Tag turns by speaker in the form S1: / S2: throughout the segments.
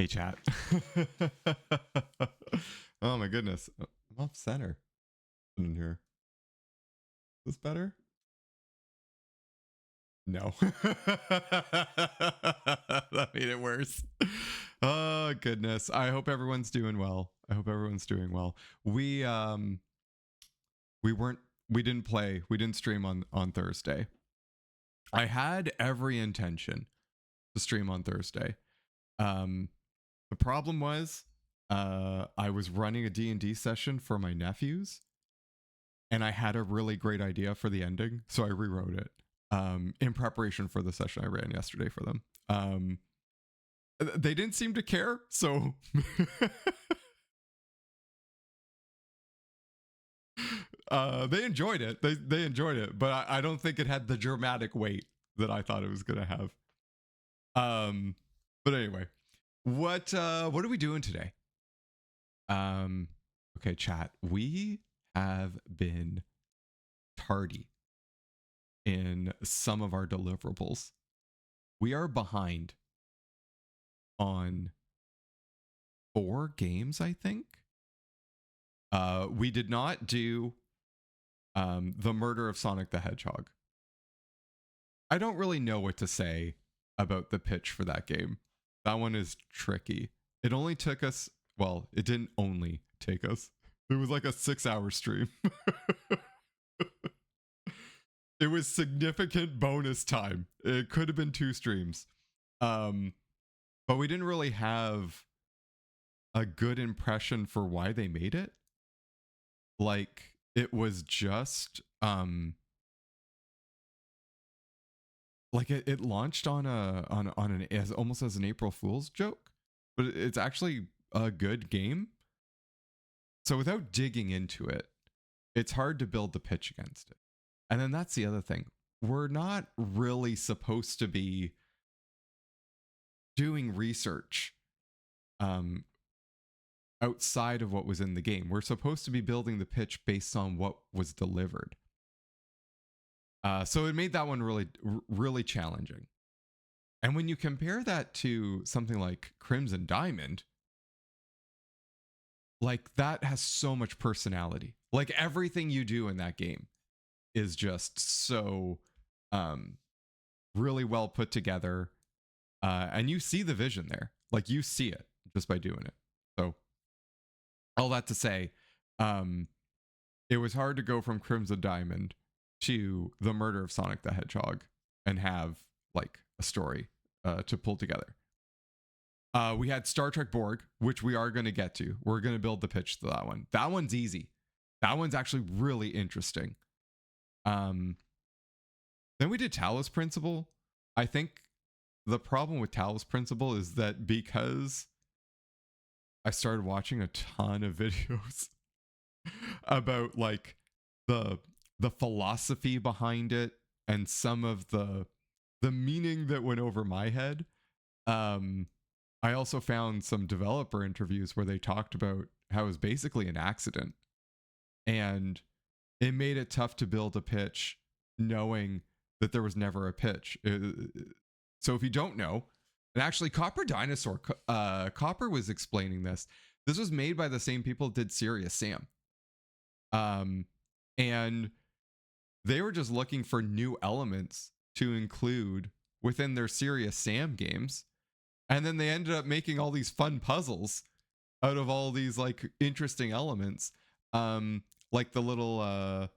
S1: Hey, chat. Oh my goodness. I'm off center in here. Is this better? No. That made it worse. Oh goodness. I hope everyone's doing well. I hope everyone's doing well. We weren't we didn't play. We didn't stream on Thursday. I had every intention to stream on Thursday. The problem was I was running a D&D session for my nephews, and I had a really great idea for the ending, so I rewrote it in preparation for the session I ran yesterday for them. They didn't seem to care, so they enjoyed it. They enjoyed it, but I don't think it had the dramatic weight that I thought it was gonna have. But anyway, what are we doing today? Okay, chat. We have been tardy in some of our deliverables. We are behind on 4 games, I think. We did not do the murder of Sonic the Hedgehog. I don't really know what to say about the pitch for that game. That one is tricky. It only took us, well, it didn't only take us. It was like a 6-hour stream. It was significant bonus time. It could have been 2 streams. But we didn't really have a good impression for why they made it. Like, it was just like it launched on an as almost as an April Fool's joke, but it's actually a good game. So without digging into it, it's hard to build the pitch against it. And then that's the other thing. We're not really supposed to be doing research outside of what was in the game. We're supposed to be building the pitch based on what was delivered. So it made that one really challenging. And when you compare that to something like Crimson Diamond, like that has so much personality. Like everything you do in that game is just so really well put together. And you see the vision there. Like you see it just by doing it. So all that to say, it was hard to go from Crimson Diamond to the murder of Sonic the Hedgehog and have like a story to pull together. We had Star Trek Borg, which we are going to get to. We're going to build the pitch to that one. That one's easy. That one's actually really interesting. Then we did Talos Principle. I think the problem with Talos Principle is that because I started watching a ton of videos about like the philosophy behind it and some of the meaning that went over my head. I also found some developer interviews where they talked about how it was basically an accident, and it made it tough to build a pitch knowing that there was never a pitch. So if you don't know, and actually Copper Dinosaur, Copper was explaining this. This was made by the same people that did Serious Sam. And they were just looking for new elements to include within their Serious Sam games. And then they ended up making all these fun puzzles out of all these like interesting elements. Like the little I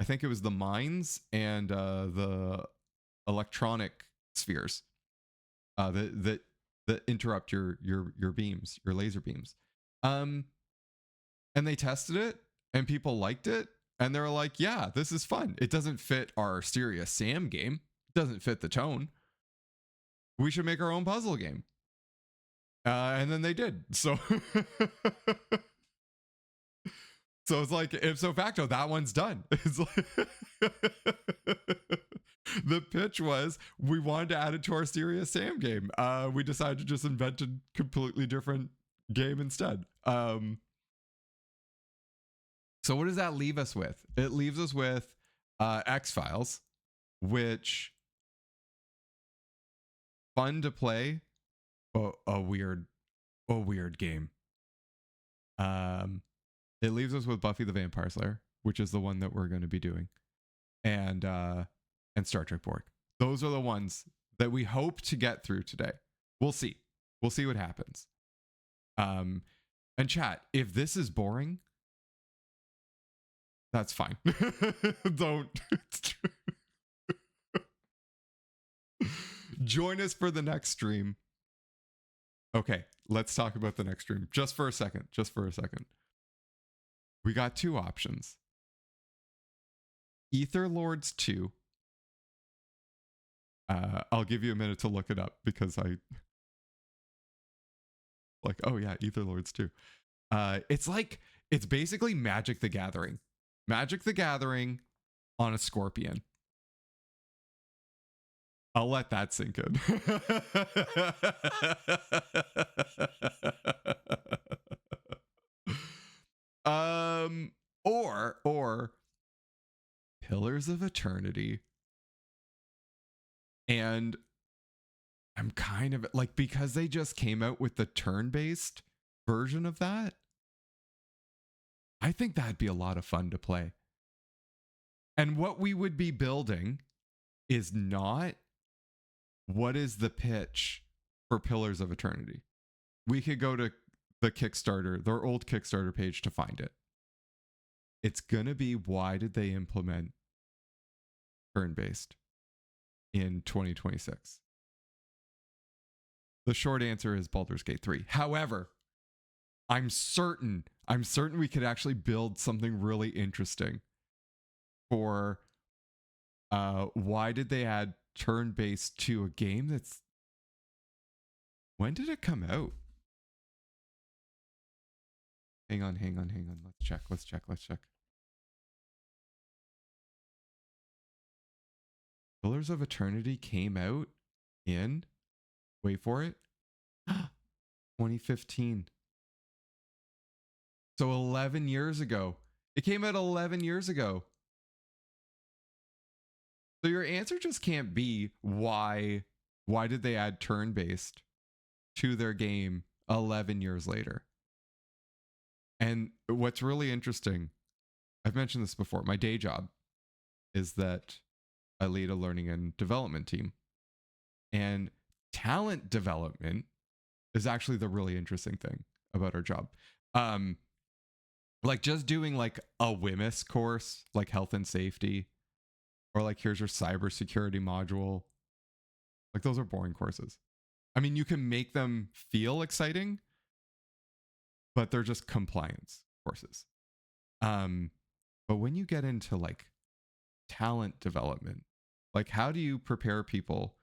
S1: think it was the mines and the electronic spheres that interrupt your beams, your laser beams. And they tested it and people liked it, and they were like, yeah, this is fun. It doesn't fit our Serious Sam game. It doesn't fit the tone. We should make our own puzzle game. And then they did. So so it's like ipso facto, that one's done. It's like the pitch was we wanted to add it to our Serious Sam game. We decided to just invent a completely different game instead. So what does that leave us with? It leaves us with X-Files, which fun to play, but a weird a weird game. It leaves us with Buffy the Vampire Slayer, which is the one that we're going to be doing, and Star Trek Borg. Those are the ones that we hope to get through today. We'll see. We'll see what happens. And chat, if this is boring, that's fine. Don't join us for the next stream. Okay, let's talk about the next stream just for a second. We got two options. Ether Lords 2. I'll give you a minute to look it up because oh yeah, Ether Lords 2. It's basically Magic the Gathering. Magic the Gathering on a scorpion. I'll let that sink in. Or Pillars of Eternity. And I'm kind of like, because they just came out with the turn-based version of that, I think that'd be a lot of fun to play. And what we would be building is not what is the pitch for Pillars of Eternity. We could go to the Kickstarter, their old Kickstarter page to find it. It's going to be, why did they implement turn-based in 2026? The short answer is Baldur's Gate 3. However, I'm certain we could actually build something really interesting for why did they add turn-based to a game that's... When did it come out? Hang on. Let's check. Pillars of Eternity came out in... Wait for it. 2015. So 11 years ago. It came out 11 years ago. So your answer just can't be why did they add turn-based to their game 11 years later. And what's really interesting, I've mentioned this before, my day job is that I lead a learning and development team. And talent development is actually the really interesting thing about our job. Like just doing like a WMIS course, like health and safety, or like here's your cybersecurity module. Like those are boring courses. I mean, you can make them feel exciting, but they're just compliance courses. But when you get into like talent development, like how do you prepare people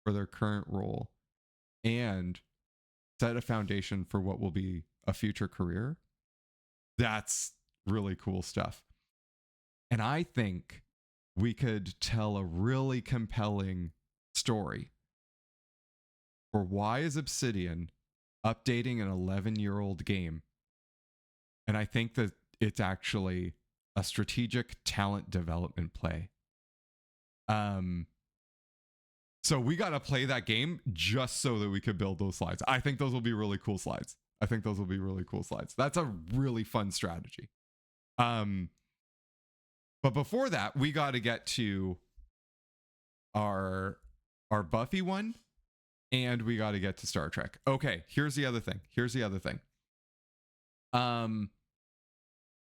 S1: for their current role and set a foundation for what will be a future career? That's really cool stuff. And I think we could tell a really compelling story for why is Obsidian updating an 11-year-old game. And I think that it's actually a strategic talent development play. So we got to play that game just so that we could build those slides. I think those will be really cool slides. That's a really fun strategy. But before that, we got to get to our Buffy one, and we got to get to Star Trek. Okay, here's the other thing.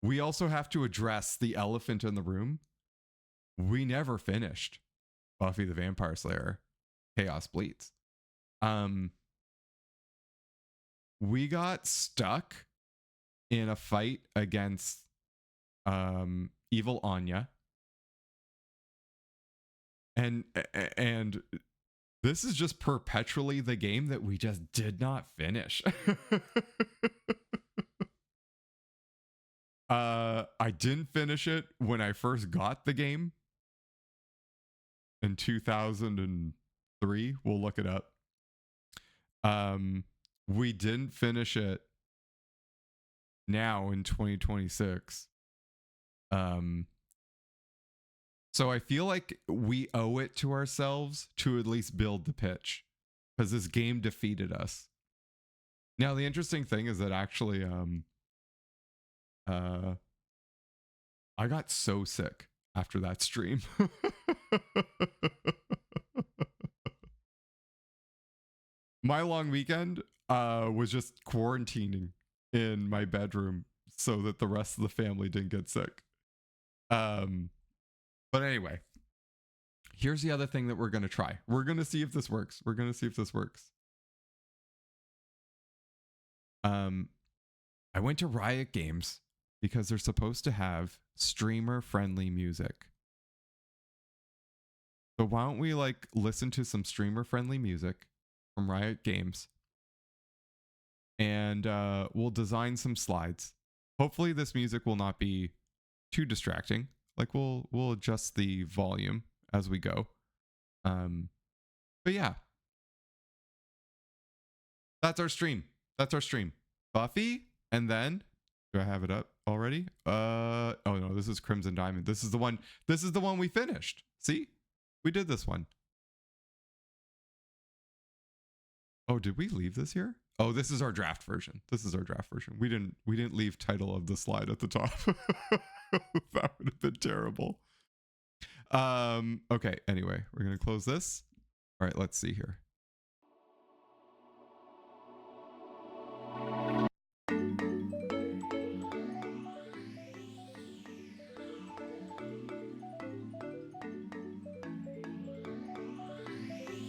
S1: We also have to address the elephant in the room. We never finished Buffy the Vampire Slayer Chaos Bleeds. We got stuck in a fight against evil Anya. And this is just perpetually the game that we just did not finish. I didn't finish it when I first got the game in 2003. We'll look it up. We didn't finish it now in 2026. So I feel like we owe it to ourselves to at least build the pitch, because this game defeated us. Now the interesting thing is that actually I got so sick after that stream. My long weekend was just quarantining in my bedroom so that the rest of the family didn't get sick. But anyway, here's the other thing that we're going to try. We're going to see if this works. I went to Riot Games because they're supposed to have streamer friendly music. So why don't we like listen to some streamer friendly music from Riot Games, and we'll design some slides. Hopefully this music will not be too distracting. Like we'll adjust the volume as we go. But yeah, that's our stream. Buffy, and then do I have it up already? Oh no, this is Crimson Diamond. This is the one we finished. See? We did this one. Oh, did we leave this here? Oh, this is our draft version. We didn't leave title of the slide at the top. That would have been terrible. Okay, anyway, we're gonna close this. All right, let's see here.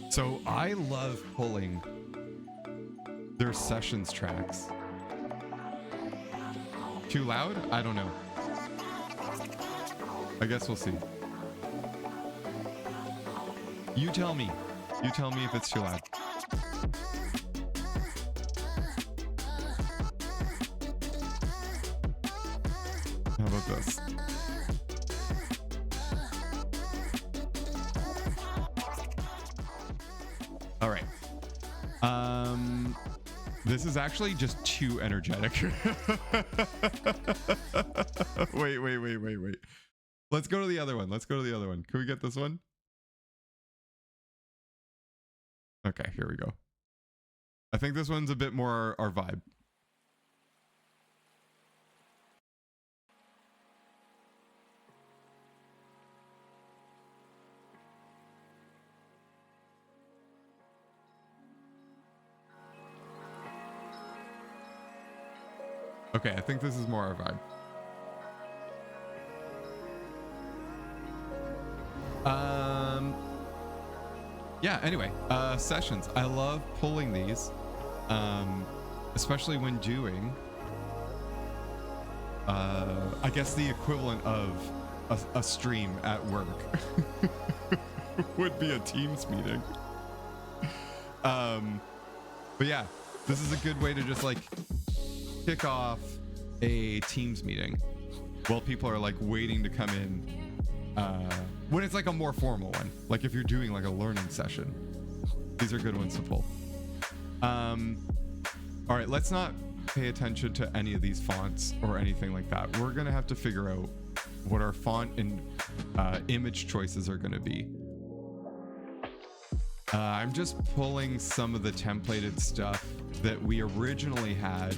S1: So I love pulling their sessions tracks. Too loud? I don't know. I guess we'll see. You tell me if it's too loud. How about this? All right. This is actually just too energetic. Wait. Let's go to the other one. Can we get this one? Okay, here we go. I think this one's a bit more our vibe. Okay, I think this is more our vibe. Yeah, anyway, sessions. I love pulling these, especially when doing, I guess the equivalent of a stream at work would be a Teams meeting. But yeah, this is a good way to just like kick off a Teams meeting while people are like waiting to come in, when it's like a more formal one, like if you're doing like a learning session. These are good ones to pull. All right, let's not pay attention to any of these fonts or anything like that. We're gonna have to figure out what our font and image choices are gonna be. I'm just pulling some of the templated stuff that we originally had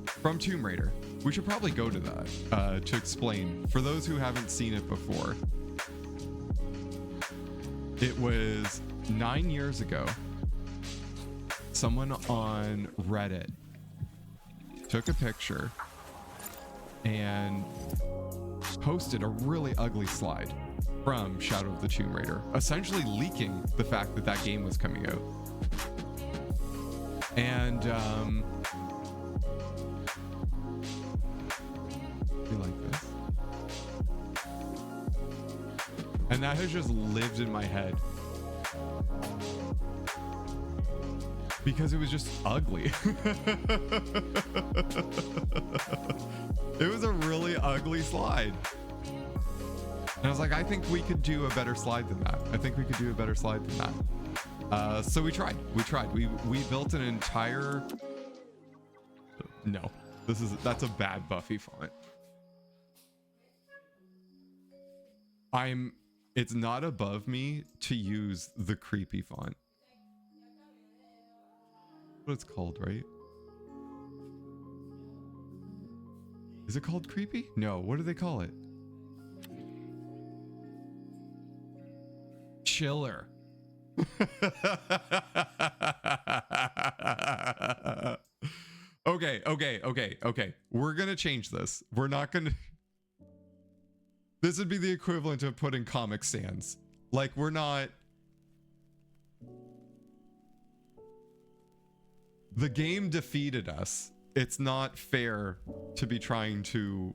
S1: from Tomb Raider. We should probably go to that to explain. For those who haven't seen it before, it was 9 years ago. Someone on Reddit took a picture and posted a really ugly slide from Shadow of the Tomb Raider, essentially leaking the fact that that game was coming out. And you like this? And that has just lived in my head because it was just ugly. It was a really ugly slide. And I was like, I think we could do a better slide than that. So we tried. We built an entire... No, that's a bad Buffy font. It's not above me to use the creepy font. What it's called, right? Is it called creepy? No, what do they call it? Chiller. Okay. We're gonna change this. We're not gonna. This would be the equivalent of putting Comic Sans. Like, we're not. The game defeated us. It's not fair to be trying to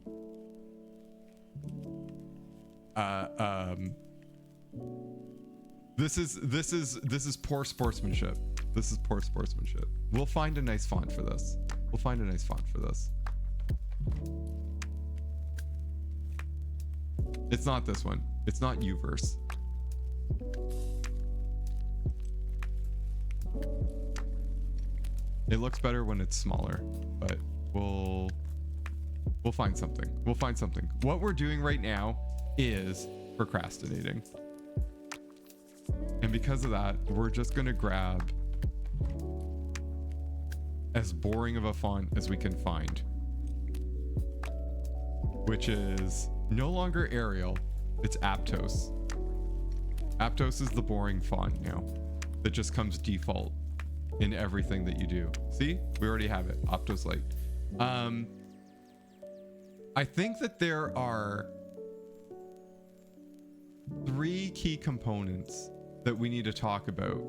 S1: this is poor sportsmanship. This is poor sportsmanship. We'll find a nice font for this. We'll find a nice font for this. It's not this one. It's not Uverse. It looks better when it's smaller, but we'll find something. We'll find something. What we're doing right now is procrastinating. And because of that, we're just gonna grab as boring of a font as we can find, which is no longer Arial, it's Aptos. Aptos is the boring font now that just comes default in everything that you do. See, we already have it. Aptos Light. I think that there are 3 key components that we need to talk about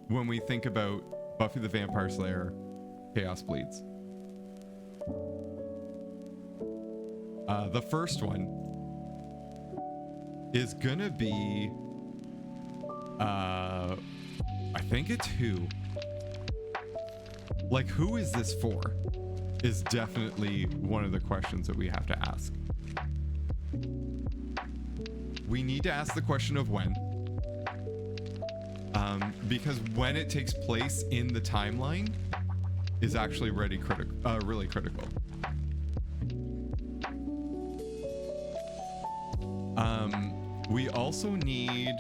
S1: when we think about Buffy the Vampire Slayer Chaos Bleeds. The first one is gonna be I think it's who. Like, who is this for? Is definitely one of the questions that we have to ask. We need to ask the question of when. Because when it takes place in the timeline is actually really critical. We also need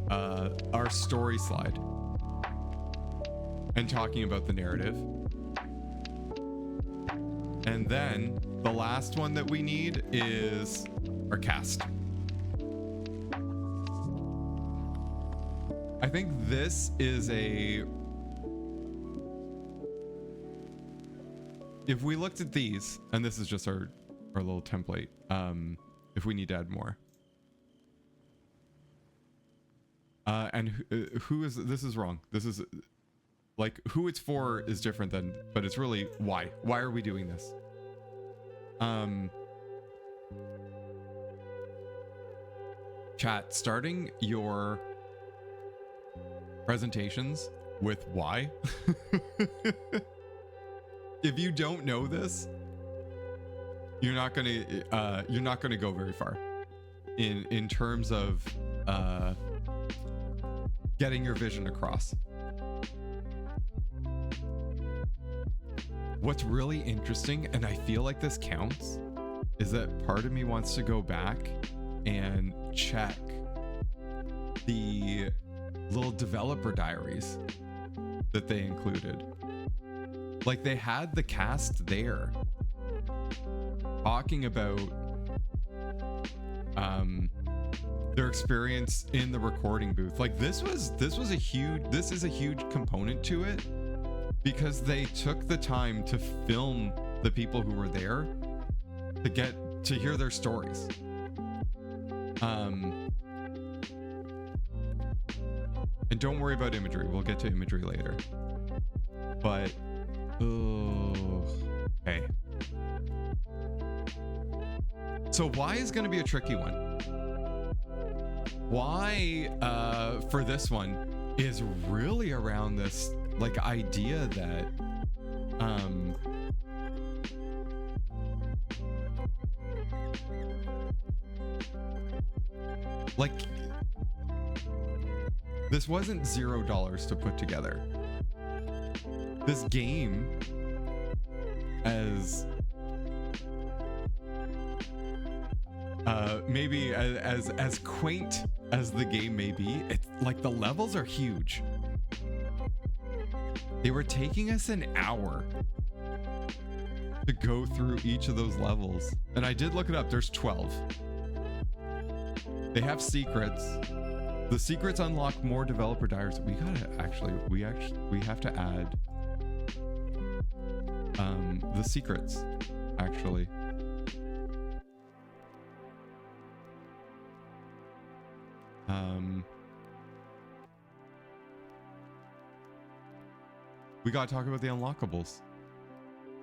S1: our story slide and talking about the narrative. And then the last one that we need is our cast. I think this is a... If we looked at these, and this is just our little template, if we need to add more. And who is... This is wrong. This is... Like, who it's for is different than... But it's really why. Why are we doing this? Chat, starting your presentations with why. If you don't know this, you're not gonna go very far in terms of getting your vision across. What's really interesting, and I feel like this counts, is that part of me wants to go back and check the little developer diaries that they included. Like, they had the cast there talking about their experience in the recording booth. Like, this is a huge component to it, because they took the time to film the people who were there to get to hear their stories. And don't worry about imagery. We'll get to imagery later. But, okay. So why is going to be a tricky one? Why, for this one, is really around this, like, idea that, like, this wasn't $0 to put together. This game, as maybe as quaint as the game may be, it's like the levels are huge. They were taking us an hour to go through each of those levels. And I did look it up. There's 12. They have secrets. The secrets unlock more developer diaries. We have to add the secrets, actually. We gotta talk about the unlockables.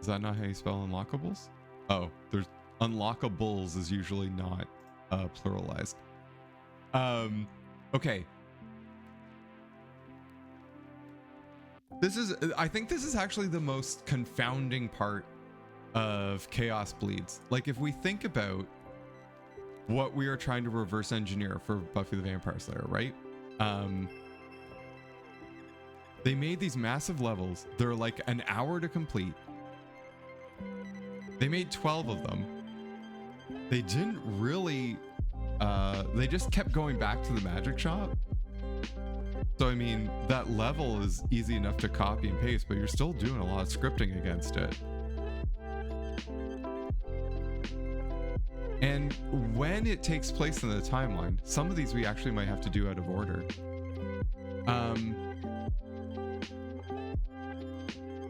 S1: Is that not how you spell unlockables? Oh, there's unlockables is usually not pluralized. Okay. I think this is actually the most confounding part of Chaos Bleeds. Like, if we think about what we are trying to reverse engineer for Buffy the Vampire Slayer, right? They made these massive levels. They're like an hour to complete. They made 12 of them. They didn't really, they just kept going back to the magic shop. So, I mean, that level is easy enough to copy and paste, but you're still doing a lot of scripting against it. And when it takes place in the timeline, some of these we actually might have to do out of order.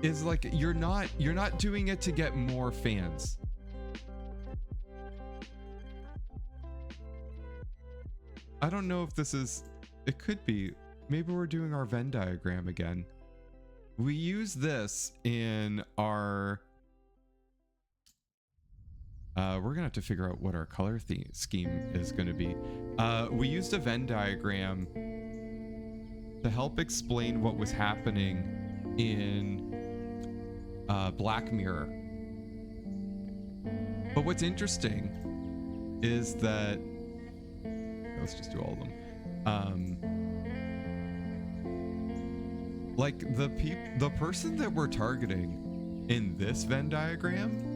S1: Is like you're not doing it to get more fans. I don't know if this is, it could be, maybe we're doing our Venn diagram again. We use this in our we're gonna have to figure out what our color scheme is gonna be. We used a Venn diagram to help explain what was happening in Black Mirror. But what's interesting is that, let's just do all of them. Like the person that we're targeting in this Venn diagram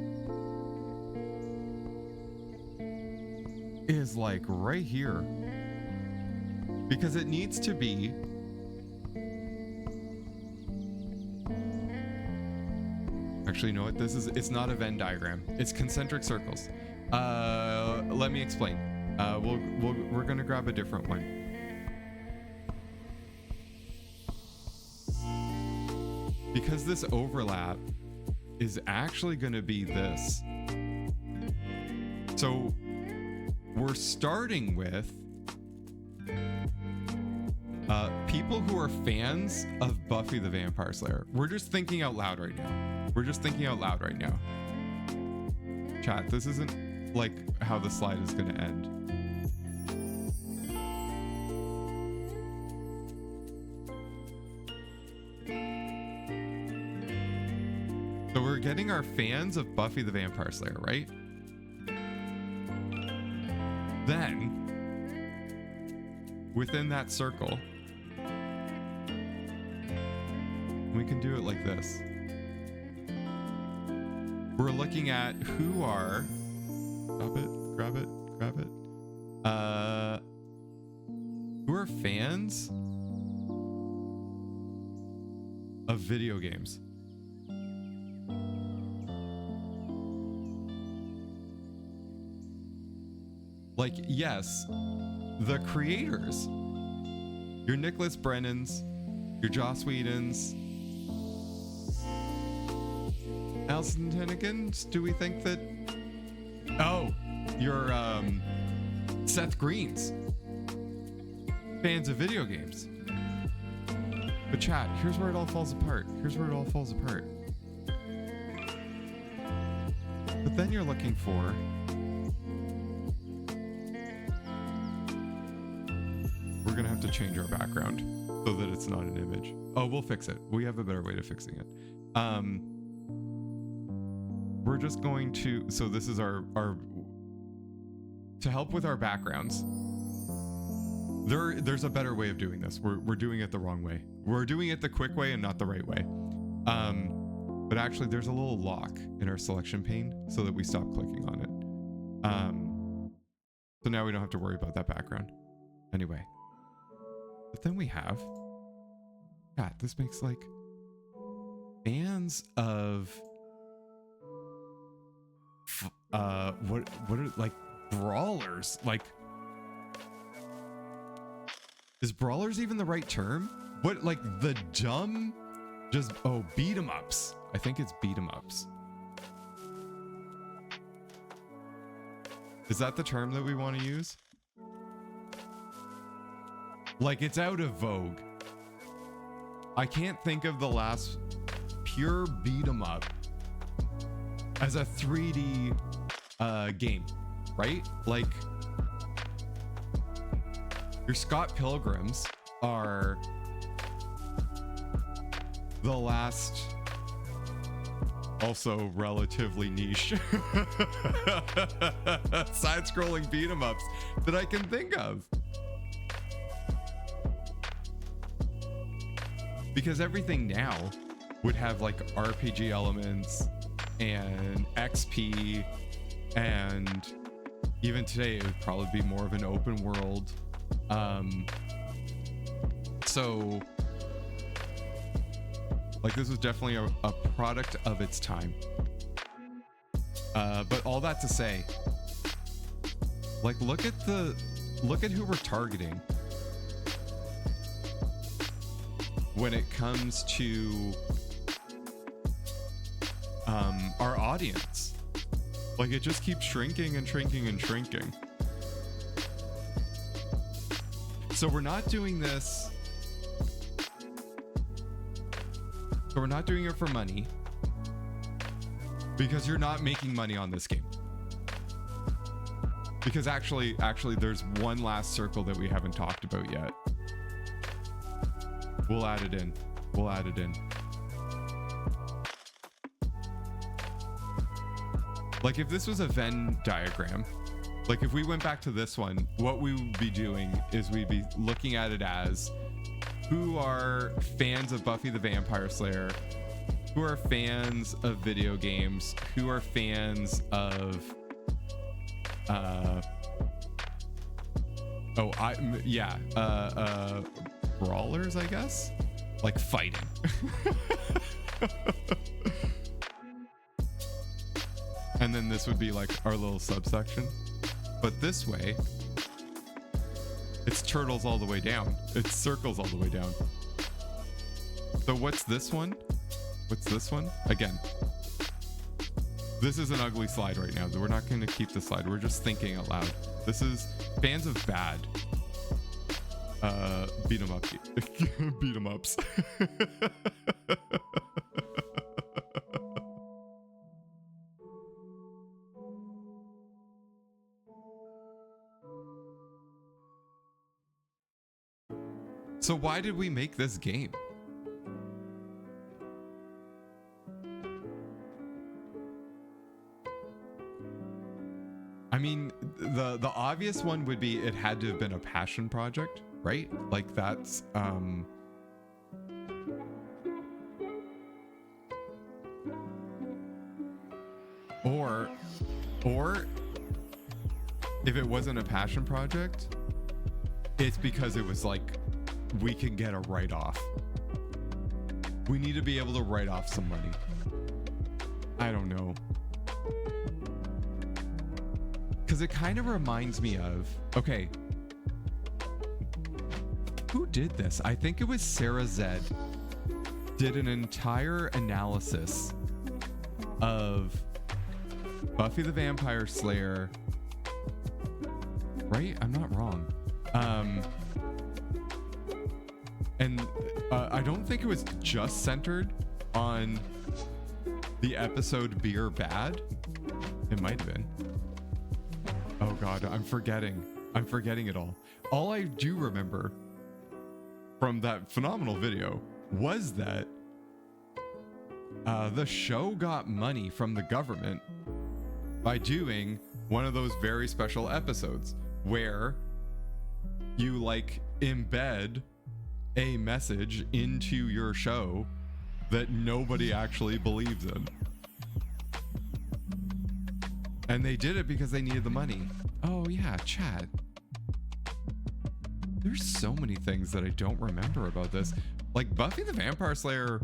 S1: is like right here, because it needs to be actually, you know what this is? It's not a Venn diagram. It's concentric circles. Let me explain. We're gonna grab a different one. Because this overlap is actually gonna be this. So we're starting with people who are fans of Buffy the Vampire Slayer. We're just thinking out loud right now. Chat, this isn't like how the slide is gonna end. So we're getting our fans of Buffy the Vampire Slayer, right? Then, within that circle, we can do it like this. We're looking at who are, stop it, grab it. Who are fans of video games. Like, yes, the creators, your Nicholas Brennans, your Joss Whedons, Alison Hennigan's, do we think that, oh, your Seth Greens, fans of video games. But chat, here's where it all falls apart. But then you're looking for, we're gonna have to change our background so that it's not an image. Oh, we'll fix it. We have a better way of fixing it. We're just going to, so this is our to help with our backgrounds. There's a better way of doing this. We're doing it the wrong way. We're doing it the quick way and not the right way. But actually there's a little lock in our selection pane so that we stop clicking on it. So now we don't have to worry about that background. Anyway. But then we have, yeah, this makes like fans of what are like brawlers? Like, is brawlers even the right term? What, like the dumb, just, oh, beat 'em ups. I think it's beat 'em ups. Is that the term that we want to use? Like, it's out of vogue. I can't think of the last pure beat 'em up as a 3D game, right? Like, your Scott Pilgrims are the last, also relatively niche side-scrolling beat 'em ups that I can think of. Because everything now would have like RPG elements and XP, and even today it would probably be more of an open world. So like, this was definitely a product of its time. But all that to say, like, look at who we're targeting when it comes to our audience. Like, it just keeps shrinking and shrinking and shrinking. So we're not doing this. So we're not doing it for money, because you're not making money on this game. Because actually there's one last circle that we haven't talked about yet. We'll add it in. We'll add it in. Like, if this was a Venn diagram, like if we went back to this one, what we would be doing is we'd be looking at it as who are fans of Buffy the Vampire Slayer, who are fans of video games, who are fans of brawlers, I guess, like fighting. And then this would be like our little subsection, but this way it's turtles all the way down. It's circles all the way down. So what's this one? What's this one? Again, this is an ugly slide right now. We're not going to keep the slide. We're just thinking out loud. This is fans of bad beat 'em up. Beat 'em ups. So why did we make this game? I mean, the obvious one would be it had to have been a passion project, right? Like, that's or if it wasn't a passion project, it's because it was like, we can get a write-off. We need to be able to write off some money. I don't know. Because it kind of reminds me of, okay, who did this? I think it was Sarah Zed did an entire analysis of Buffy the Vampire Slayer, right? I'm not wrong. And I don't think it was just centered on the episode Beer Bad. It might have been. Oh God, I'm forgetting it all. All I do remember from that phenomenal video was that the show got money from the government by doing one of those very special episodes where you like embed a message into your show that nobody actually believes in. And they did it because they needed the money. Oh yeah, chat. There's so many things that I don't remember about this. Like Buffy the Vampire Slayer.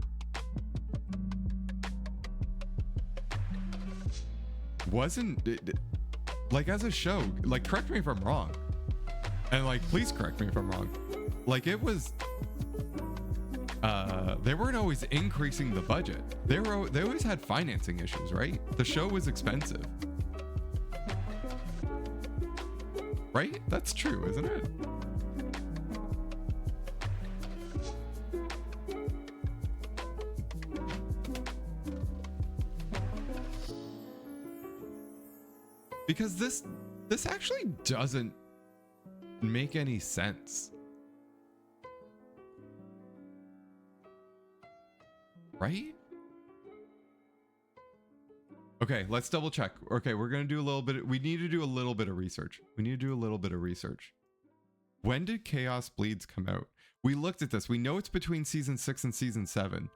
S1: wasn't like, as a show, like, correct me if I'm wrong, and like, please correct me if I'm wrong, like, it was they weren't always increasing the budget. They always had financing issues, right? The show was expensive, right? That's true, isn't it? Because this actually doesn't make any sense. Right? Okay, let's double check. Okay, we're going to do a little bit. We need to do a little bit of research. When did Chaos Bleeds come out? We looked at this. We know it's between season 6 and season 7.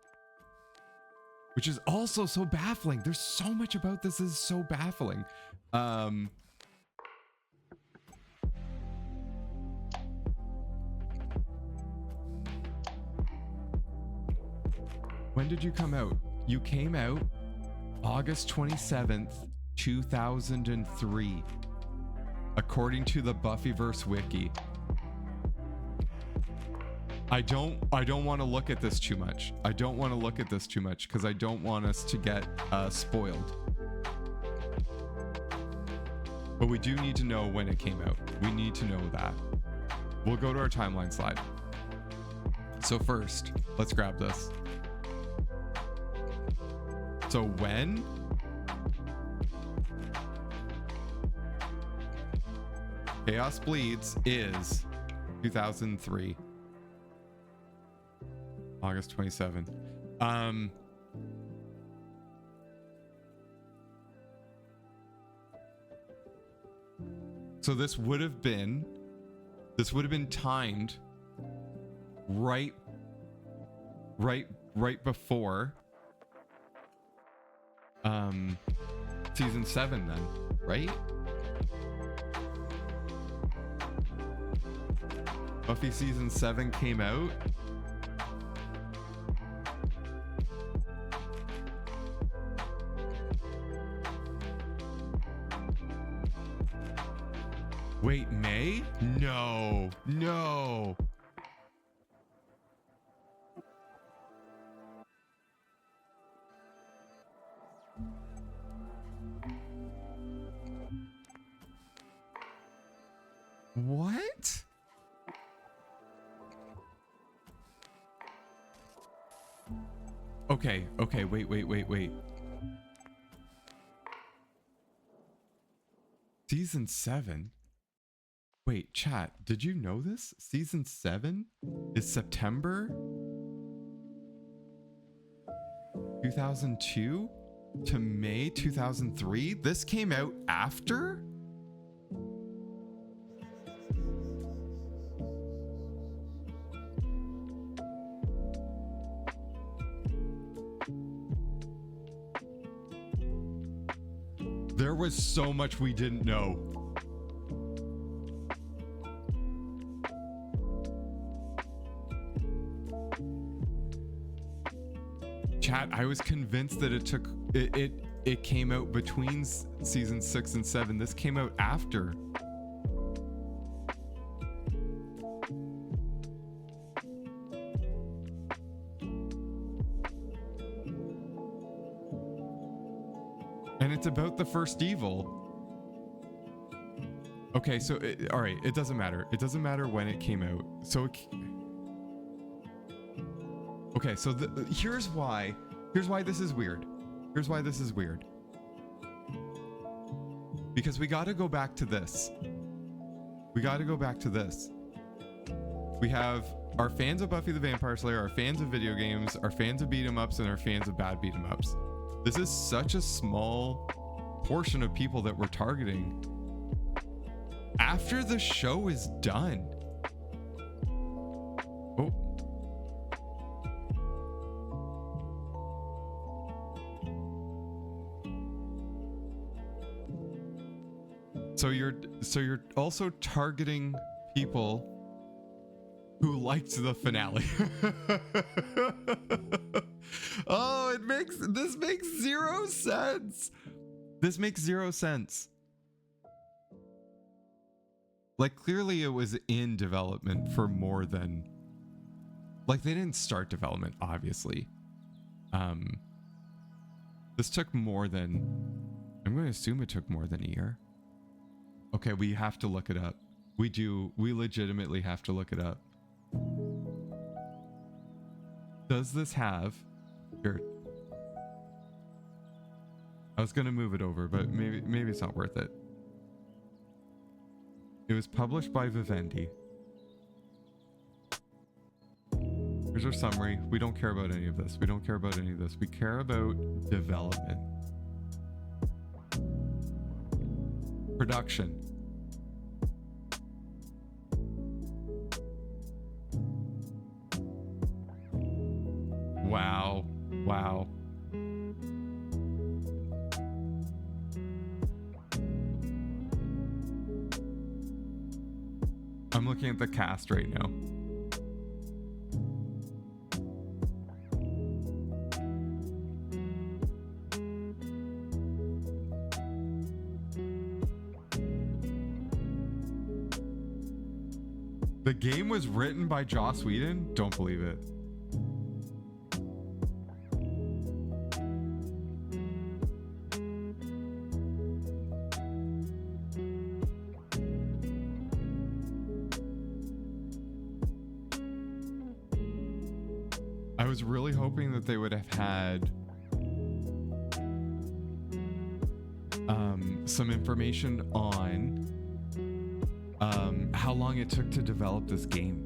S1: Which is also so baffling. There's so much about this is so baffling. When did you come out? You came out August 27th, 2003. According to the Buffyverse wiki. I don't want to look at this too much. Because I don't want us to get spoiled. But we do need to know when it came out. We need to know that. We'll go to our timeline slide. So first, let's grab this. So when? Chaos Bleeds is 2003. August 27th. So this would have been timed right before season 7 then, right? Buffy season 7 came out. Wait, May? No. What? Okay, wait. Season 7? Wait, chat, did you know this? Season 7 is September 2002 to May 2003? This came out after? There was so much we didn't know. Chat, I was convinced that it came out between season 6 and 7. This came out after. And it's about the first evil. Okay, so all right, it doesn't matter. It doesn't matter when it came out. So okay, so here's why this is weird. Because we got to go back to this. We have our fans of Buffy the Vampire Slayer, our fans of video games, our fans of beat 'em ups, and our fans of bad beat 'em ups. This is such a small portion of people that we're targeting after the show is done. Oh. So you're also targeting people who liked the finale. Oh, this makes zero sense. This makes zero sense. Like, clearly it was in development for more than... Like, they didn't start development, obviously. This took more than... I'm going to assume it took more than a year. Okay, we have to look it up. We legitimately have to look it up. Does this have... Here. I was going to move it over, but maybe it's not worth it. It was published by Vivendi. Here's our summary. We don't care about any of this. We don't care about any of this. We care about development. Production. Wow. Wow. I'm looking at the cast right now. The game was written by Joss Whedon? Don't believe it. I was really hoping that they would have had some information on how long it took to develop this game.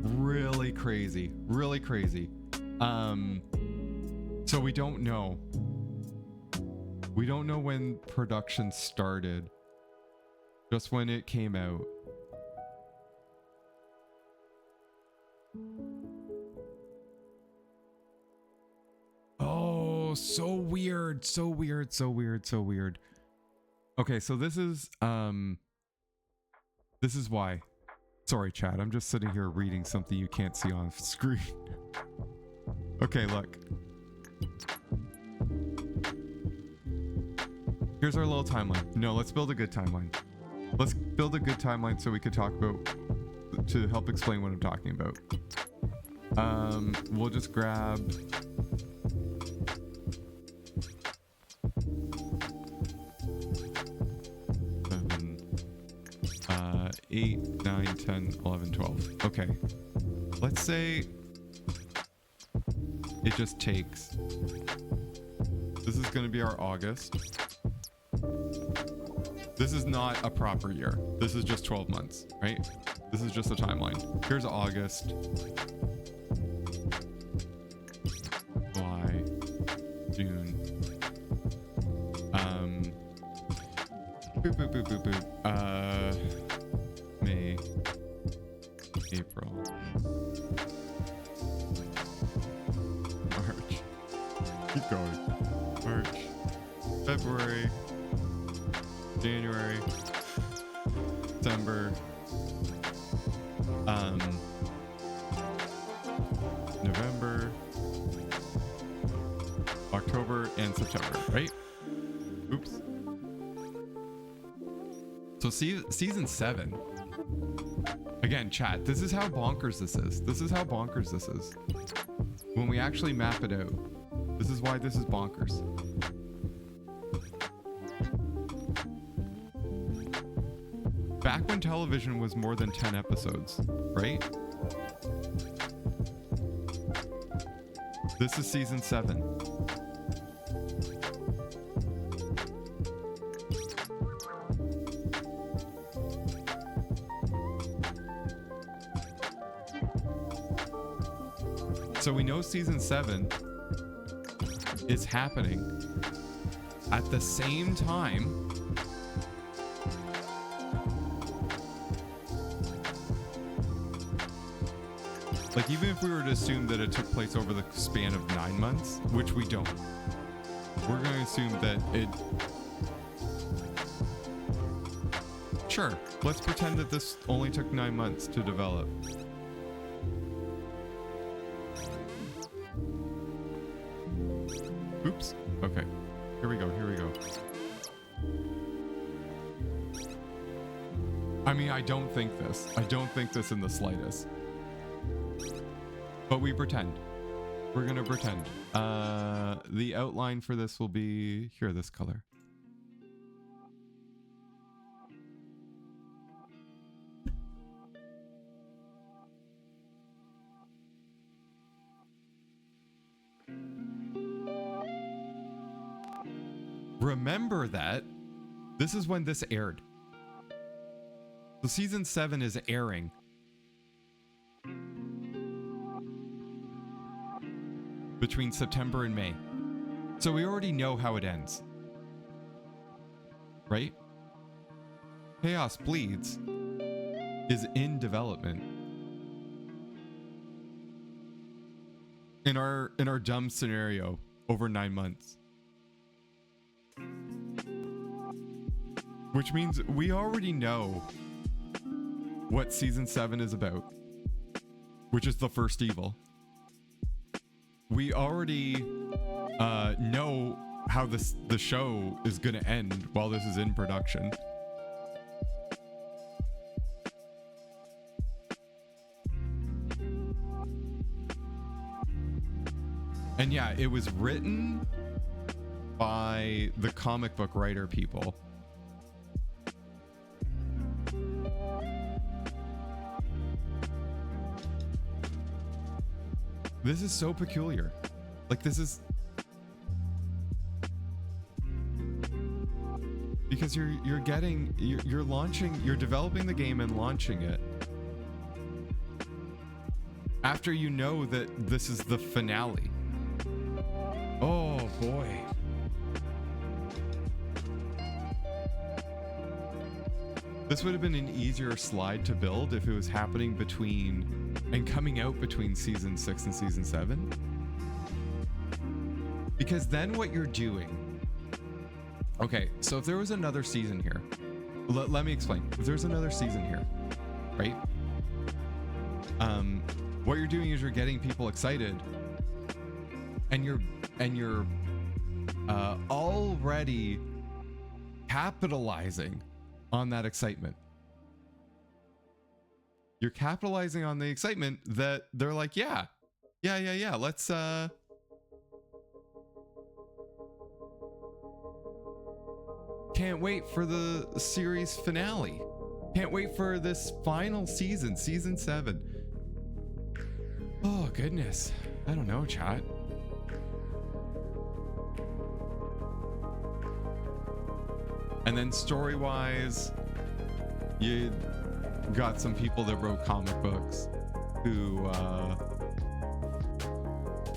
S1: Really crazy, really crazy. So we don't know. We don't know when production started, just when it came out. Oh, so weird, so weird, so weird, so weird. Okay, so this is why. Sorry, chat. I'm just sitting here reading something you can't see on screen. Okay, look. Here's our little timeline. No, let's build a good timeline. Let's build a good timeline so we could talk about, to help explain what I'm talking about. We'll just grab 8, 9, 10, 11, 12. Okay. Let's say it just takes... This is going to be our August. This is not a proper year. This is just 12 months, right? This is just a timeline. Here's August. July. June. Boop, boop, boop, boop, boop. May. April. March. Keep going. March. February. January. December. November. October and September, right? Oops. So season 7. Again, chat, this is how bonkers this is. This is how bonkers this is. When we actually map it out. This is why this is bonkers. Back when television was more than 10 episodes, right? This is season 7. So we know season 7 is happening at the same time like, even if we were to assume that it took place over the span of 9 months, which we don't, we're going to assume that it Sure, let's pretend that this only took 9 months to develop. Oops. Okay. Here we go. Here we go. I mean, I don't think this. I don't think this in the slightest. But we pretend. We're gonna pretend. The outline for this will be here, this color. Remember that this is when this aired. So season 7 is airing. Between September and May. So we already know how it ends. Right? Chaos Bleeds is in development. In our dumb scenario, over 9 months. Which means we already know what season 7 is about, which is the first evil. We already know how the show is going to end while this is in production. And yeah, it was written by the comic book writer people. This is so peculiar. Like, this is because you're launching, you're developing the game and launching it after you know that this is the finale. Oh boy. This would have been an easier slide to build if it was happening between and coming out between season 6 and season 7. Because then what you're doing... Okay, so if there was another season here, let me explain. If there's another season here, right? What you're doing is you're getting people excited, and you're already capitalizing on that excitement. You're capitalizing on the excitement that they're like, yeah, let's can't wait for the series finale. Can't wait for this final season, season 7. Oh goodness. I don't know, chat. And then story-wise, you got some people that wrote comic books who,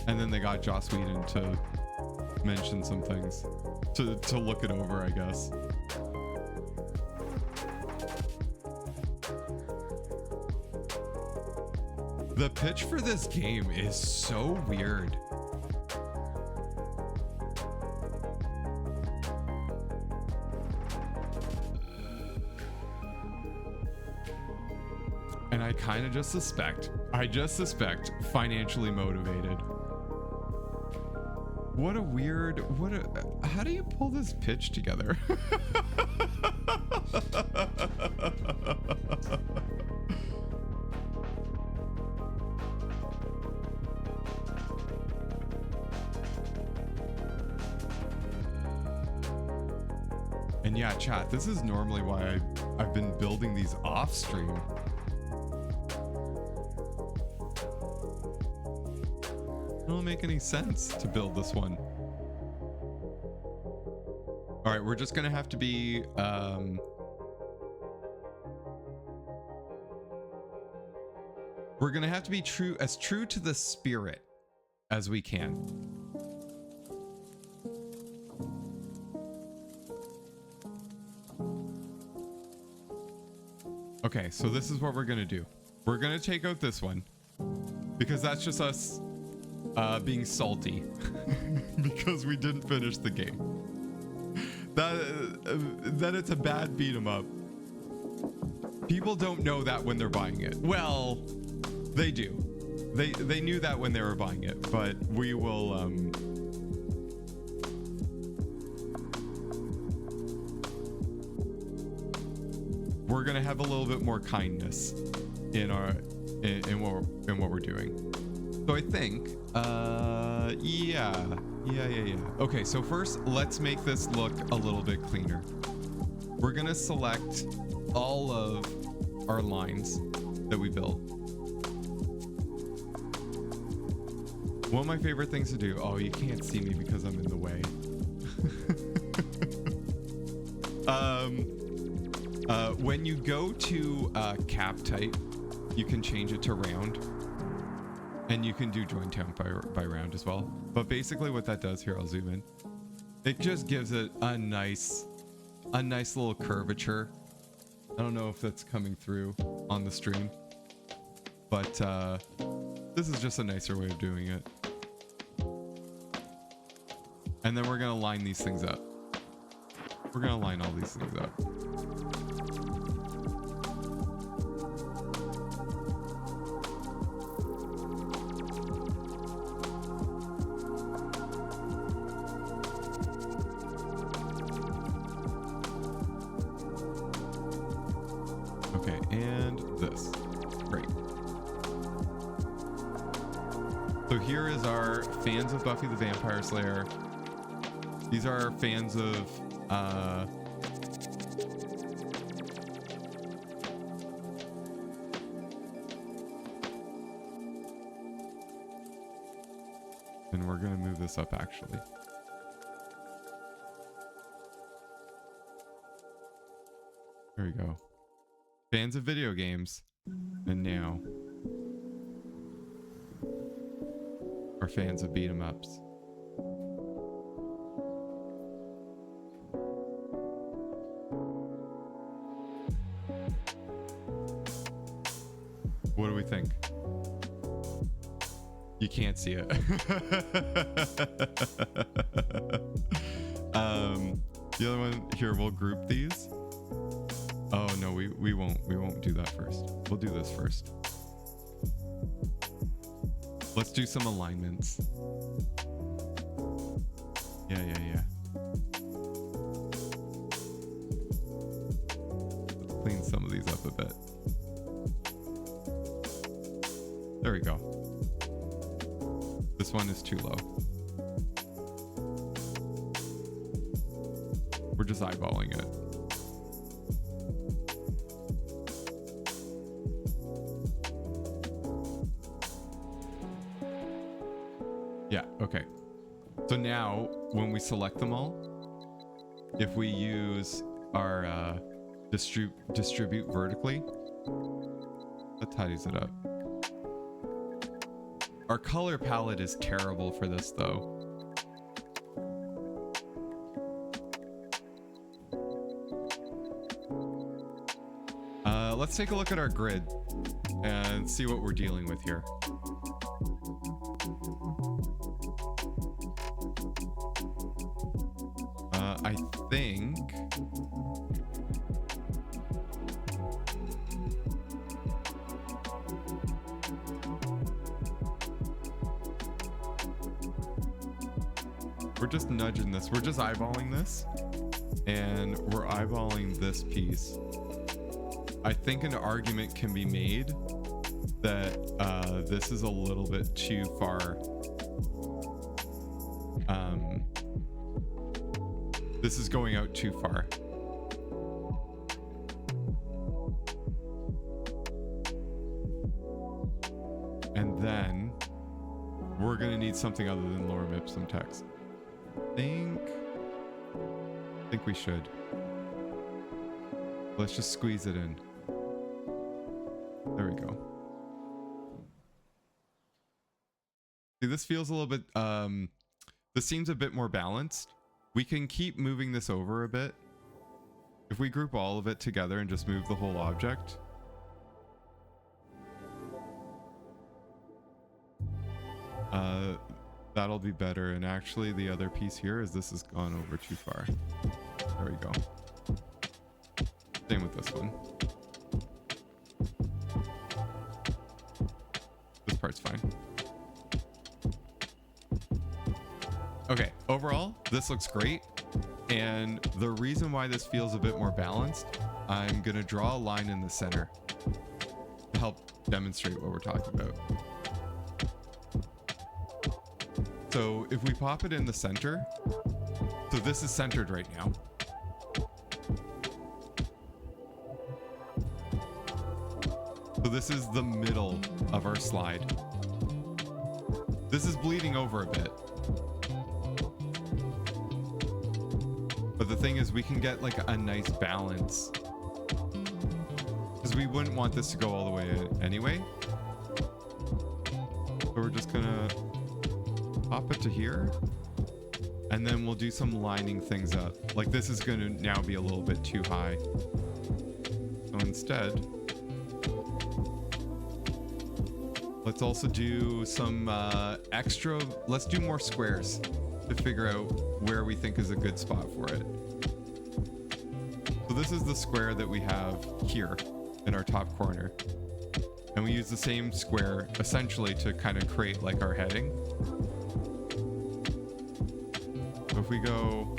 S1: and then they got Joss Whedon to mention some things, to look it over, I guess. The pitch for this game is so weird. And I kind of just suspect, financially motivated. What a weird, how do you pull this pitch together? And yeah, chat, this is normally why I've been building these off stream. It don't make any sense to build this one. All right, we're just gonna have to be we're gonna have to be true to the spirit as we can. Okay, so this is what we're gonna do. We're gonna take out this one because that's just us being salty because we didn't finish the game. That it's a bad beat 'em up. People don't know that when they're buying it. Well, they do. They knew that when they were buying it, but we will we're gonna have a little bit more kindness in our in what we're doing. So I think yeah. Okay, so first let's make this look a little bit cleaner. We're gonna select all of our lines that we built. One of my favorite things to do, oh, you can't see me because I'm in the way. When you go to cap type, you can change it to round, and you can do join count by round as well. But basically what that does here, I'll zoom in, it just gives it a nice little curvature. I don't know if that's coming through on the stream, but this is just a nicer way of doing it. And then we're gonna line these things up. We're gonna line all these things up. Okay, and this. Great. So here is our fans of Buffy the Vampire Slayer. These are fans of and we're gonna move this up actually. There we go. Fans of video games, and now are fans of beat 'em ups. What do we think? You can't see it. The other one here, we'll group these. Oh no, we won't do that first. We'll do this first. Let's do some alignments. Yeah. Let's clean some of these up a bit. There we go. This one is too low. We're just eyeballing it. Yeah, okay. So now when we select them all, if we use our distribute vertically, that tidies it up. Our color palette is terrible for this though. Let's take a look at our grid and see what we're dealing with here. I think we're just nudging this. We're just eyeballing this, and we're eyeballing this piece. I think an argument can be made that this is a little bit too far. This is going out too far. And then we're gonna need something other than lorem ipsum text. I think we should. Let's just squeeze it in. There we go. See, this feels a little bit, this seems a bit more balanced. We can keep moving this over a bit. If we group all of it together and just move the whole object. That'll be better. And actually the other piece here is this has gone over too far. There we go. Same with this one. Okay, overall, this looks great. And the reason why this feels a bit more balanced, I'm going to draw a line in the center to help demonstrate what we're talking about. So if we pop it in the center, so this is centered right now. So this is the middle of our slide. This is bleeding over a bit. But the thing is, we can get like a nice balance. Because we wouldn't want this to go all the way in anyway. So we're just gonna pop it to here. And then we'll do some lining things up. Like this is gonna now be a little bit too high. So instead, let's also do some extra, let's do more squares to figure out where we think is a good spot for it. So this is the square that we have here in our top corner. And we use the same square essentially to kind of create like our heading. So if we go,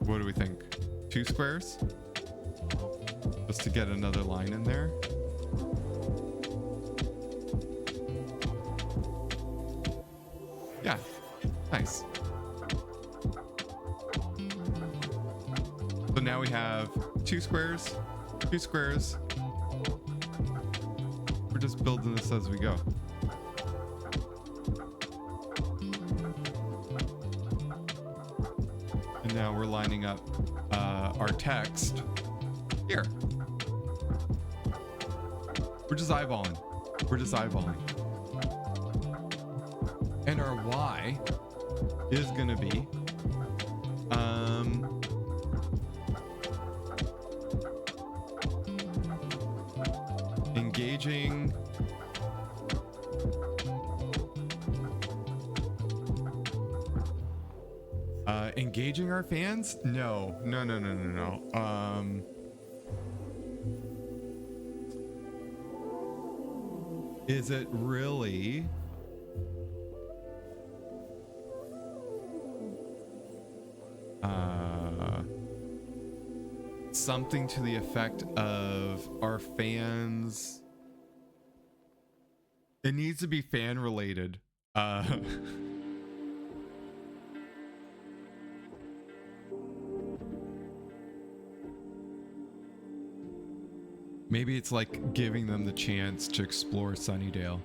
S1: what do we think? 2 squares? Just to get another line in there. Yeah, nice. So now we have 2 squares, 2 squares. We're just building this as we go. And now we're lining up our text here. We're just eyeballing. We're just eyeballing. And our Y is going to be engaging engaging our fans? No. Is it really something to the effect of our fans? It needs to be fan related. Maybe it's like giving them the chance to explore Sunnydale.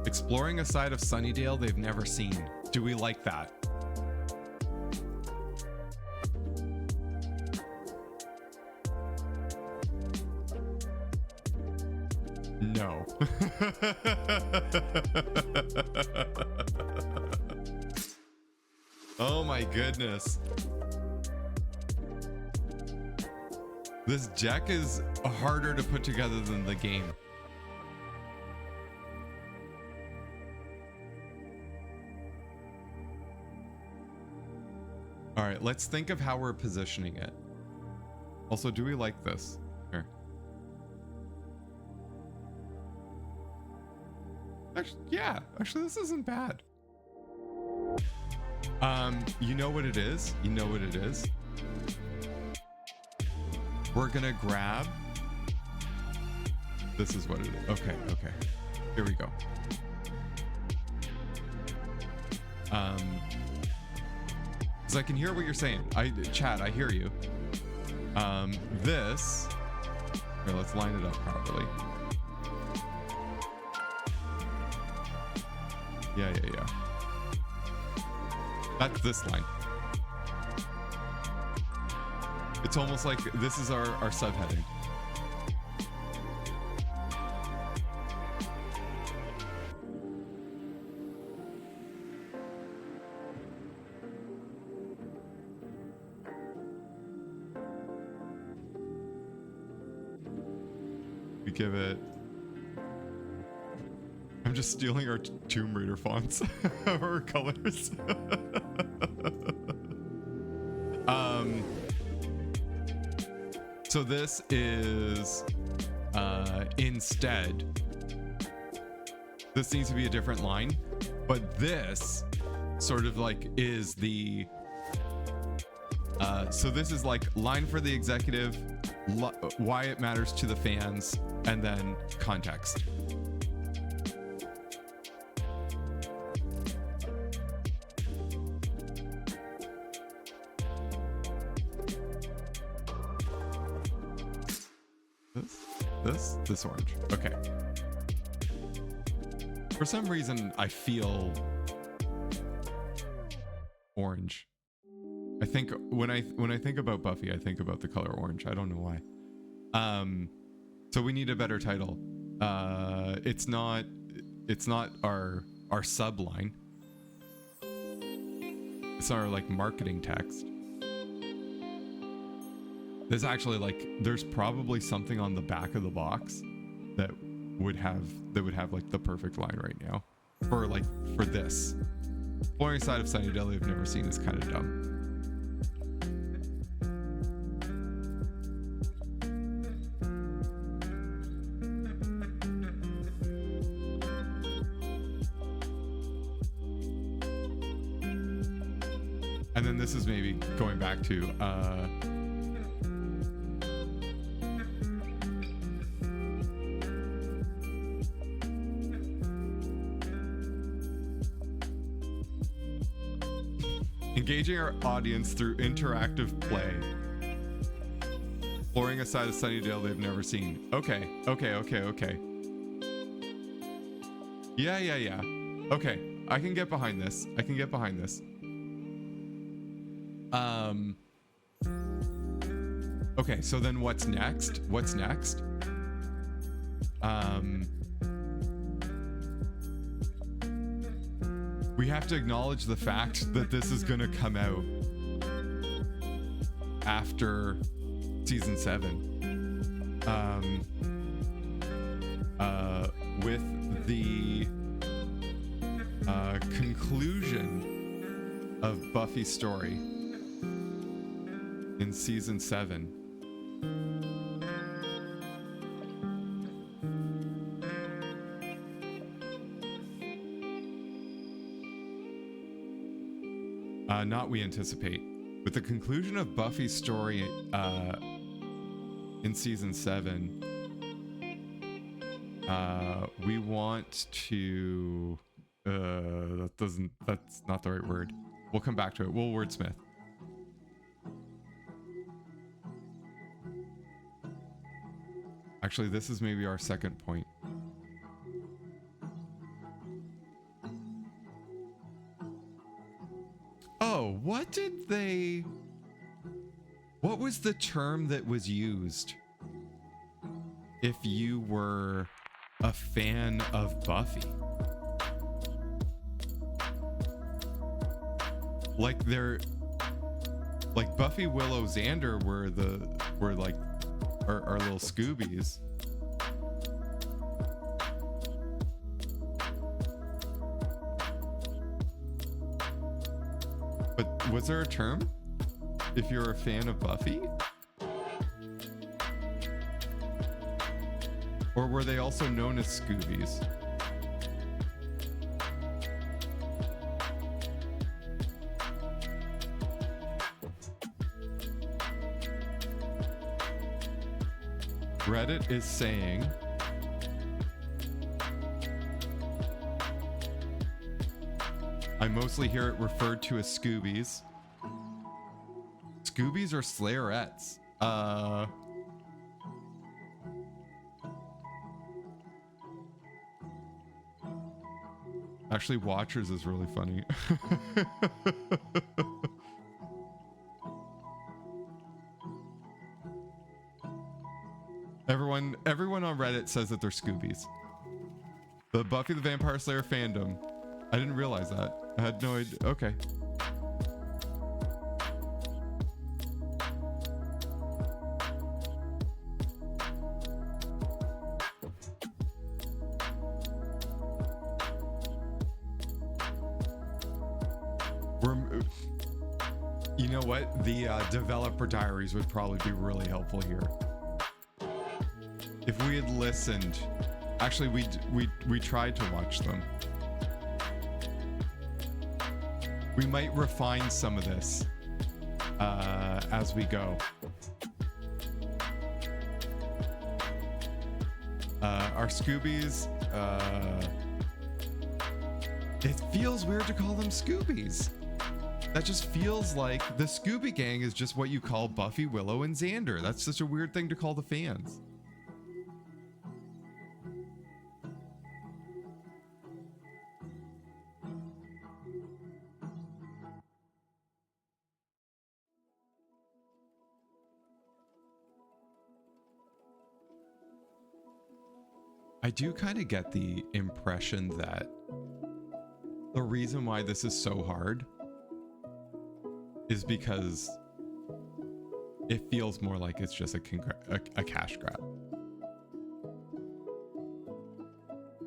S1: Exploring a side of Sunnydale they've never seen. Do we like that? No. Oh my goodness. This deck is harder to put together than the game. All right, let's think of how we're positioning it. Also, do we like this? Here. Actually, this isn't bad. You know what it is? You know what it is? We're gonna grab. This is what it is. Okay. Here we go. Because I can hear what you're saying. Chat, I hear you. This. Here, let's line it up properly. Yeah. That's this line. It's almost like this is our subheading. We give it... I'm just stealing our Tomb Raider fonts or colors. So this is instead, this needs to be a different line, but this sort of like is the so this is like line for the executive, why it matters to the fans, and then context. This orange. Okay. For some reason, I feel orange. I think when I think about Buffy, I think about the color orange. I don't know why. So we need a better title. It's not our subline. It's not our like marketing text. There's actually like there's probably something on the back of the box that would have like the perfect line right now for this. Exploring a side of Sunnydale I've never seen is kind of dumb. And then this is maybe going back to engaging our audience through interactive play. Exploring a side of Sunnydale they've never seen. Okay. Yeah. Okay, I can get behind this. Okay, so then what's next? We have to acknowledge the fact that this is going to come out after season 7. With the conclusion of Buffy's story in season 7. Not we anticipate. With the conclusion of Buffy's story in season 7, we want to that's not the right word. We'll come back to it. We'll wordsmith. Actually, this is maybe our second point. Oh, what was the term that was used if you were a fan of Buffy? Like Buffy, Willow, Xander were like our little Scoobies. But was there a term if you're a fan of Buffy? Or were they also known as Scoobies? Reddit is saying I mostly hear it referred to as Scoobies. Scoobies or Slayerettes? Actually, Watchers is really funny. Everyone on Reddit says that they're Scoobies. The Buffy the Vampire Slayer fandom. I didn't realize that. I had no idea. Okay. You know what? The developer diaries would probably be really helpful here. If we had listened, actually, we tried to watch them. We might refine some of this as we go. Our Scoobies, it feels weird to call them Scoobies. That just feels like the Scooby Gang is just what you call Buffy, Willow, and Xander. That's such a weird thing to call the fans. I do kind of get the impression that the reason why this is so hard is because it feels more like it's just a cash grab.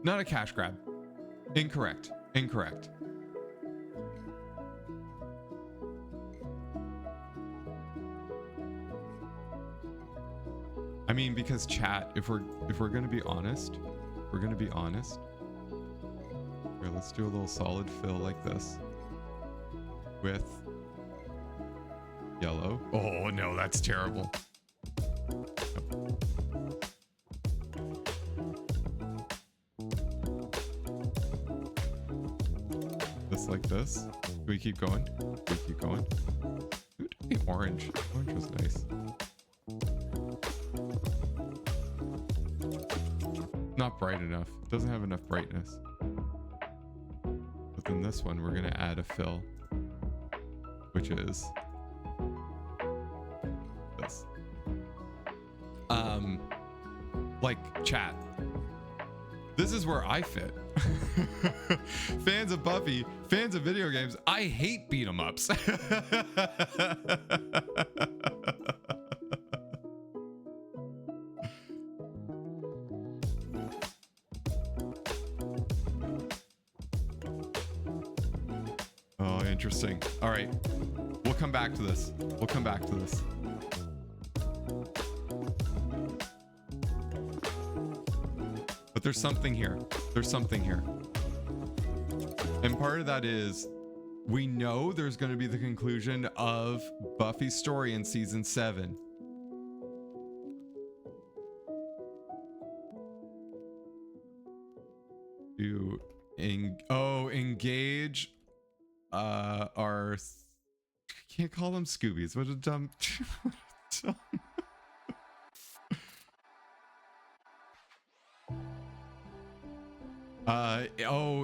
S1: Not a cash grab. Incorrect. Incorrect. I mean, because chat, if we're gonna be honest, here, let's do a little solid fill like this with yellow. Oh no, that's terrible. This like this. Do we keep going? We keep going. Ooh, orange. Orange was nice. Not bright enough. Doesn't have enough brightness. But then this one, we're gonna add a fill, which is this. Like chat. This is where I fit. Fans of Buffy, fans of video games. I hate beat 'em ups. Oh, interesting. All right, we'll come back to this. We'll come back to this. But there's something here. There's something here. And part of that is we know there's going to be the conclusion of Buffy's story in season 7. To engage our, can't call them Scoobies. What a dumb, what a dumb.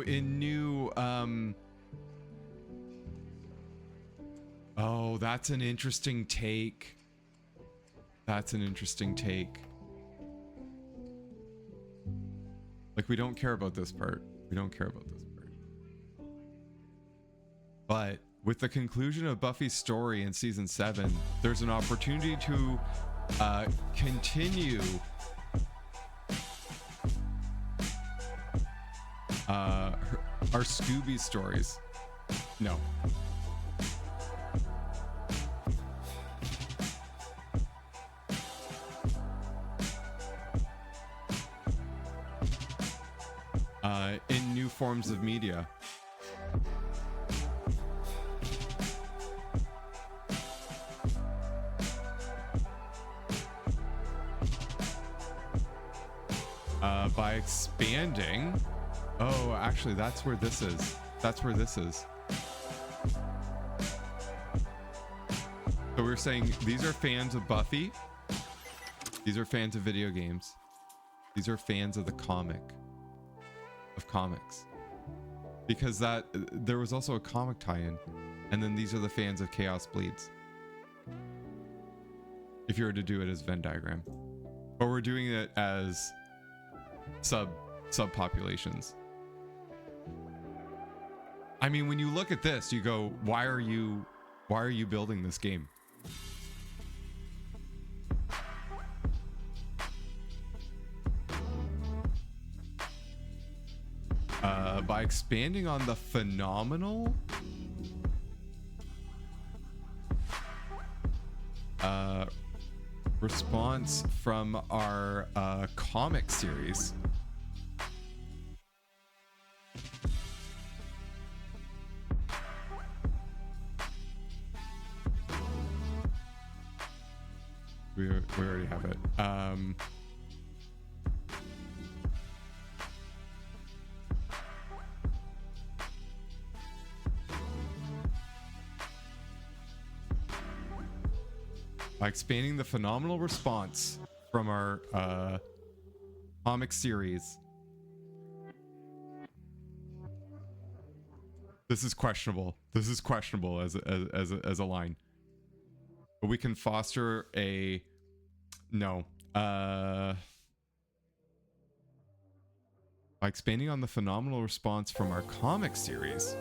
S1: In new, oh, that's an interesting take. That's an interesting take. Like, we don't care about this part. We don't care about this part. But with the conclusion of Buffy's story in season 7, there's an opportunity to continue our Scooby stories. No. In new forms of media. By expanding. Oh, actually, that's where this is. That's where this is. So we're saying these are fans of Buffy. These are fans of video games. These are fans of the comic. Of comics. Because that there was also a comic tie-in. And then these are the fans of Chaos Bleeds. If you were to do it as Venn diagram. But we're doing it as subpopulations. I mean, when you look at this, you go, why are you building this game? By expanding on the phenomenal. response from our comic series. We already have it. By expanding the phenomenal response from our comic series. This is questionable. This is questionable as a line. But we can foster a no. By expanding on the phenomenal response from our comic series.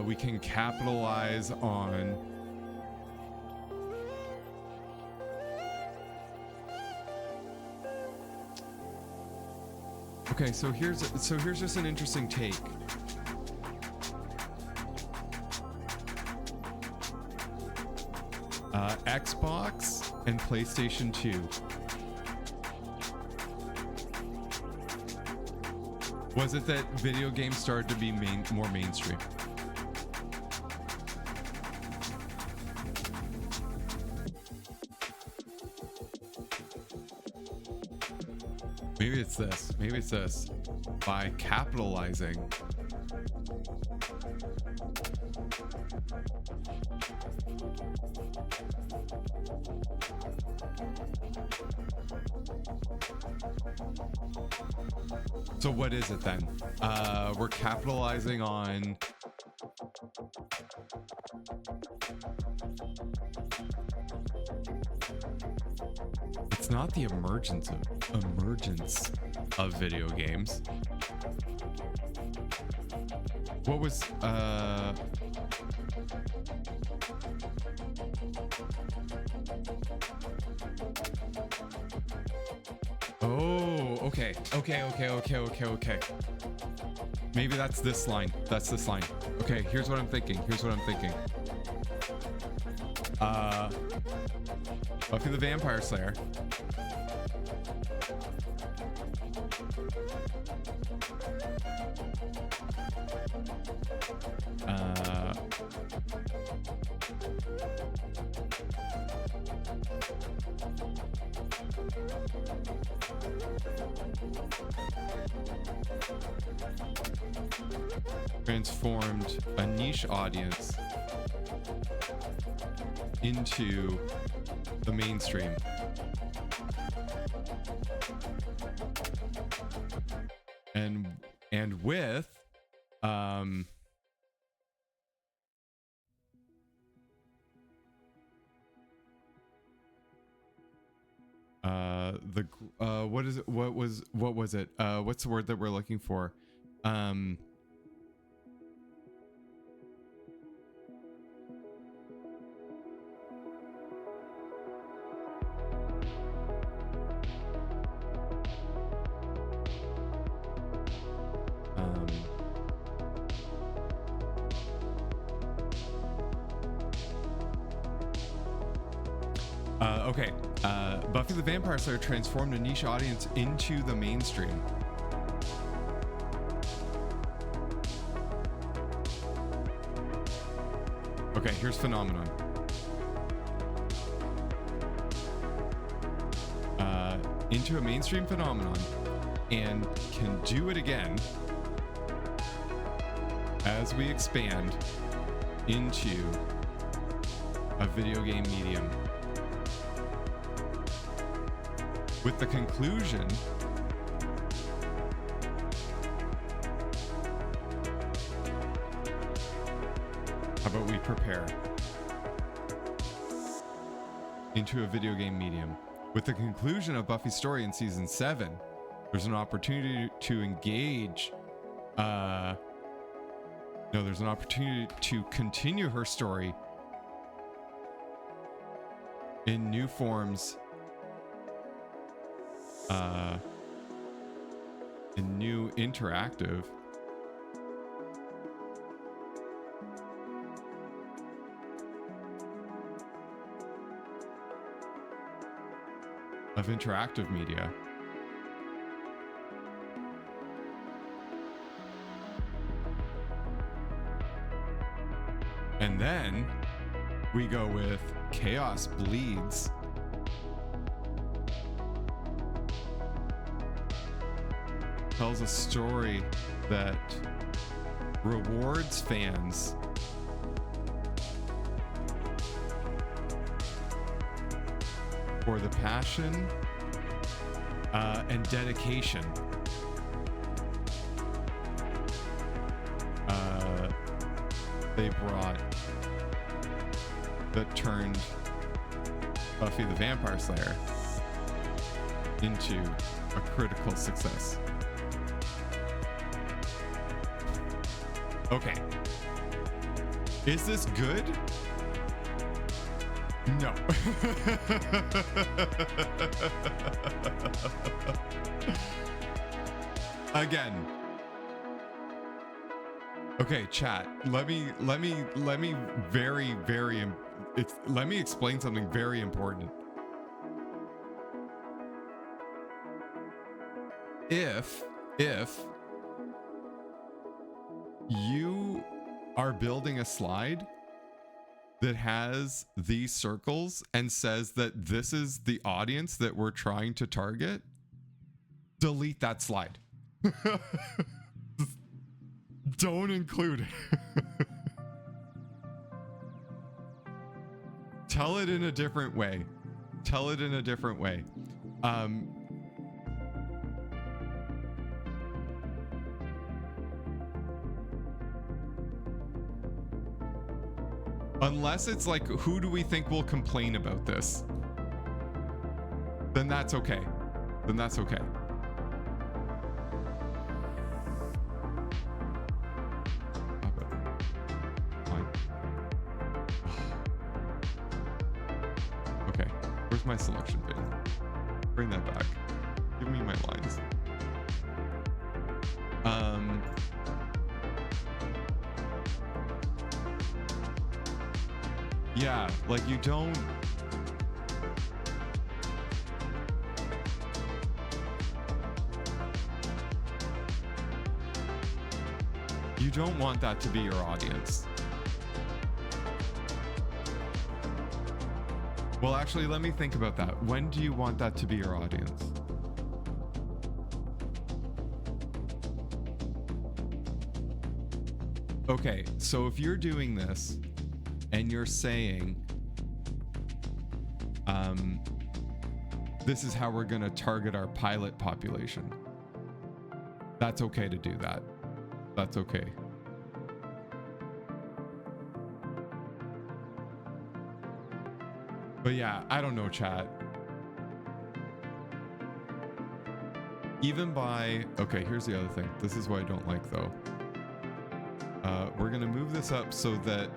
S1: We can capitalize on okay, so here's just an interesting take. Xbox and PlayStation 2. Was it that video games started to be more mainstream? Maybe it's this. Maybe it's this. By capitalizing so what is it then? We're capitalizing on it's not the emergence of video games. What was oh, okay. Maybe that's this line. Okay, here's what I'm thinking. Buffy the Vampire Slayer. Transformed a niche audience into the mainstream. And with what is it? What was it? What's the word that we're looking for? Okay. Buffy the Vampire Slayer transformed a niche audience into the mainstream. Okay, here's phenomenon. Into a mainstream phenomenon, and can do it again as we expand into a video game medium. With the conclusion how about we prepare into a video game medium? With the conclusion of Buffy's story in season 7, there's an opportunity to engage there's an opportunity to continue her story in new forms in new interactive. Of interactive media. And then we go with Chaos Bleeds. Tells a story that rewards fans for the passion and dedication they brought that turned Buffy the Vampire Slayer into a critical success. Okay. Is this good? No. Again. Okay, chat. Let me let me explain something very important. If you are building a slide that has these circles and says that this is the audience that we're trying to target, delete that slide. Don't include it. Tell it in a different way. Tell it in a different way. Unless it's like, who do we think will complain about this? Then that's okay. Then that's okay. Fine. Okay, where's my selection bin? Bring that back. Give me my lines. Yeah, like you don't want that to be your audience. Well, actually, let me think about that. When do you want that to be your audience? Okay, so if you're doing this and you're saying, this is how we're going to target our pilot population, that's okay to do that. That's okay. But yeah, I don't know, chat. Even by, okay, here's the other thing. This is what I don't like though. We're going to move this up so that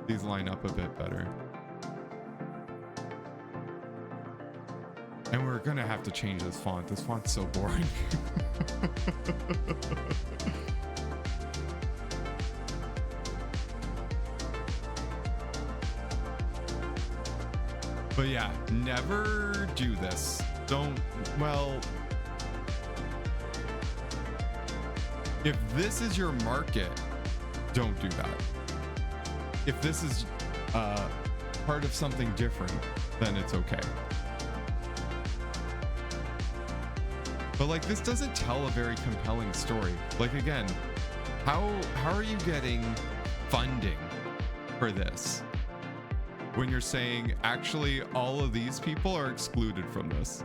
S1: these line up a bit better. And we're gonna have to change this font. This font's so boring. But yeah, never do this. Don't, well, if this is your market, don't do that. If this is part of something different, then it's okay. But like, this doesn't tell a very compelling story. Like, again, how are you getting funding for this when you're saying actually all of these people are excluded from this?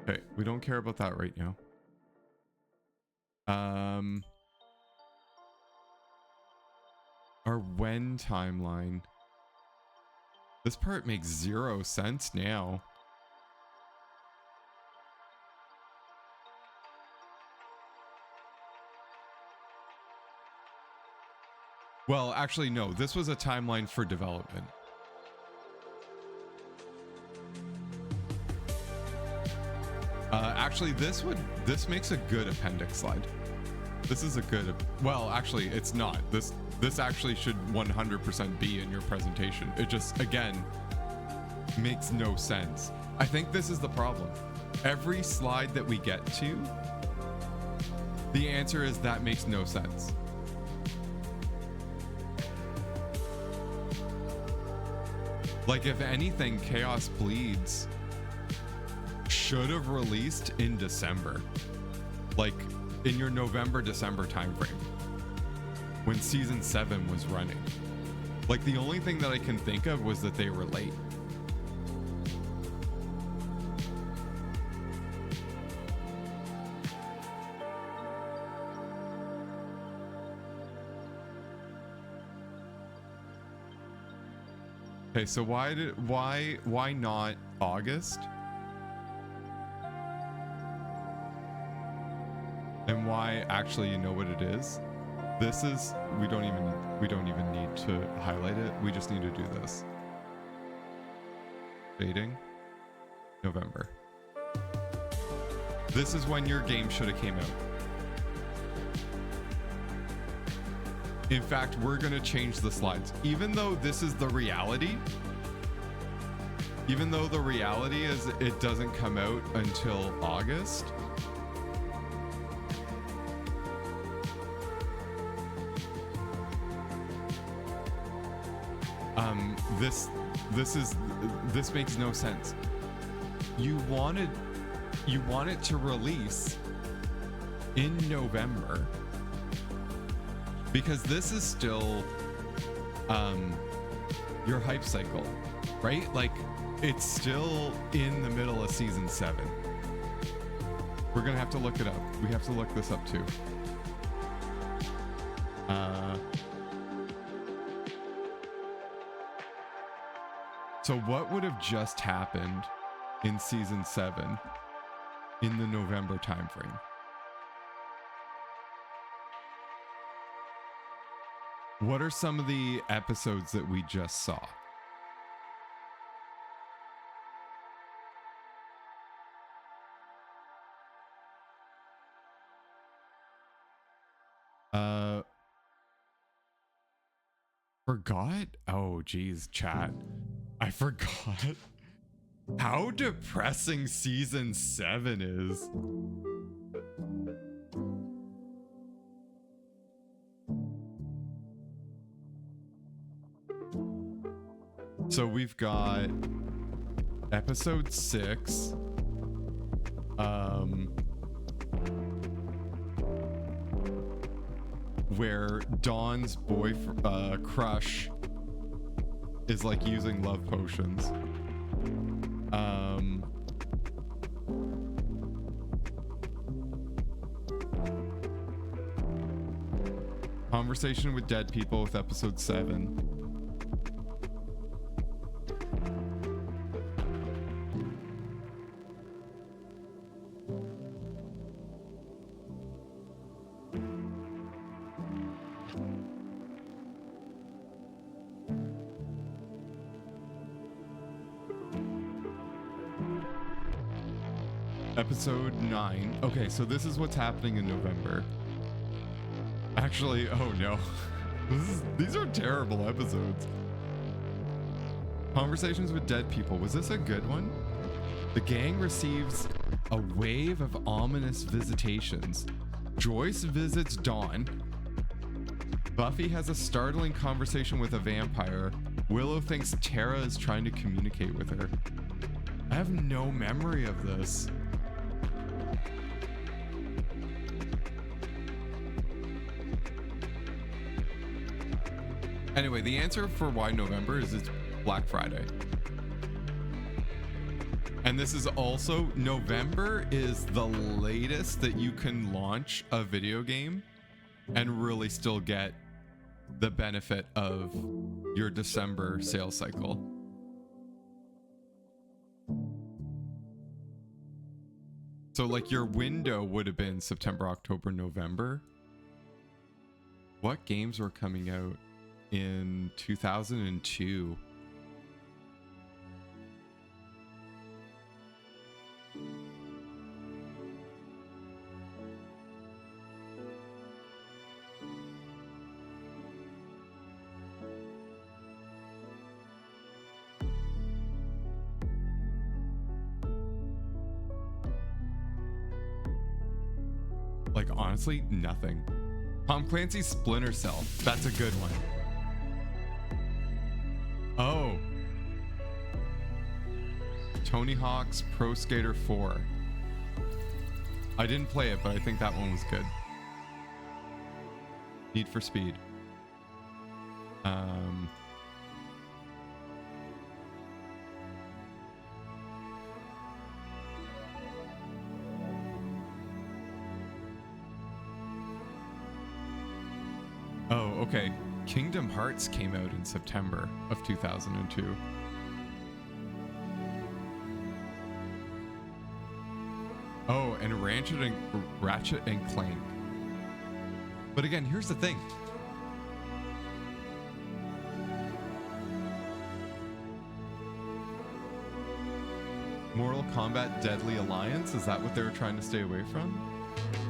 S1: Okay, we don't care about that right now. Our when timeline. This part makes 0 sense now. Well, actually, no. This was a timeline for development. Actually, this makes a good appendix slide. This is a good. Well, actually, it's not. This actually should 100% be in your presentation. It just, again, makes no sense. I think this is the problem. Every slide that we get to, the answer is that makes no sense. Like, if anything, Chaos Bleeds should have released in December. Like, in your November, December timeframe. When season 7 was running. Like, the only thing that I can think of was that they were late. Okay, so why not August? And why, actually, you know what it is? This is, we don't even need to highlight it. We just need to do this. Shading. November. This is when your game should have came out. In fact, we're going to change the slides. Even though this is the reality, even though the reality is it doesn't come out until August, this makes no sense. You want it to release in November. Because this is still your hype cycle, right? Like, it's still in the middle of season 7. We're gonna have to look it up. We have to look this up too. So what would have just happened in season 7 in the November timeframe? What are some of the episodes that we just saw? Forgot? Oh, geez, chat. I forgot how depressing season 7 is. So we've got episode 6. Where Dawn's crush is like using love potions. Conversation with Dead People with episode 7. Episode 9. Okay, so this is what's happening in November. Actually, oh no. These are terrible episodes. Conversations with Dead People. Was this a good one? The gang receives a wave of ominous visitations. Joyce visits Dawn. Buffy has a startling conversation with a vampire. Willow thinks Tara is trying to communicate with her. I have no memory of this. Anyway, the answer for why November is it's Black Friday. And this is also, November is the latest that you can launch a video game and really still get the benefit of your December sales cycle. So like your window would have been September, October, November. What games were coming out in 2002. Like, honestly, nothing. Tom Clancy's Splinter Cell. That's a good one. Oh. Tony Hawk's Pro Skater 4. I didn't play it, but I think that one was good. Need for Speed. Oh, okay. Kingdom Hearts came out in September of 2002. Oh, and Ratchet and Clank. But again, here's the thing. Mortal Kombat Deadly Alliance? Is that what they were trying to stay away from?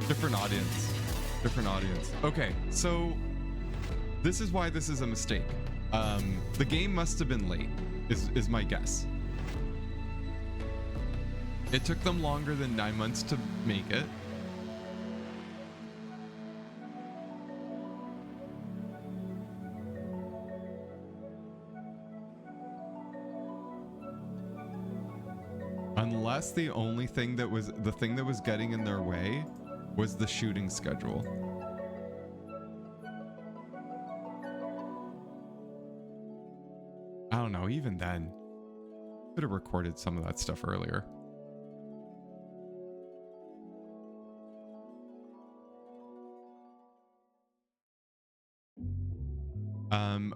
S1: Different audience. Different audience. Okay, so this is why this is a mistake. The game must have been late, is my guess. It took them longer than 9 months to make it. Unless the only thing that was getting in their way was the shooting schedule. I don't know, even then, could have recorded some of that stuff earlier.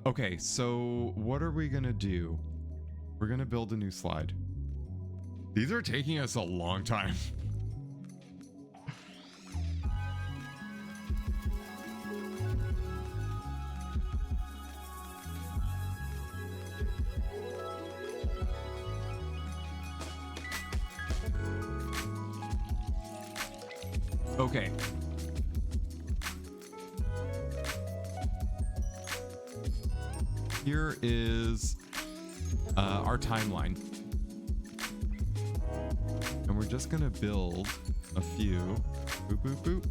S1: Okay, so what are we gonna do? We're gonna build a new slide. These are taking us a long time. Okay. Here is our timeline. And we're just gonna build a few. Boop, boop, boop.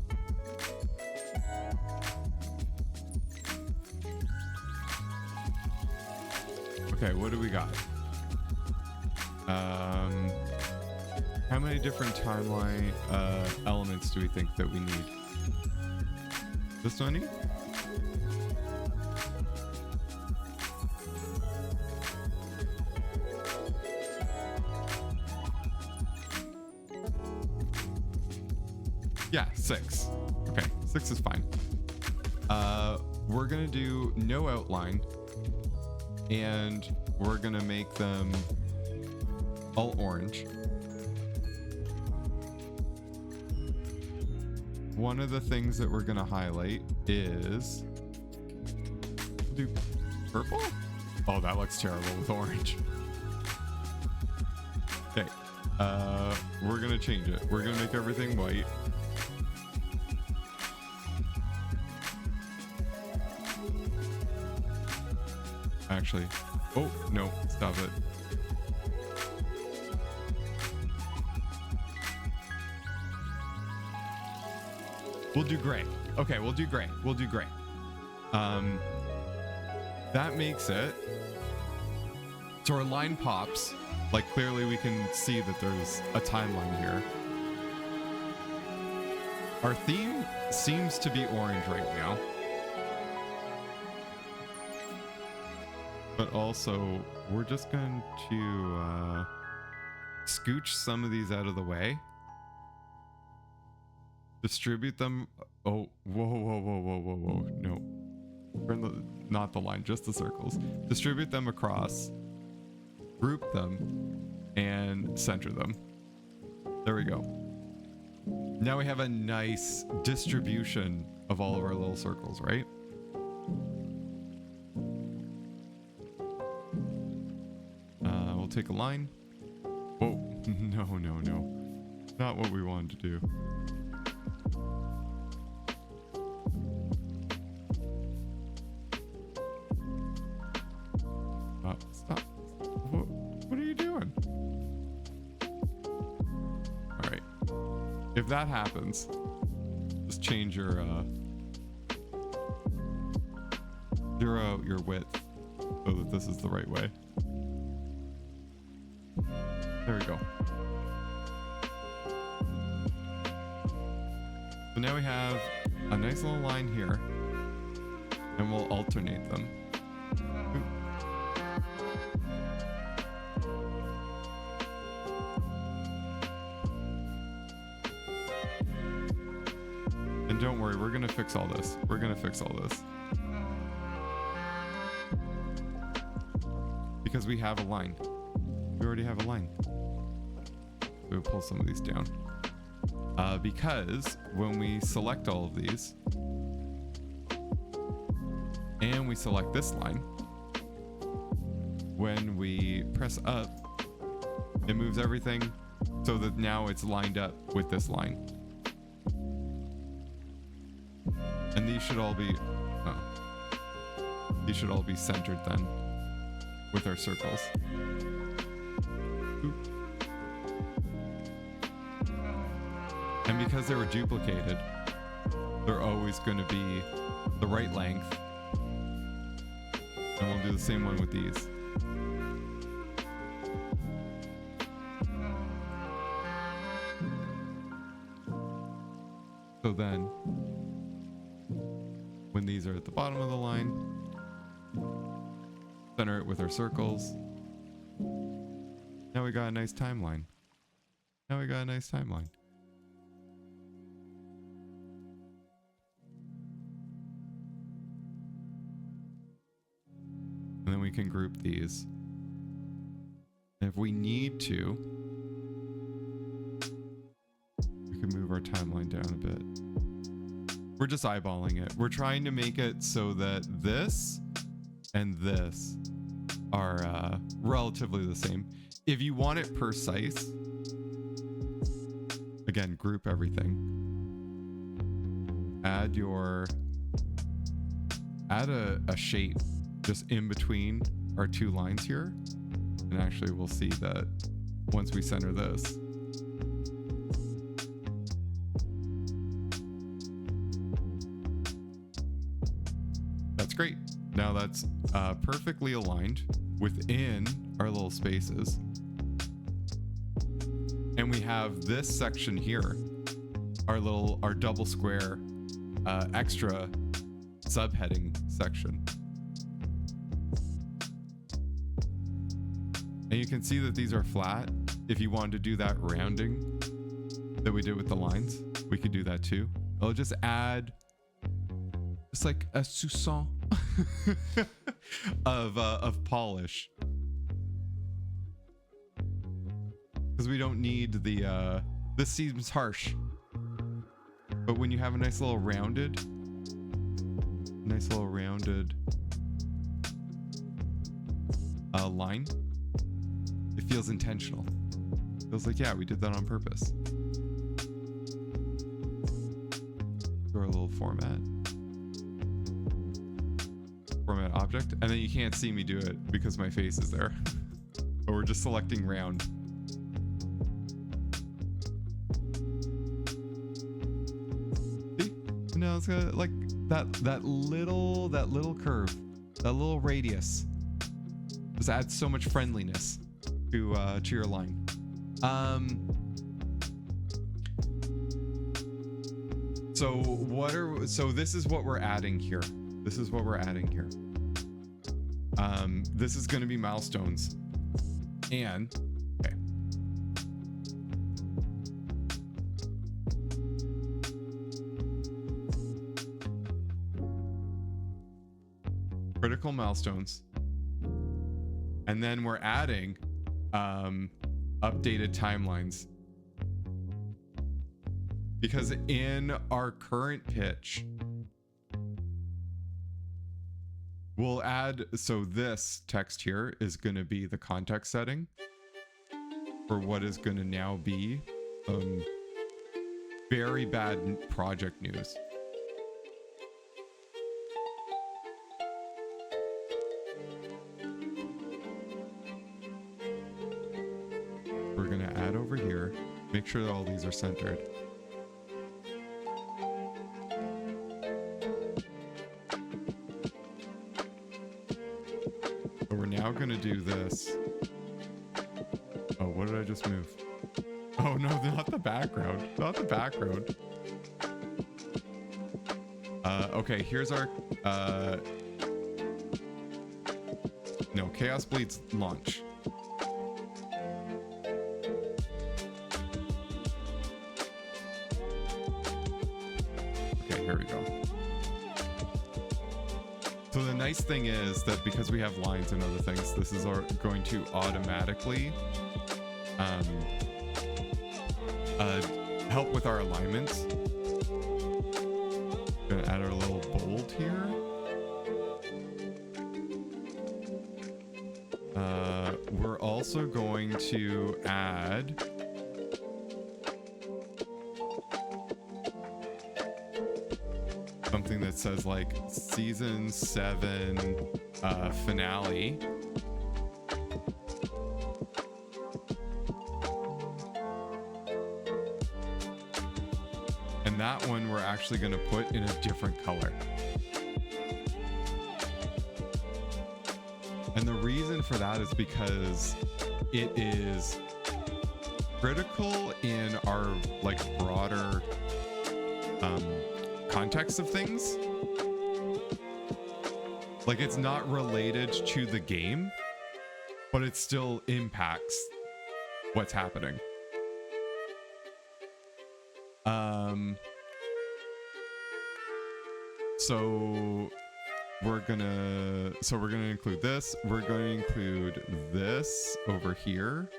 S1: Okay, what do we got? How many different timeline elements do we think that we need? This many? Yeah, 6. Okay, 6 is fine. We're gonna do no outline, and we're gonna make them all orange. One of the things that we're gonna highlight is do purple. Oh, that looks terrible with orange. Okay, we're gonna change it. We're gonna make everything white. Actually, oh no, stop it. We'll do gray. Okay, we'll do gray. We'll do gray. That makes it so our line pops. Like, clearly we can see that there's a timeline here. Our theme seems to be orange right now. But also, we're just going to scooch some of these out of the way. Distribute them. Oh, whoa. No. Not the line, just the circles. Distribute them across. Group them. And center them. There we go. Now we have a nice distribution of all of our little circles, right? we'll take a line. Whoa, no. Not what we wanted to do. Stop. What are you doing? All right. If that happens, just change your width so that this is the right way. There we go. So now we have a nice little line here, and we'll alternate them. Oop. And don't worry, we're gonna fix all this. We're gonna fix all this. Because we have a line. We already have a line. We'll pull some of these down. Because when we select all of these, and we select this line, when we press up, it moves everything so that now it's lined up with this line. And these should all be, these should all be centered then with our circles. Oop. And because they were duplicated, they're always going to be the right length. And we'll do the same one with these. So then, when these are at the bottom of the line, center it with our circles. Now we got a nice timeline. Now we got a nice timeline. And then we can group these. And if we need to, we can move our timeline down a bit. We're just eyeballing it. We're trying to make it so that this and this are relatively the same. If you want it precise, again, group everything. Add a shape just in between our two lines here. And actually we'll see that once we center this. That's great. Now that's perfectly aligned within our little spaces. And we have this section here, our double square extra subheading section. And you can see that these are flat. If you wanted to do that rounding that we did with the lines, we could do that too. I'll just add just like a soupçon of polish. Because we don't need the, this seems harsh. But when you have a nice little rounded line, it feels intentional. It feels like, yeah, we did that on purpose. Do our little format object, and then you can't see me do it because my face is there. But we're just selecting round. See? No, it's got like that little curve, that little radius. Just adds so much friendliness to your line. So this is what we're adding here. This is going to be milestones. And okay. Critical milestones. And then we're adding updated timelines. Because in our current pitch, we'll add, so this text here is going to be the context setting for what is going to now be very bad project news. We're going to add over here, make sure that all these are centered. So we're now going to do this. Oh, what did I just move? Oh no, not the background. Not the background. Okay, here's our no, Chaos Bleed's launch. Okay, here we go. So the nice thing is that because we have lines and other things, this is going to automatically help with our alignments. Gonna add our little bold here. We're also going to add something that says like season 7 finale. And that one we're actually going to put in a different color. And the reason for that is because it is critical in our like broader context of things. Like it's not related to the game, but it still impacts what's happening. So we're gonna include this. We're going to include this over here.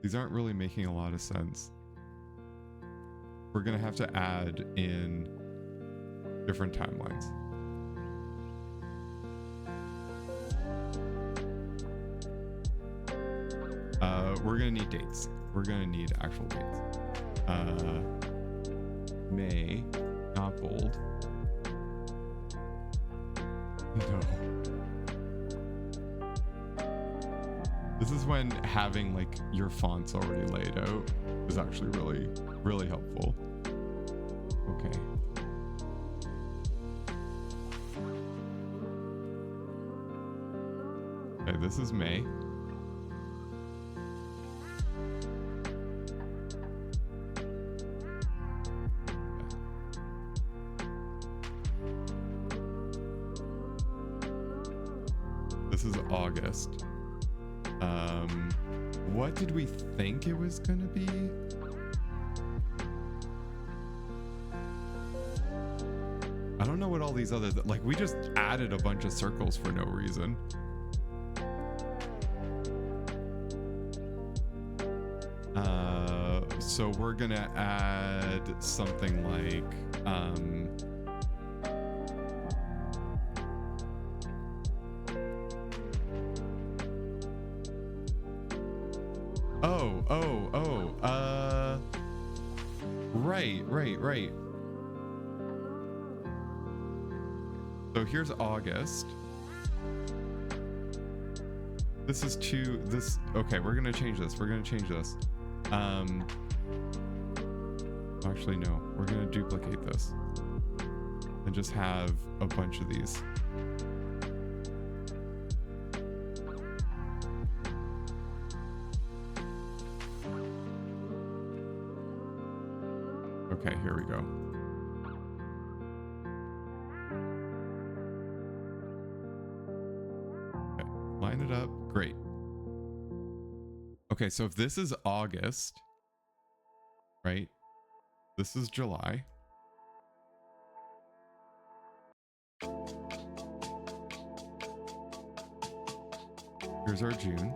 S1: These aren't really making a lot of sense. We're gonna have to add in different timelines. We're gonna need dates. We're gonna need actual dates. May, not bold. No. This is when having like your fonts already laid out is actually really, really helpful. Okay. Okay, this is May. This is August. What did we think it was gonna be? I don't know what all these other, like we just added a bunch of circles for no reason. So we're gonna add something like, right. So here's August. This is okay, we're gonna change this. Actually, no, we're gonna duplicate this and just have a bunch of these. Okay, here we go. Okay, line it up. Great. Okay, so if this is August, right? This is July. Here's our June.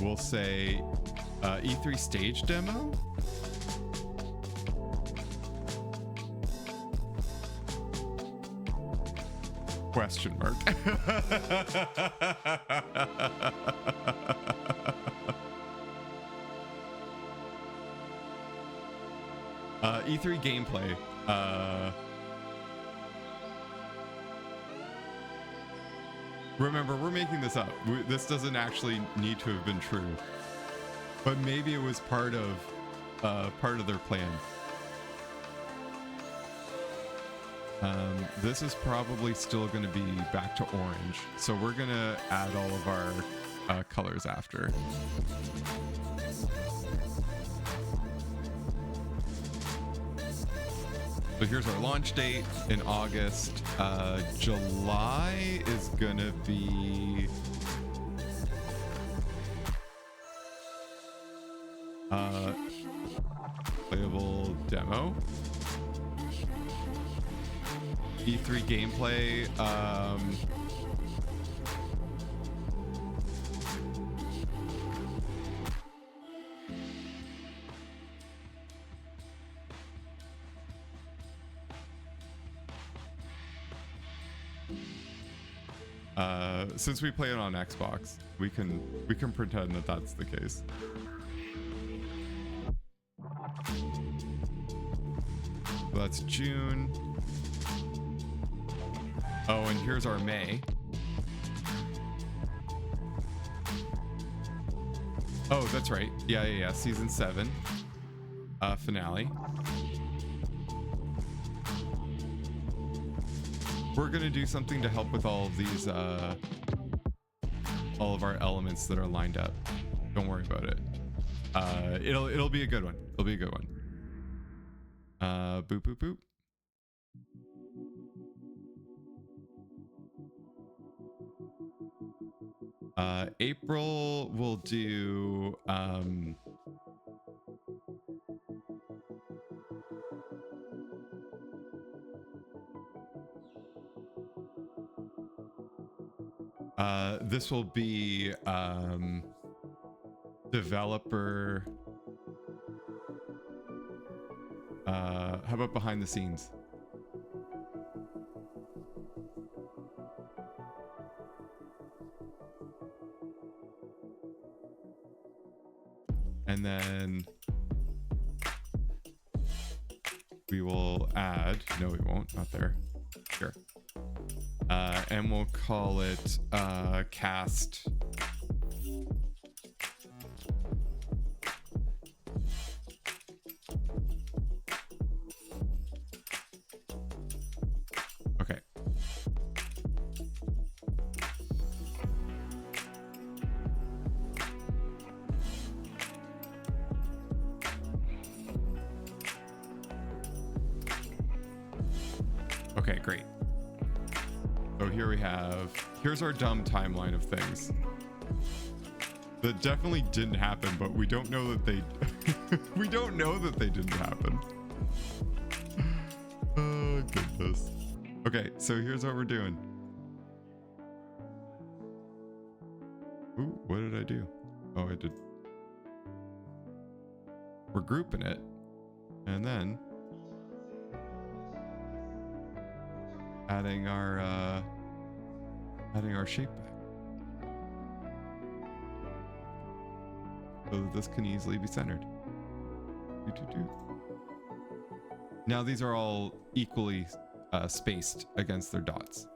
S1: we'll say E3 stage demo. Question mark. E3 gameplay. Remember, we're making this up. This doesn't actually need to have been true, but maybe it was part of their plan. This is probably still going to be back to orange, so we're going to add all of our colors after. So here's our launch date in August. July is going to be playable demo. E3 gameplay. Since we play it on Xbox, we can pretend that that's the case. So that's June. Oh, and here's our May. Oh, that's right. Yeah. Season 7 finale. We're gonna do something to help with all of these, all of our elements that are lined up. Don't worry about it. It'll be a good one. It'll be a good one. Boop boop boop. April we'll do this will be developer. How about behind the scenes? And then we will add, no, we won't, not there. Sure. And we'll call it cast. Okay. Okay, great. So here we have, here's our dumb timeline of things that definitely didn't happen, but we don't know that they, we don't know that they didn't happen. Oh, goodness. Okay, so here's what we're doing. Ooh, what did I do? Oh, I did. We're grouping it, and then adding our shape back so that this can easily be centered. Now these are all equally spaced against their dots.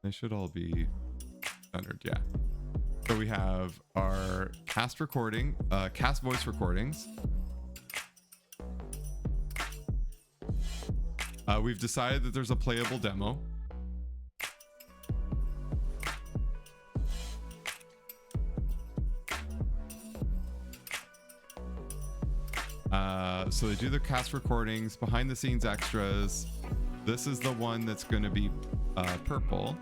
S1: They should all be centered, yeah. So we have our cast recording, cast voice recordings. We've decided that there's a playable demo. So they do the cast recordings, behind the scenes extras. This is the one that's going to be purple.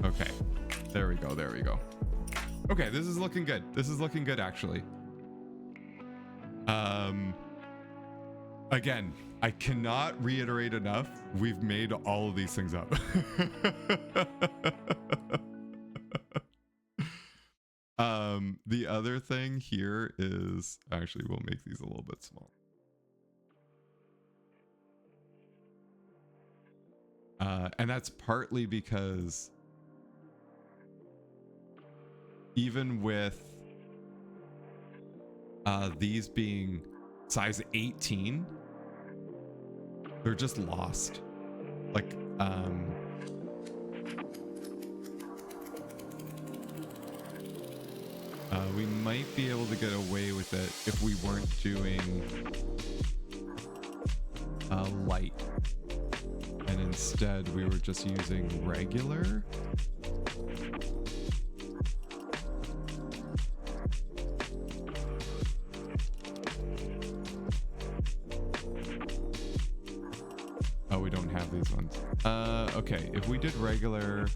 S1: Okay, there we go. Okay, this is looking good. This is looking good, actually. Um, again, I cannot reiterate enough. We've made all of these things up. The other thing here is actually we'll make these a little bit small. And that's partly because even with these being size 18, they're just lost. Like, we might be able to get away with it if we weren't doing light. And instead we were just using regular. Oh, we don't have these ones. Okay, if we did regular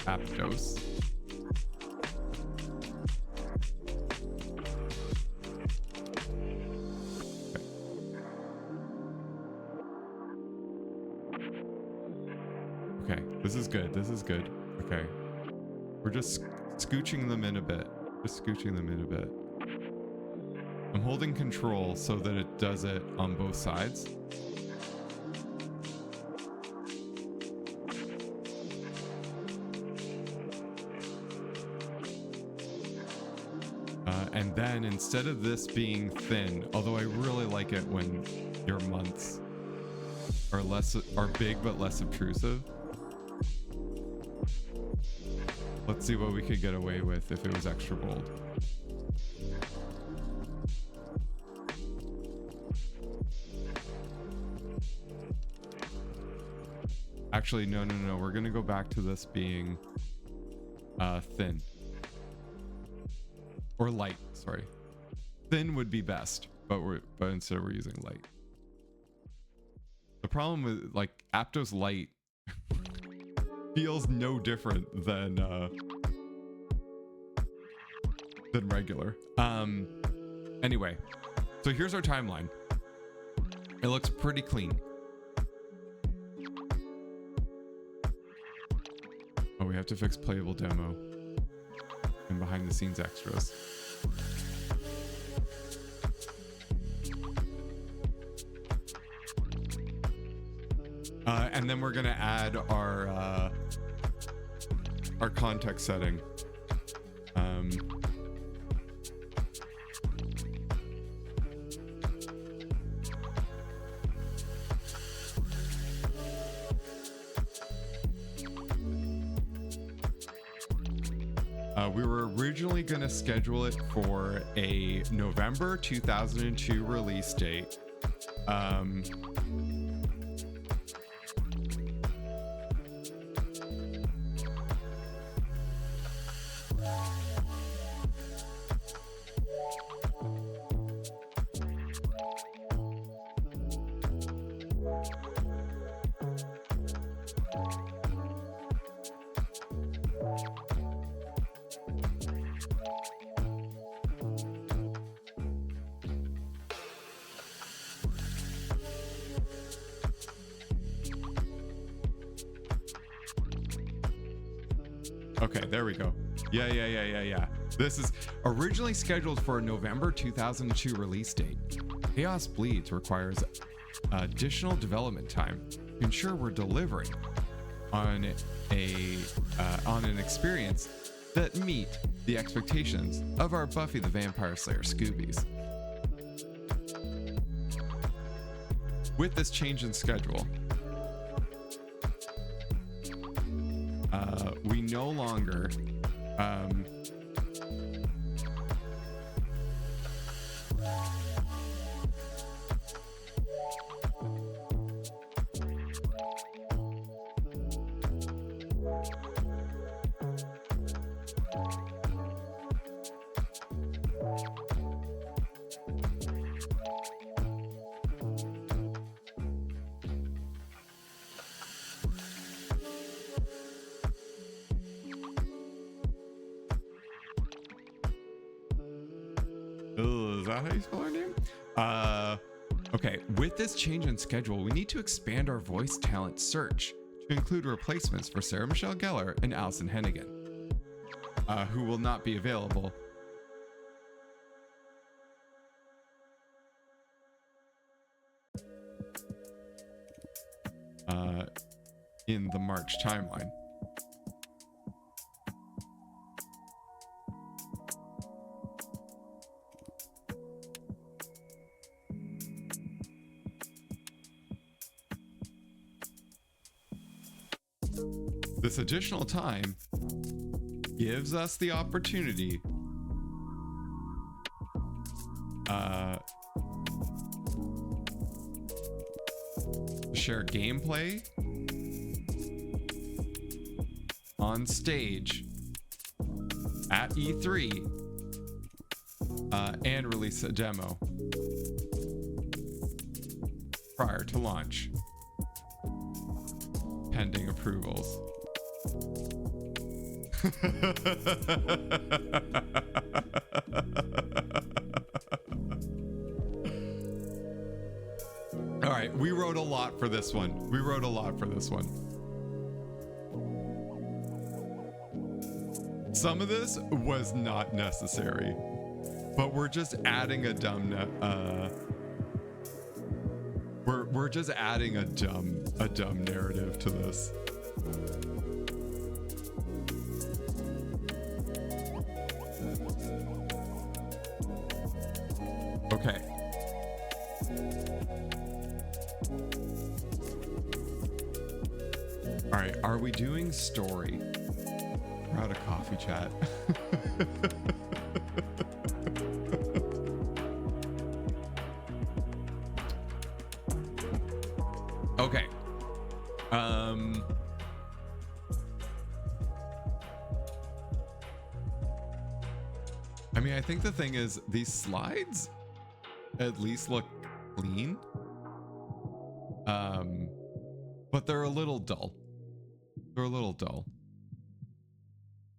S1: Aptos. Okay, this is good. This is good. Okay. We're just scooching them in a bit. Just scooching them in a bit. I'm holding control so that it does it on both sides. And then instead of this being thin, although I really like it when your months are big but less obtrusive. Let's see what we could get away with if it was extra bold. Actually, no. We're gonna go back to this being thin. Or light, sorry. Thin would be best, but instead we're using light. The problem with like Aptos Light feels no different than regular. Anyway, so here's our timeline. It looks pretty clean. Oh, we have to fix playable demo and behind the scenes extras. And then we're gonna add our context setting. We were originally going to schedule it for a November 2002 release date. Okay, there we go. Yeah. This is originally scheduled for a November 2002 release date. Chaos Bleeds requires additional development time to ensure we're delivering on an experience that meet the expectations of our Buffy the Vampire Slayer Scoobies. With this change in schedule, we no longer that how you spell her name? Okay, with this change in schedule, we need to expand our voice talent search to include replacements for Sarah Michelle Gellar and Allison Hennigan, who will not be available in the March timeline. This additional time gives us the opportunity to share gameplay on stage at E3 and release a demo prior to launch, pending approvals. All right, we wrote a lot for this one. Some of this was not necessary, but we're just adding a dumb we're just adding a dumb narrative to this. Okay. All right, are we doing story? We're out of coffee chat. Okay. I mean, I think the thing is these slides at least look clean. But they're a little dull.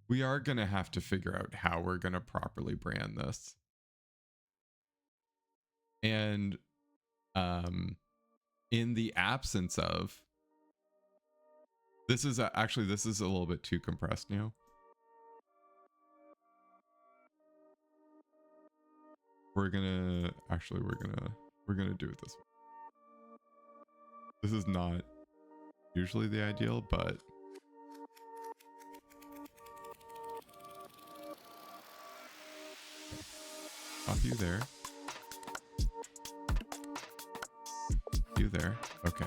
S1: We are gonna have to figure out how we're gonna properly brand this. And in the absence of this is actually this is a little bit too compressed now. We're gonna do it this way. This is not usually the ideal, but off you there. You there. Okay.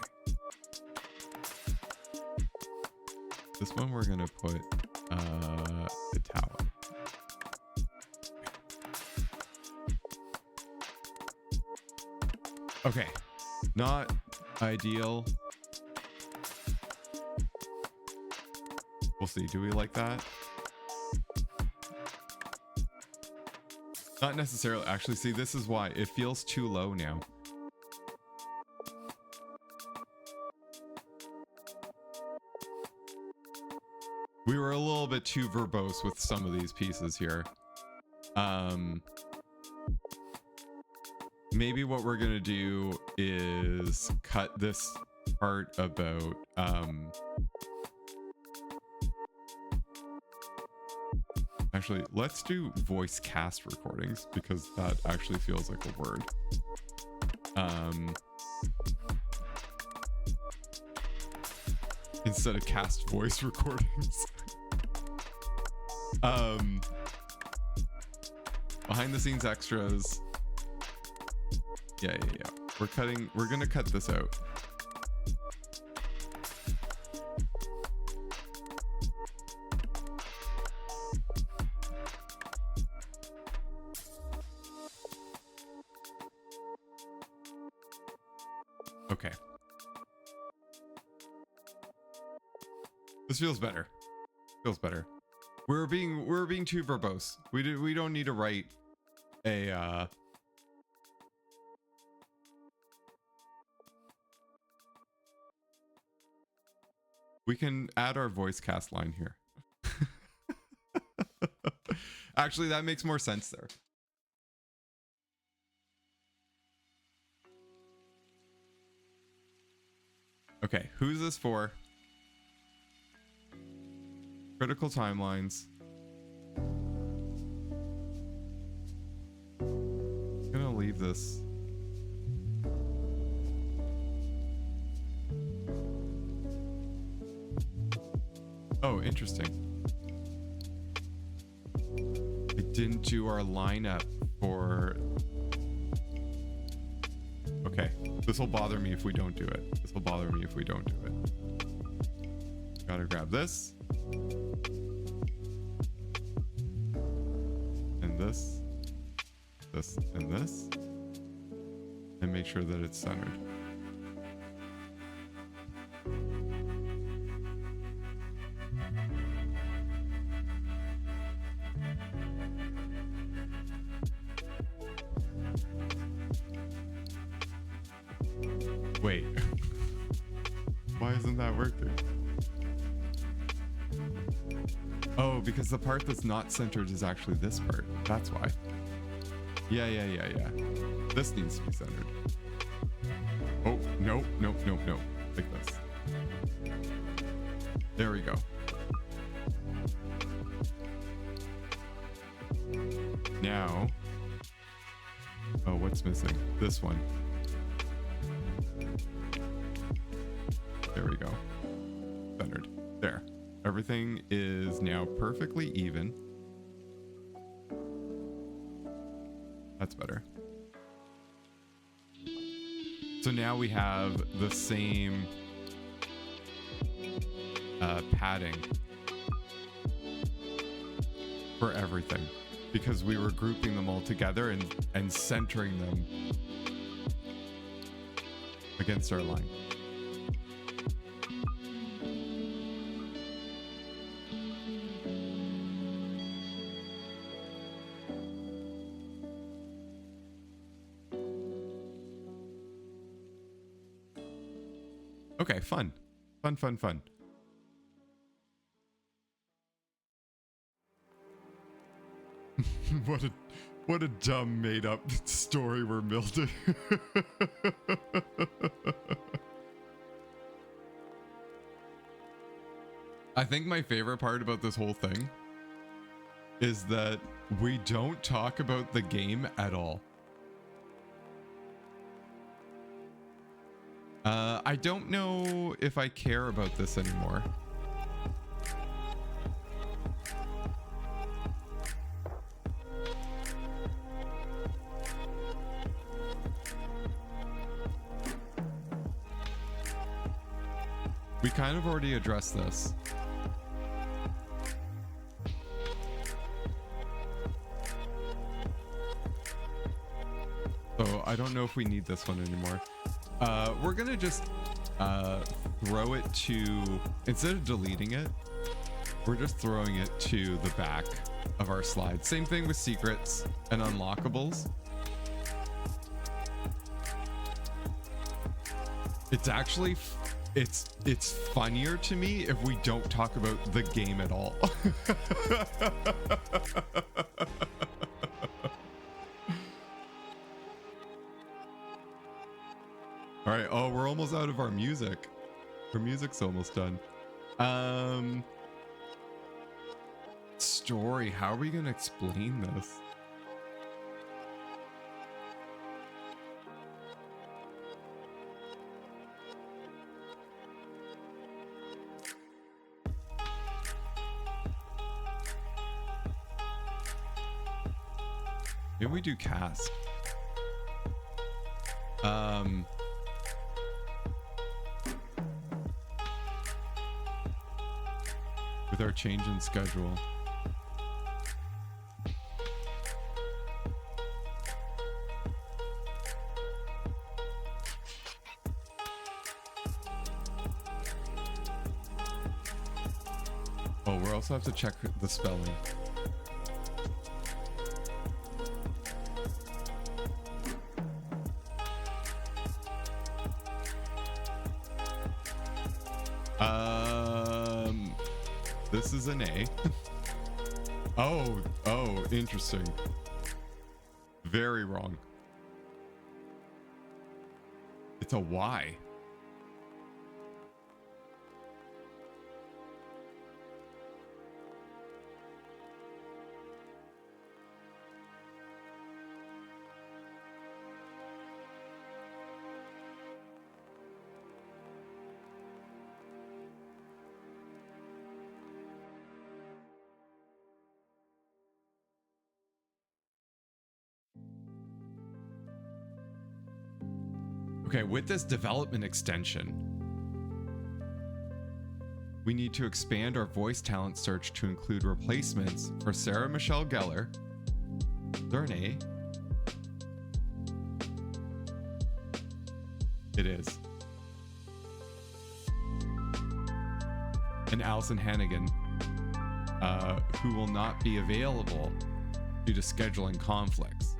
S1: This one we're gonna put italic. Okay. Not ideal. We'll see. Do we like that? Not necessarily. Actually, see, this is why it feels too low now. We were a little bit too verbose with some of these pieces here. Maybe what we're gonna do is cut this part about actually, let's do voice cast recordings because that actually feels like a word. Instead of cast voice recordings. Behind the scenes extras. Yeah. We're gonna cut this out. Okay. This feels better. We're being too verbose. We don't need to write a we can add our voice cast line here. Actually, that makes more sense there. Okay, who's this for? Critical timelines. I'm gonna leave this. Oh, interesting. I didn't do our lineup for... Okay, this will bother me if we don't do it. This will bother me if we don't do it. Gotta grab this. And this. This and this. And make sure that it's centered. Wait. Why isn't that working? Oh, because the part that's not centered is actually this part. That's why. Yeah. This needs to be centered. Oh, no. Like this. There we go. Now. Oh, what's missing? This one. There we go. Centered. There. Everything is now perfectly even. That's better. So now we have the same padding for everything because we were grouping them all together and centering them against our line. Okay, fun. What a dumb made up story we're building. I think my favorite part about this whole thing is that we don't talk about the game at all. I don't know if I care about this anymore. We kind of already addressed this. So I don't know if we need this one anymore. We're gonna just throw it to, instead of deleting it, we're just throwing it to the back of our slide. Same thing with secrets and unlockables. It's actually, it's funnier to me if we don't talk about the game at all. All right. Oh, we're almost out of our music. Our music's almost done. Story. How are we going to explain this? Maybe we do cast. With our change in schedule. Oh, we also have to check the spelling. This is an A. Oh, interesting. Very wrong. It's a Y. Okay, with this development extension, we need to expand our voice talent search to include replacements for Sarah Michelle Gellar. Is there an A? It is. And Allison Hannigan, who will not be available due to scheduling conflicts.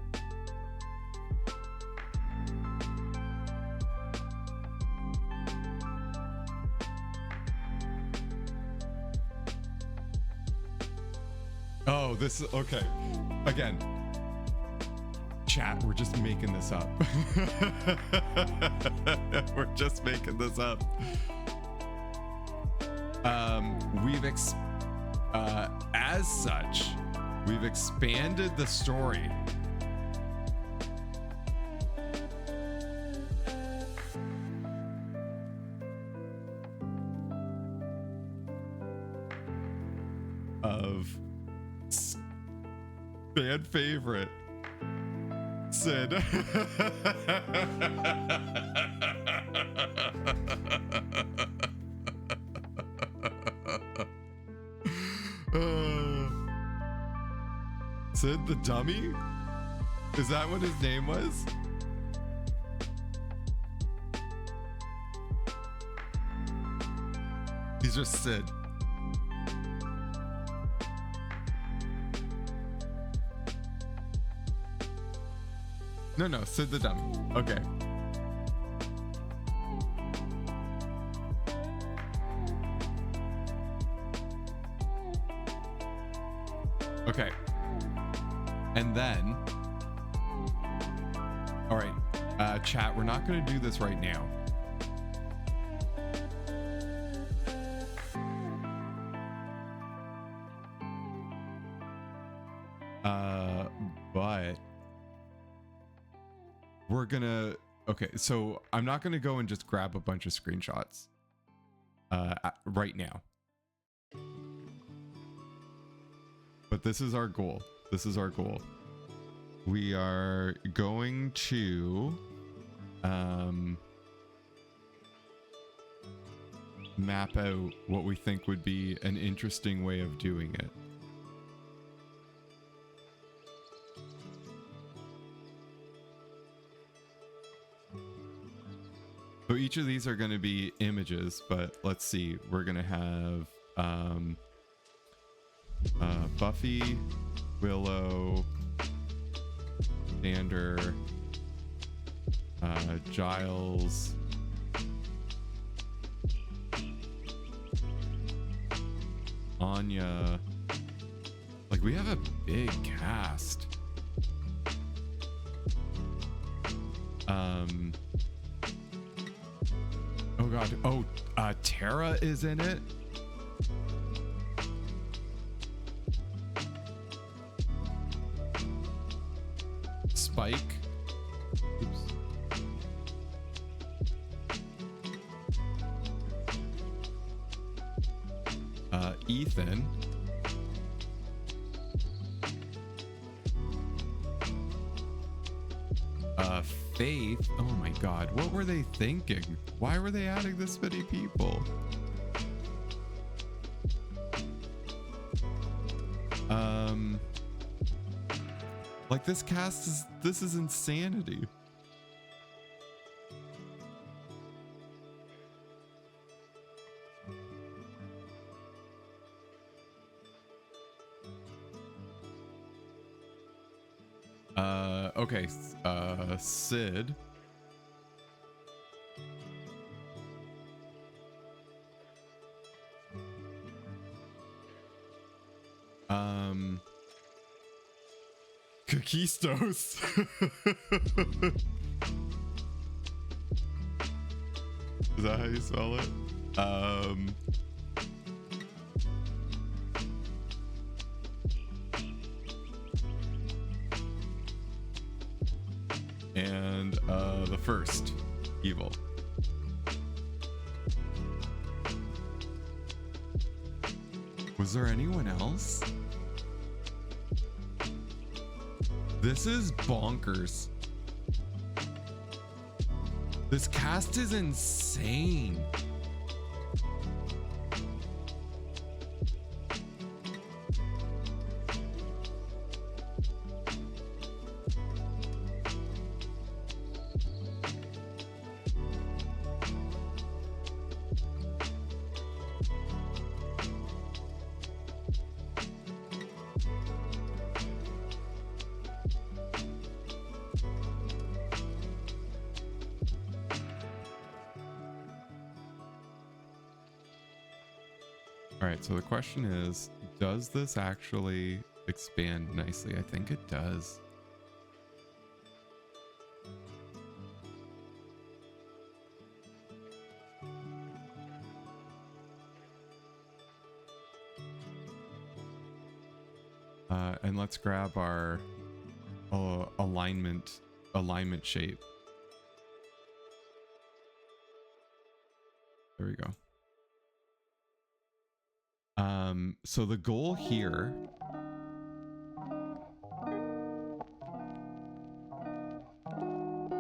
S1: Oh, this is okay. Again, chat, we're just making this up. We're just making this up. As such, we've expanded the story of fan favorite Sid. Sid the dummy? Is that what his name was? He's just Sid. No, Sid the dummy. Okay. Okay. And then, all right, chat, we're not going to do this right now. But we're gonna, okay, so I'm not going to go and just grab a bunch of screenshots right now. But this is our goal. This is our goal. We are going to map out what we think would be an interesting way of doing it. So each of these are going to be images, but let's see. We're going to have Buffy, Willow, Xander, Giles, Anya. Like, we have a big cast. Oh god. Oh, Tara is in it. Spike. Oops. Ethan. Faith. Oh my god, what were they thinking? Why were they adding this many people? Like, this cast is, this is insanity. Okay, Sid. Kakistos. Is that how you spell it? And the first evil. Was there anyone else? This is bonkers. This cast is insane. All right, so the question is, does this actually expand nicely? I think it does. And let's grab our alignment shape. There we go. So the goal here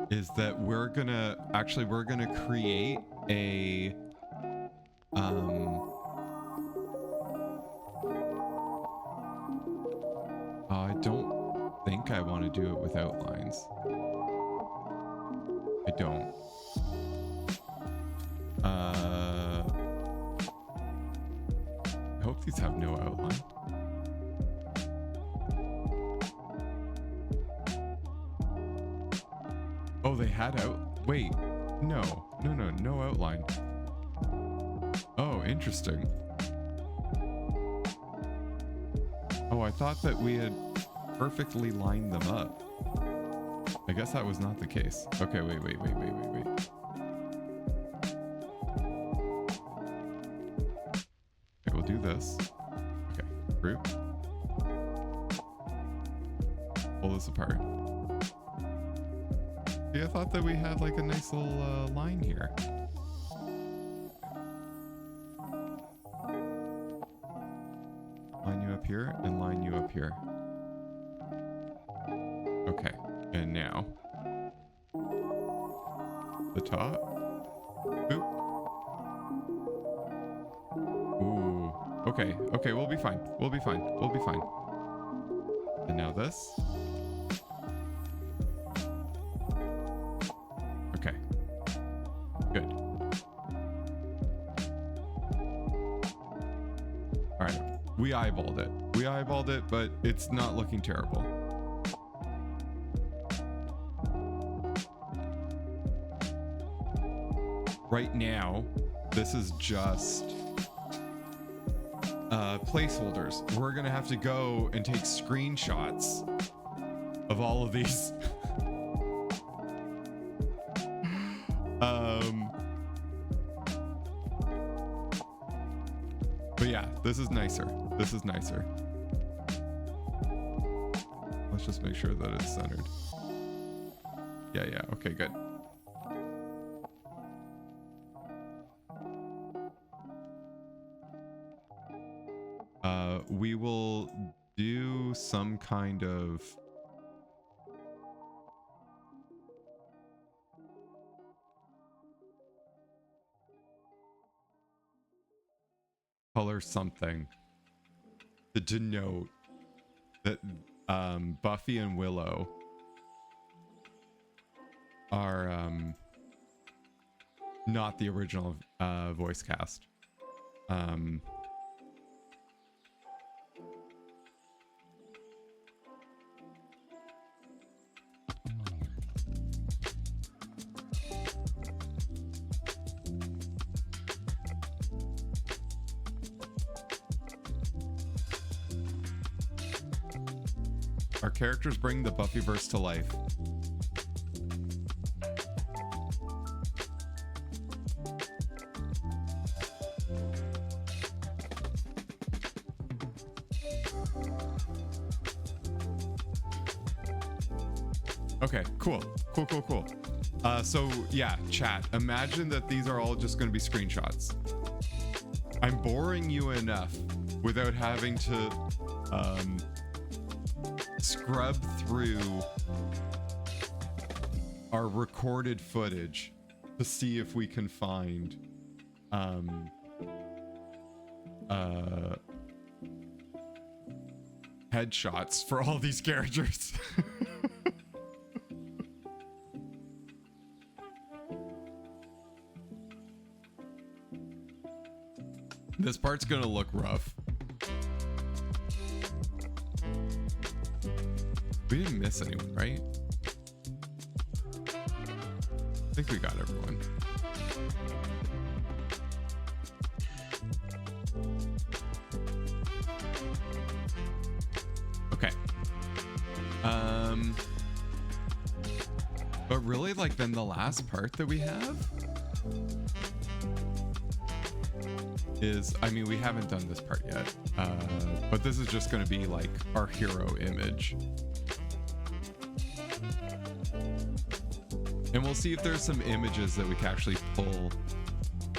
S1: is that we're gonna create a I don't think I want to do it without lines. I don't. I hope these have no outline. Oh, they had wait, no outline. Oh, interesting. Oh, I thought that we had perfectly lined them up. I guess that was not the case. Okay, wait. Okay, we'll do this. Okay, group. Pull this apart. Yeah, I thought that we had like a nice little line here. Line you up here and line you up here. Okay, and now the top. Boop. Ooh. Okay, we'll be fine. We'll be fine. And now this. Okay. Good. All right. We eyeballed it, but it's not looking terrible. Right now, this is just placeholders. We're gonna have to go and take screenshots of all of these. But yeah, this is nicer. Let's just make sure that it's centered. Yeah, okay, good. We will do some kind of color something to denote that Buffy and Willow are not the original voice cast. Our characters bring the Buffyverse to life. Okay, cool. So yeah, chat, imagine that these are all just going to be screenshots. I'm boring you enough without having to scrub through our recorded footage to see if we can find headshots for all these characters. This part's gonna look rough. We didn't miss anyone, right? I think we got everyone. Okay. But really, like, then the last part that we have is, I mean, we haven't done this part yet, but this is just going to be like our hero image. And we'll see if there's some images that we can actually pull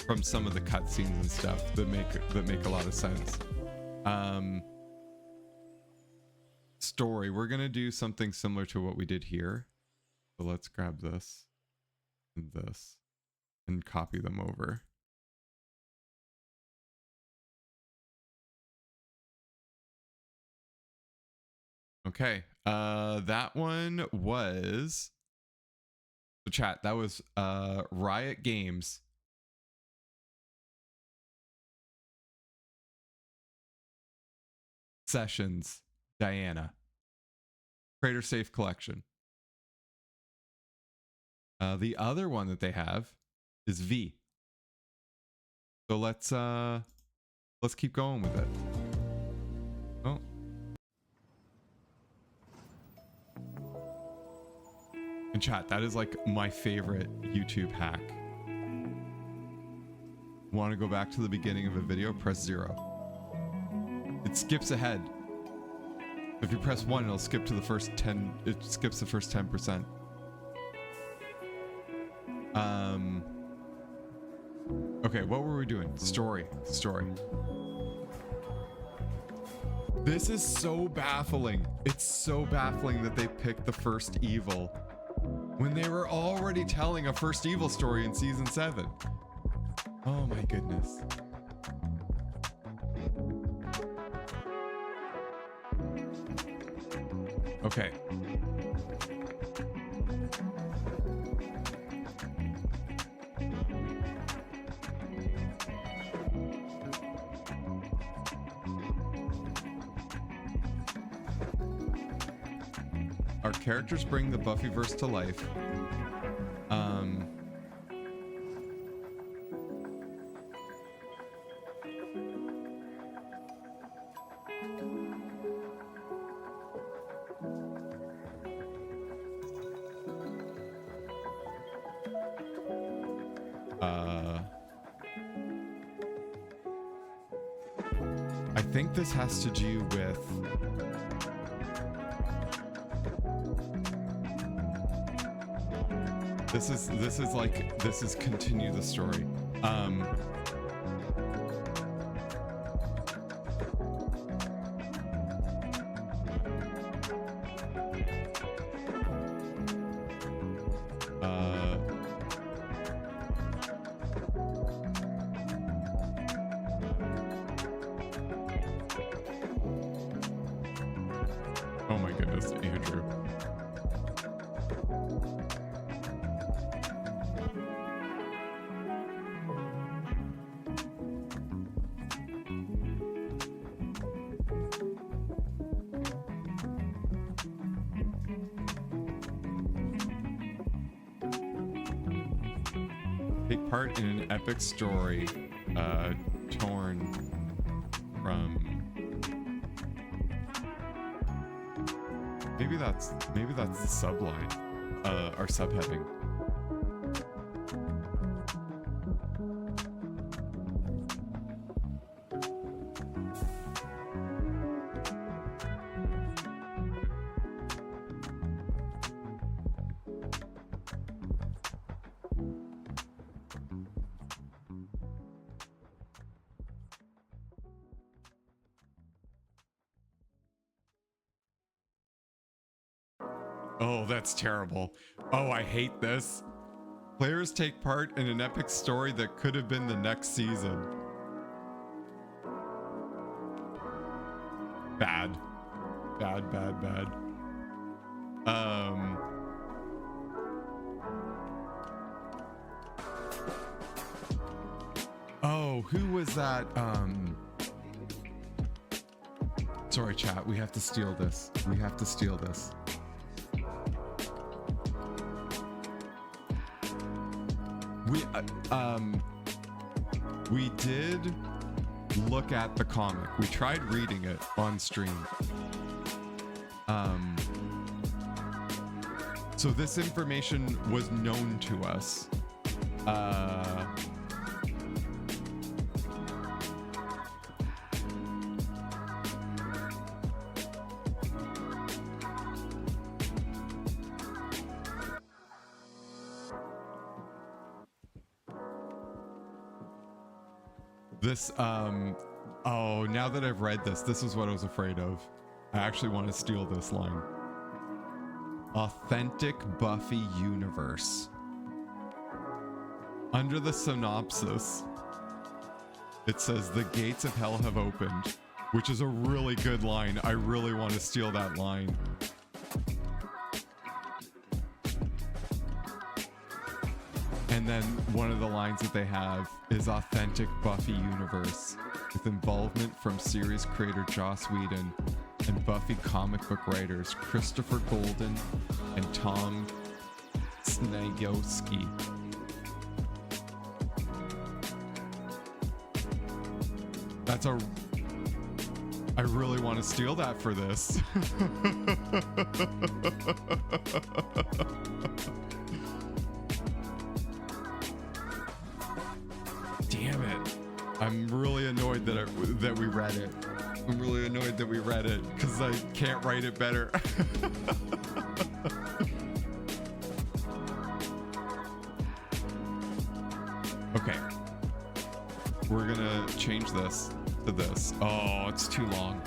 S1: from some of the cutscenes and stuff that make a lot of sense. Story, we're going to do something similar to what we did here. So let's grab this and copy them over. Okay, that one was the chat. That was Riot Games. Sessions, Diana. Crater Safe Collection. The other one that they have is V. So let's keep going with it. Oh. And chat, that is like my favorite YouTube hack. Want to go back to the beginning of a video? Press 0. It skips ahead. If you press 1, it'll skip to the first 10. It skips the first 10%. Okay, what were we doing? Story. This is so baffling. It's so baffling that they picked the first evil when they were already telling a first evil story in season 7. Oh my goodness. Okay. Our characters bring the Buffyverse to life. I think this has to do with this is continue the story. Oh my goodness, Andrew. Take part in an epic story, torn from. Maybe that's the subline, our subheading. Oh, that's terrible. Oh, I hate this. Players take part in an epic story that could have been the next season. Bad. Bad, bad, bad. Oh, who was that? Sorry, chat. We have to steal this. We have to steal this. We did look at the comic. We tried reading it on stream. So this information was known to us. Oh, now that I've read this is what I was afraid of. I actually want to steal this line. Authentic Buffy universe. Under the synopsis, it says the gates of hell have opened, which is a really good line. I really want to steal that line. And then one of the lines that they have is authentic Buffy universe with involvement from series creator Joss Whedon and Buffy comic book writers Christopher Golden and Tom Snagowski. I really want to steal that for this. Damn it. I'm really annoyed that we read it. I'm really annoyed that we read it because I can't write it better. Okay. We're gonna change this to this. Oh, it's too long.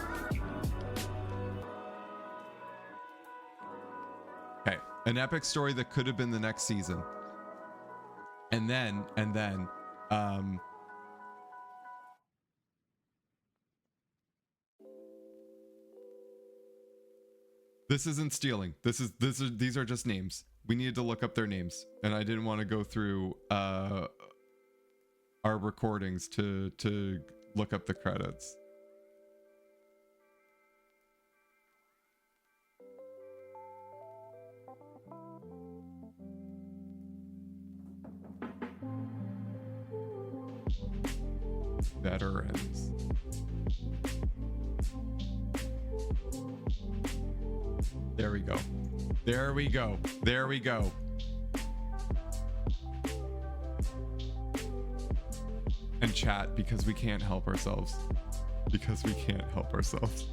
S1: Okay. An epic story that could have been the next season. And then, this isn't stealing. These are just names. We needed to look up their names, and I didn't want to go through our recordings to look up the credits. Veterans. There we go. There we go. There we go. And chat, because we can't help ourselves. Because we can't help ourselves.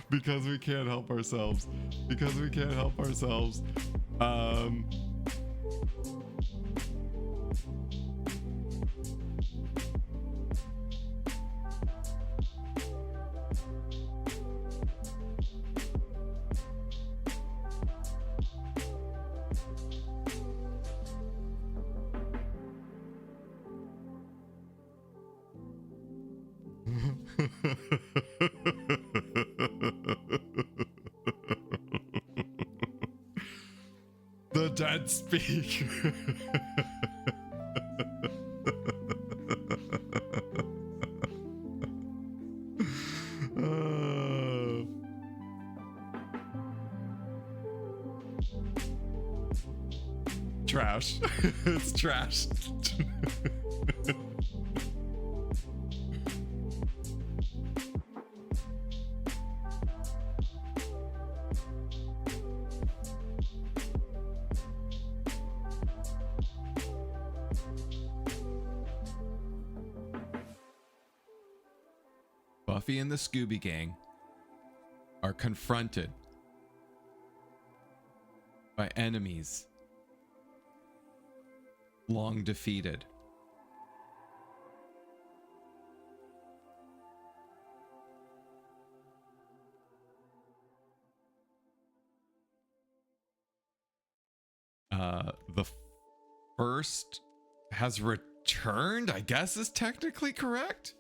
S1: Because we can't help ourselves. Because we can't help ourselves. The dead speak. Trash. It's trash. Buffy and the Scooby Gang are confronted by enemies long defeated. the first has returned, I guess is technically correct.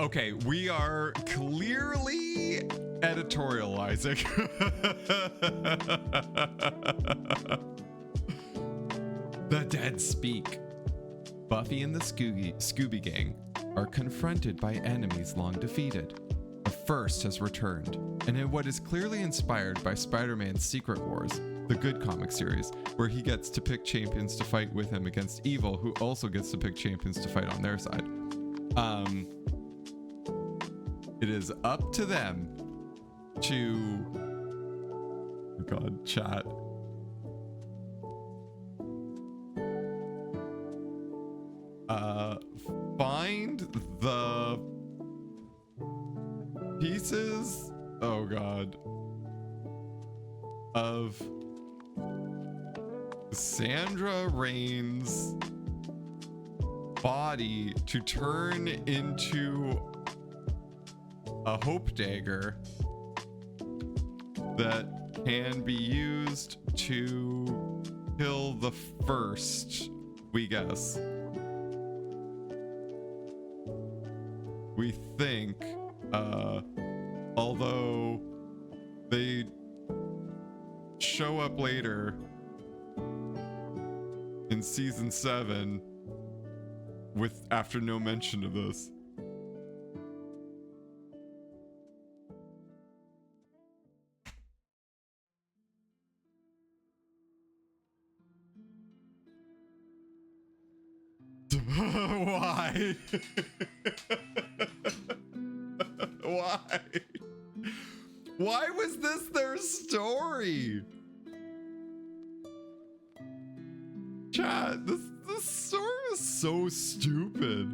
S1: Okay, we are clearly editorializing. The dead speak. Buffy and the Scooby Gang are confronted by enemies long defeated. The first has returned, and in what is clearly inspired by Spider-Man's Secret Wars, the good comic series, where he gets to pick champions to fight with him against evil, who also gets to pick champions to fight on their side. It is up to them to, oh God, chat. Find the pieces, oh God, of Sandra Rain's body to turn into a hope dagger that can be used to kill the first, we guess. We think, although they show up later in season 7 with after no mention of this. Why? Why? Why was this their story? Chat, this story is so stupid.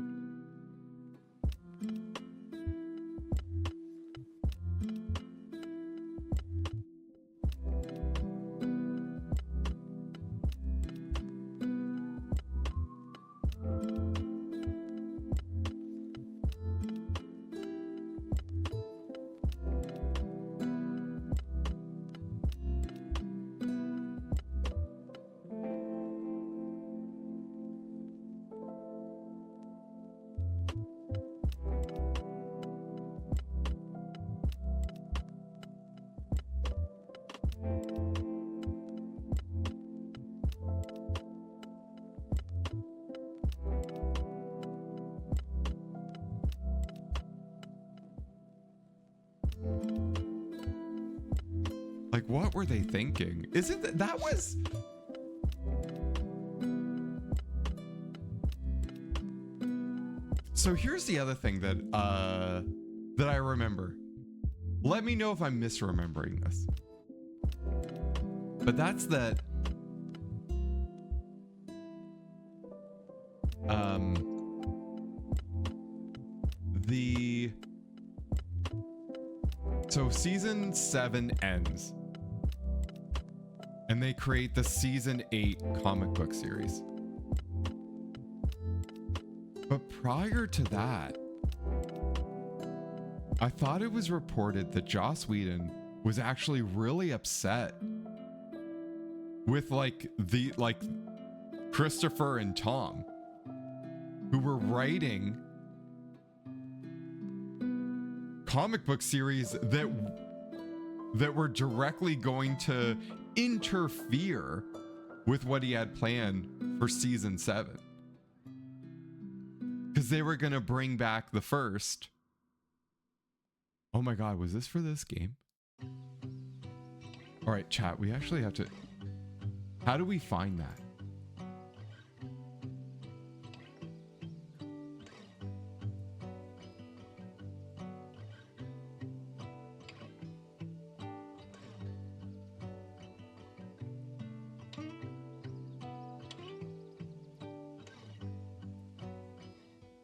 S1: Like, what were they thinking? Isn't that was... So here's the other thing that that I remember. Let me know if I'm misremembering this. But that's that so season 7 ends and they create the season 8 comic book series. But prior to that, I thought it was reported that Joss Whedon was actually really upset with like Christopher and Tom, who were writing comic book series that were directly going to interfere with what he had planned for season 7. Because they were going to bring back the first. Oh my God, was this for this game? All right, chat. We actually have to. How do we find that?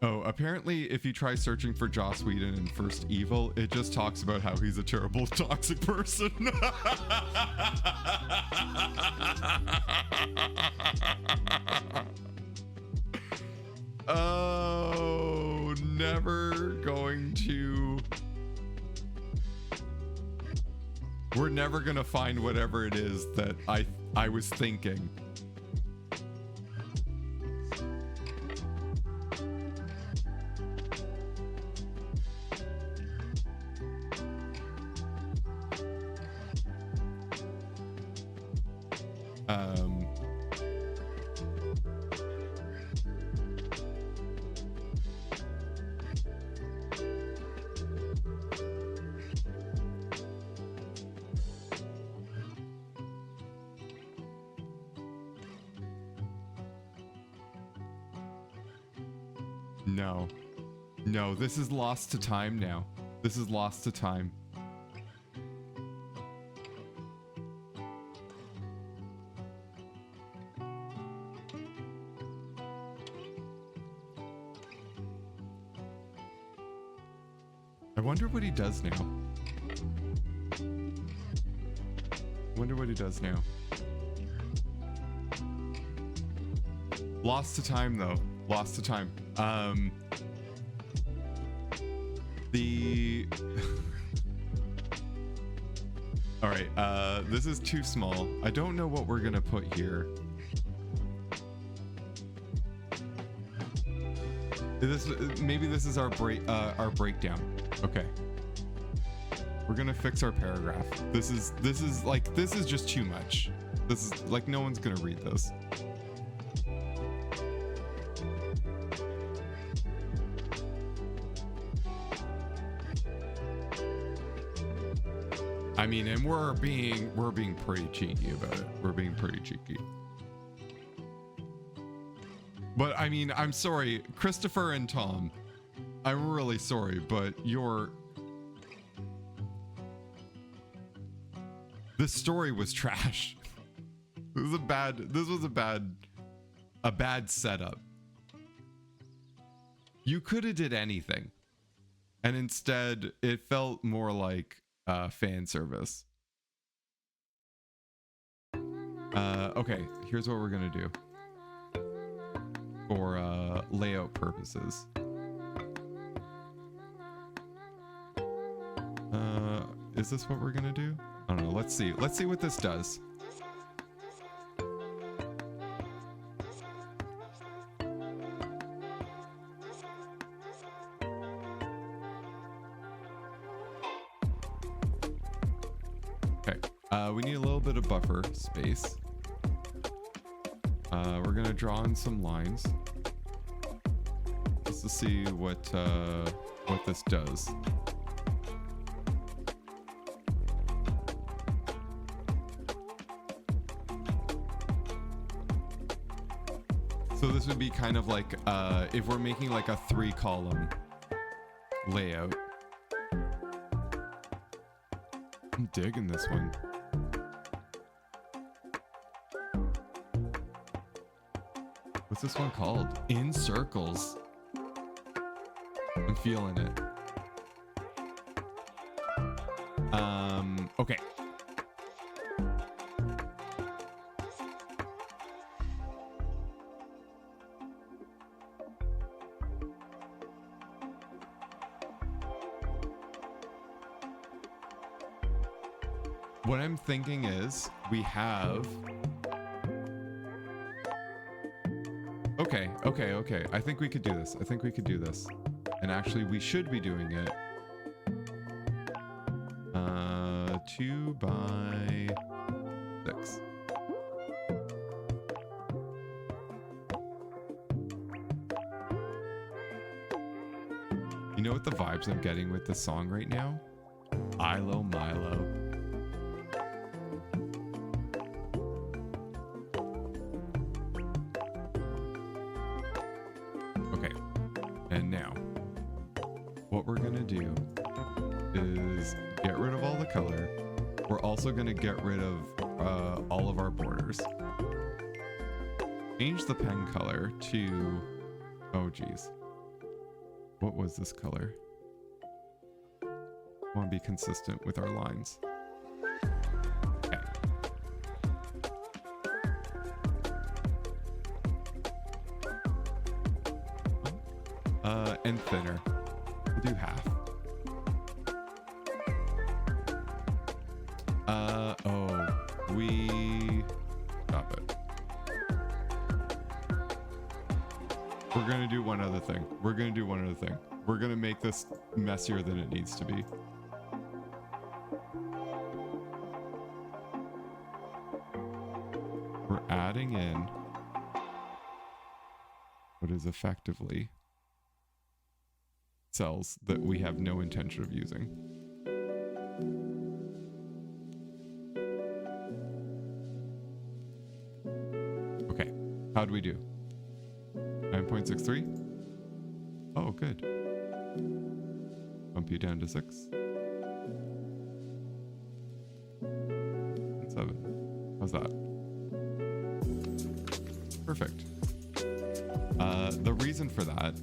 S1: Oh, apparently if you try searching for Joss Whedon in First Evil, it just talks about how he's a terrible toxic person. Oh, never going to... We're never gonna find whatever it is that I was thinking. No. No, this is lost to time now. This is lost to time. I wonder what he does now. Wonder what he does now. Lost to time though. Lost to time. All right, this is too small. I don't know what we're gonna put here. Maybe this is our breakdown. Okay. We're gonna fix our paragraph. This is just too much. This is like, no one's gonna read this. I mean, and we're being pretty cheeky about it. We're being pretty cheeky. But I mean, I'm sorry, Christopher and Tom. I'm really sorry, but this story was trash. This was a bad setup. You could have did anything. And instead, it felt more like fan service. Okay, here's what we're gonna do for layout purposes. Is this what we're gonna do? I don't know. Let's see what this does. We need a little bit of buffer space. We're gonna draw in some lines just to see what this does. So this would be kind of like if we're making like a 3-column layout. I'm digging this one. What's this one called? In Circles. I'm feeling it. Okay. What I'm thinking is we have... Okay. I think we could do this. And actually, we should be doing it. 2 by 6. You know what the vibes I'm getting with this song right now? Ilo Milo. do is get rid of all the color. We're also going to get rid of all of our borders. Change the pen color to, oh geez, what was this color? I want to be consistent with our lines. Okay. And thinner. We'll do half. Stop it. We're gonna do one other thing. We're gonna make this messier than it needs to be. We're adding in what is effectively cells that we have no intention of using. Okay, how'd we do? 9.63? Oh, good. Bump you down to 6. And 7. How's that? Perfect. The reason for that,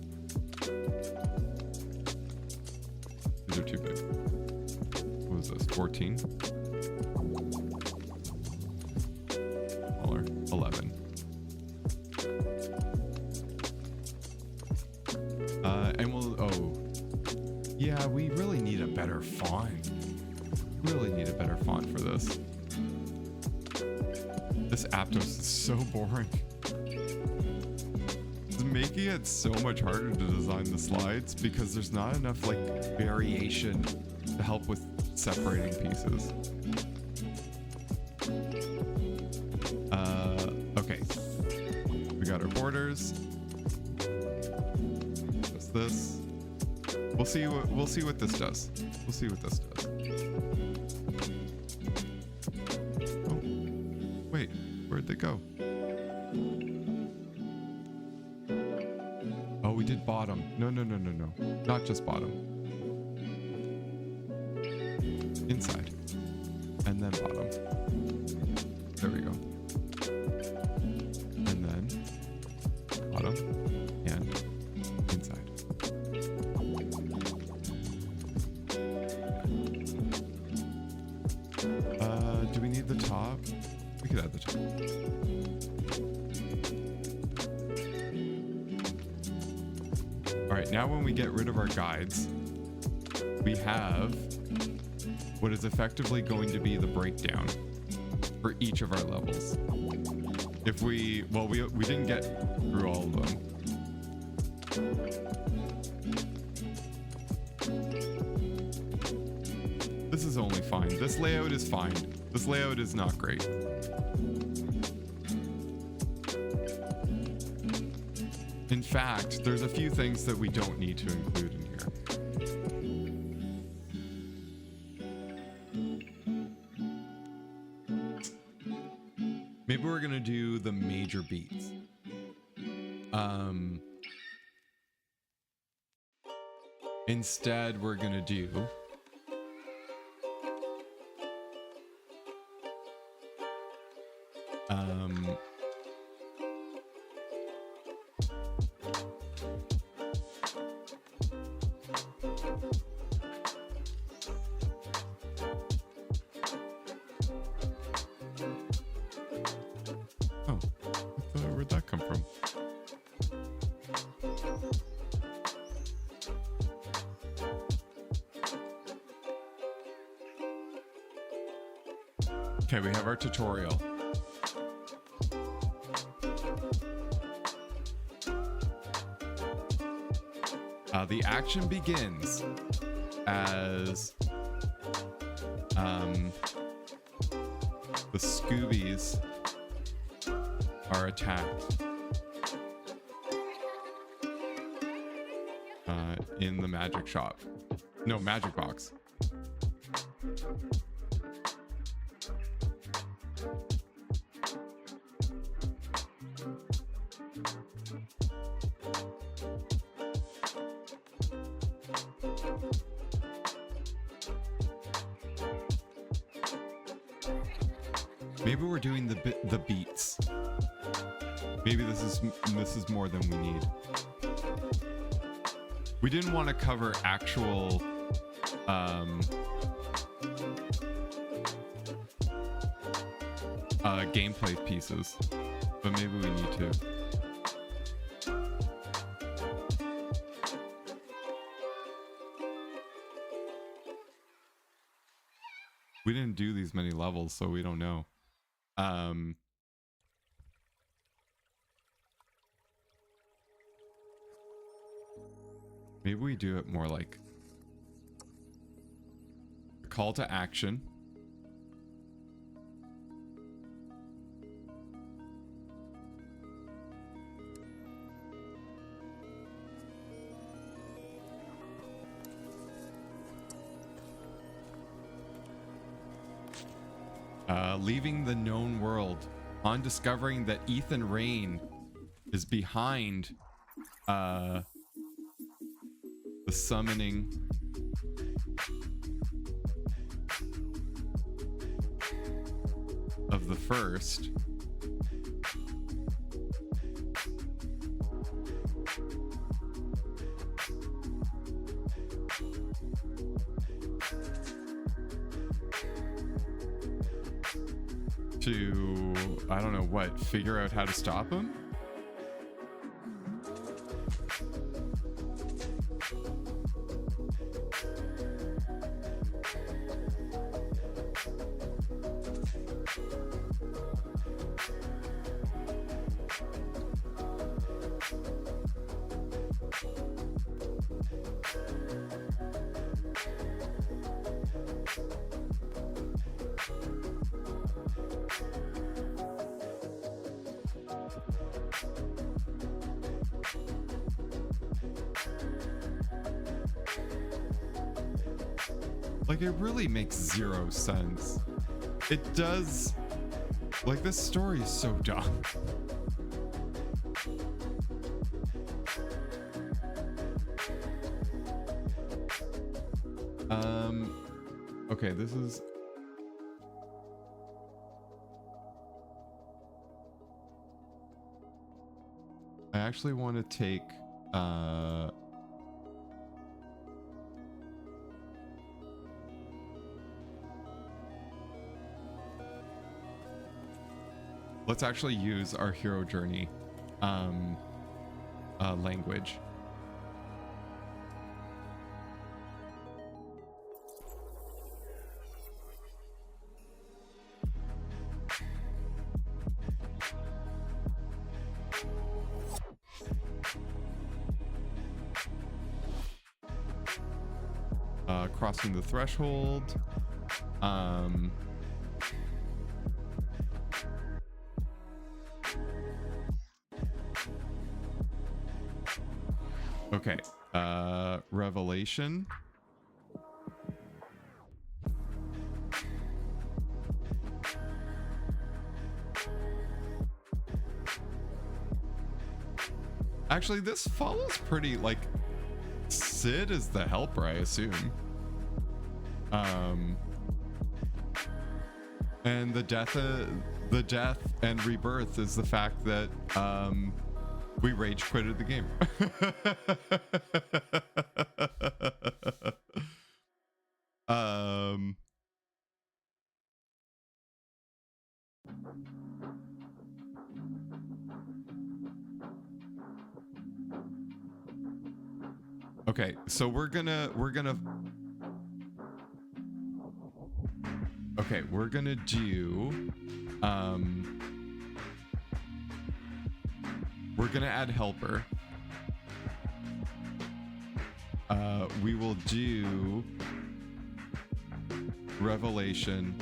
S1: these are too big. What was this? 14? Smaller. 11. And we'll, oh, yeah, we really need a better font. Really need a better font for this. This Aptos is so boring. It's making it so much harder to design the slides because there's not enough like variation to help with separating pieces. Okay, we got our borders. Just this. We'll see what this does. We'll see what this does. Oh, wait, where'd they go? Oh, we did bottom. No. Not just bottom. Inside. And then bottom. There we go. And then bottom and inside. Do we need the top? We could add the top. All right, now when we get rid of our guides, we have what is effectively going to be the breakdown for each of our levels. If we, well, we didn't get through all of them. This is only fine. This layout is fine. This layout is not great. In fact, there's a few things that we don't need to include in here. Maybe we're gonna do the major beats. Instead, we're gonna do oh, where'd that come from? Okay, we have our tutorial. The action begins as the Scoobies are attacked in the magic shop. No, magic box. Maybe we're doing the beats. Maybe this is more than we need. We didn't want to cover actual gameplay pieces, but maybe we need to. We didn't do these many levels, so we don't know. Maybe we do it more like a call to action. Leaving the known world on discovering that Ethan Rain is behind the summoning of the first. To, I don't know what, figure out how to stop him? Like, it really makes zero sense. It does. Like, this story is so dumb. Okay, this is... I actually want to take, let's actually use our hero journey language. Crossing the threshold. Okay. Revelation. Actually, this follows pretty, like, Sid is the helper, I assume. And the death and rebirth is the fact that we rage quitted the game. Okay, so we're gonna do we're gonna add helper. We will do revelation.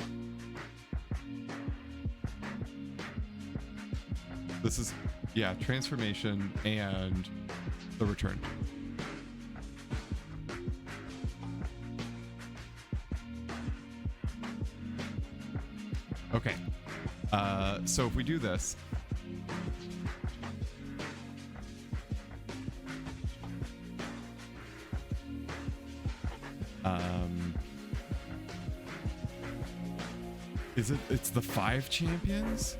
S1: This is, yeah, transformation and the return. Okay, so if we do this, Is it? It's the 5 champions?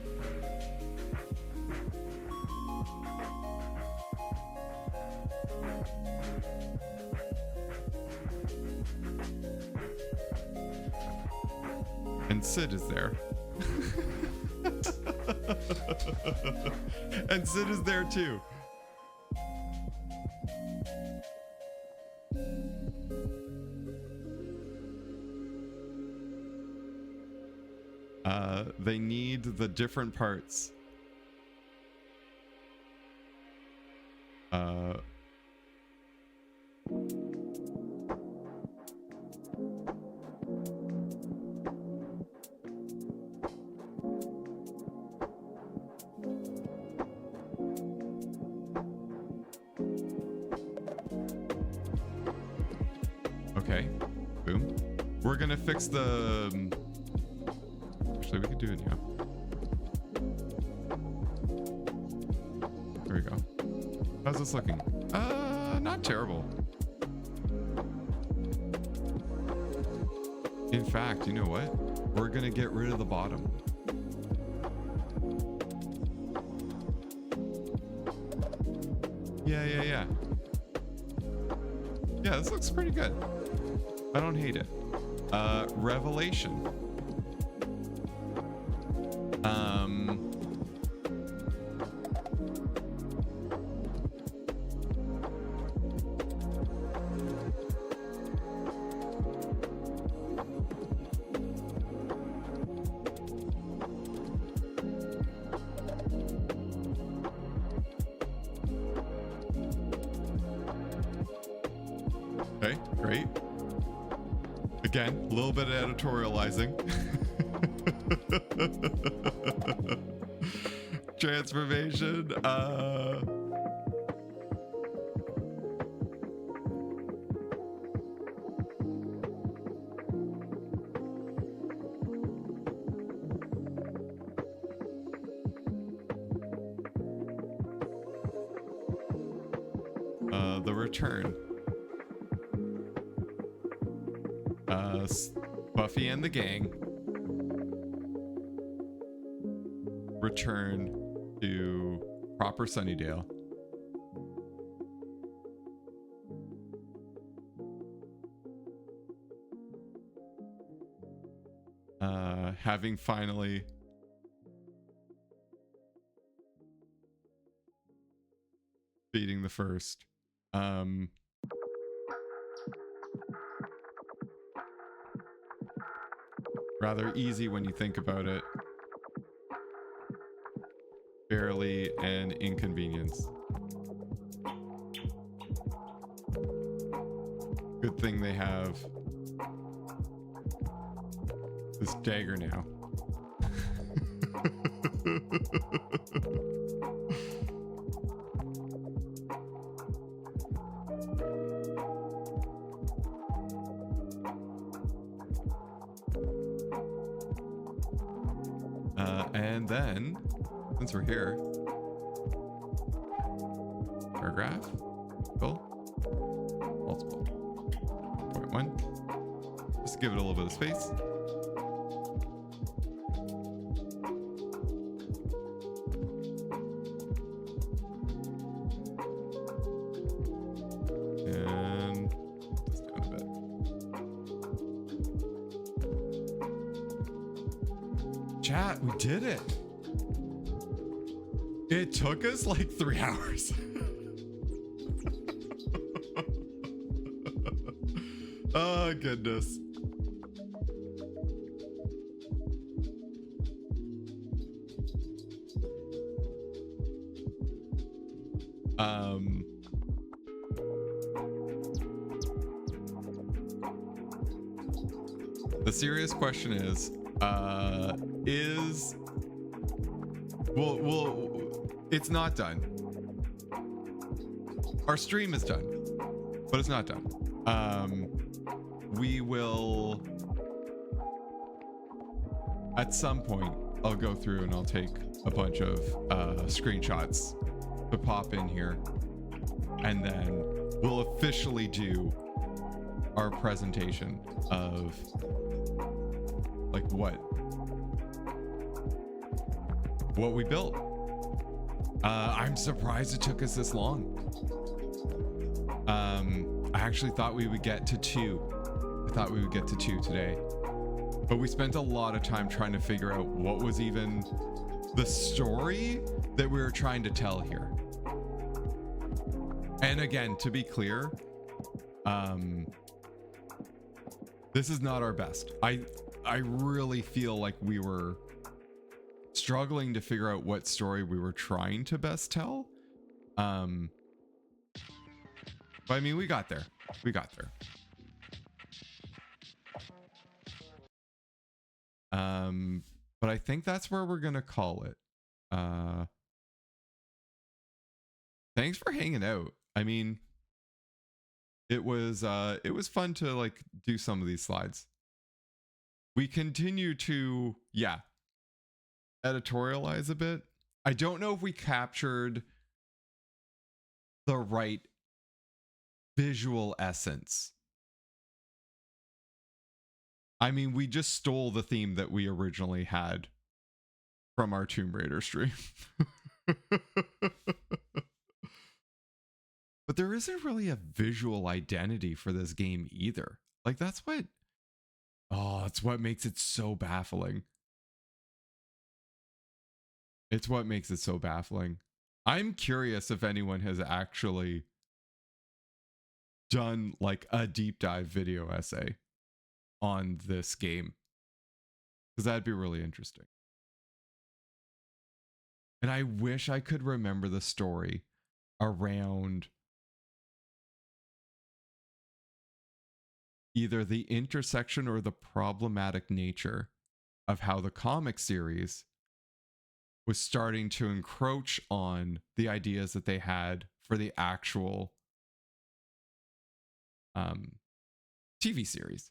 S1: And Sid is there. And Sid is there too. They need the different parts. Okay, boom. We're gonna fix the... Actually, we could do it now. There we go. How's this looking? Not terrible. In fact, you know what? We're gonna get rid of the bottom. Yeah. Yeah, this looks pretty good. I don't hate it. Revelation. Okay, great. Again, a little bit of editorializing. Transformation. The return. Buffy and the gang return to proper Sunnydale. Having finally beating the first. Rather easy when you think about it. Barely an inconvenience. Good thing they have this dagger now. And then, since we're here, paragraph, cool, multiple, 0.1, just give it a little bit of space. And just down a bit. Chat, we did it. It took us like 3 hours. Oh, goodness. The serious question is it's not done. Our stream is done, but it's not done. We will, at some point, I'll go through and I'll take a bunch of screenshots to pop in here, and then we'll officially do our presentation of like what what we built. I'm surprised it took us this long. I actually thought we would get to 2. I thought we would get to 2 today, but we spent a lot of time trying to figure out what was even the story that we were trying to tell here. And again, to be clear, this is not our best. I really feel like we were struggling to figure out what story we were trying to best tell. But I mean, we got there. We got there. But I think that's where we're gonna call it. Thanks for hanging out. I mean, it was fun to like do some of these slides. We continue to, yeah, editorialize a bit. I don't know if we captured the right visual essence. I mean, we just stole the theme that we originally had from our Tomb Raider stream. But there isn't really a visual identity for this game either. Like that's what makes it so baffling. It's what makes it so baffling. I'm curious if anyone has actually done like a deep dive video essay on this game, because that'd be really interesting. And I wish I could remember the story around either the intersection or the problematic nature of how the comic series was starting to encroach on the ideas that they had for the actual TV series.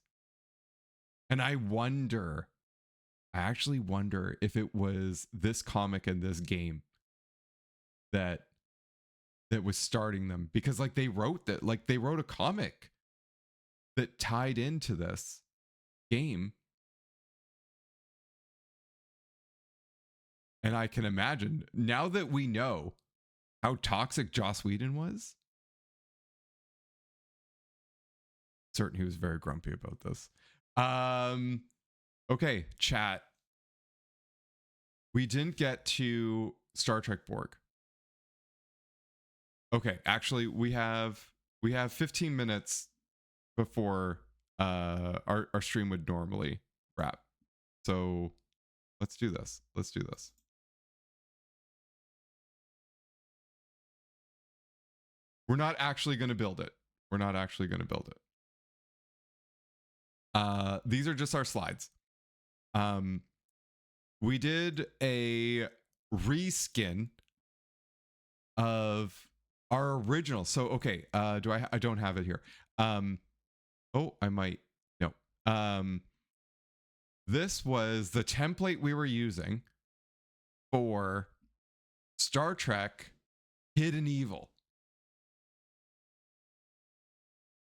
S1: And I actually wonder if it was this comic and this game that was starting them, because like they wrote a comic that tied into this game. And I can imagine, now that we know how toxic Joss Whedon was, certain he was very grumpy about this. Okay, chat. We didn't get to Star Trek Borg. Okay, actually, we have 15 minutes before our stream would normally wrap. So let's do this. We're not actually going to build it. These are just our slides. We did a reskin of our original. So okay, I don't have it here. Oh, I might. No. This was the template we were using for Star Trek Hidden Evil.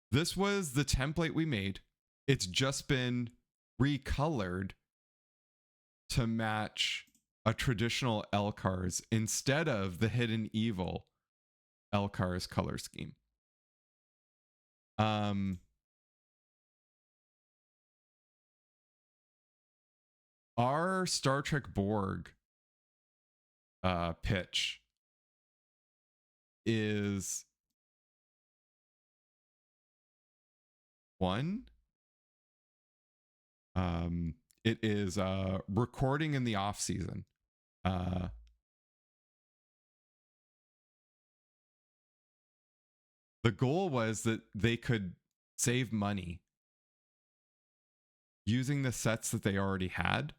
S1: This was the template we made. It's just been recolored to match a traditional LCARS instead of the Hidden Evil LCARS color scheme. Our Star Trek Borg pitch is one. It is recording in the off season. The goal was that they could save money using the sets that they already had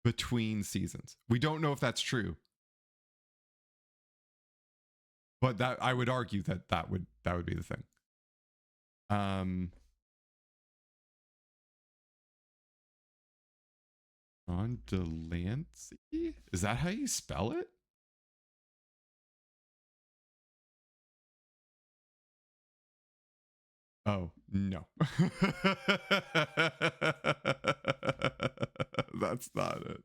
S1: between seasons. We don't know if that's true, but that I would argue that would be the thing. Ron Delancey? Is that how you spell it? Oh, no. That's not it.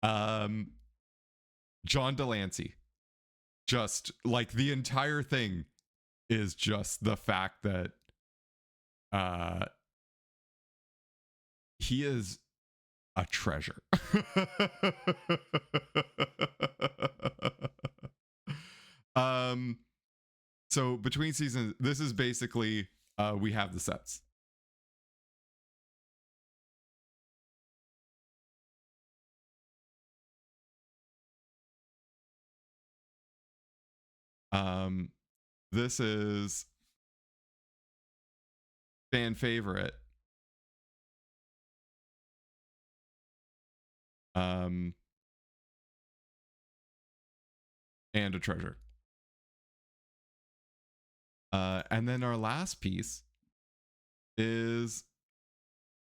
S1: John Delancey. Just like the entire thing is just the fact that he is a treasure. So between seasons, this is basically we have the sets. This is fan favorite. And a treasure. And then our last piece is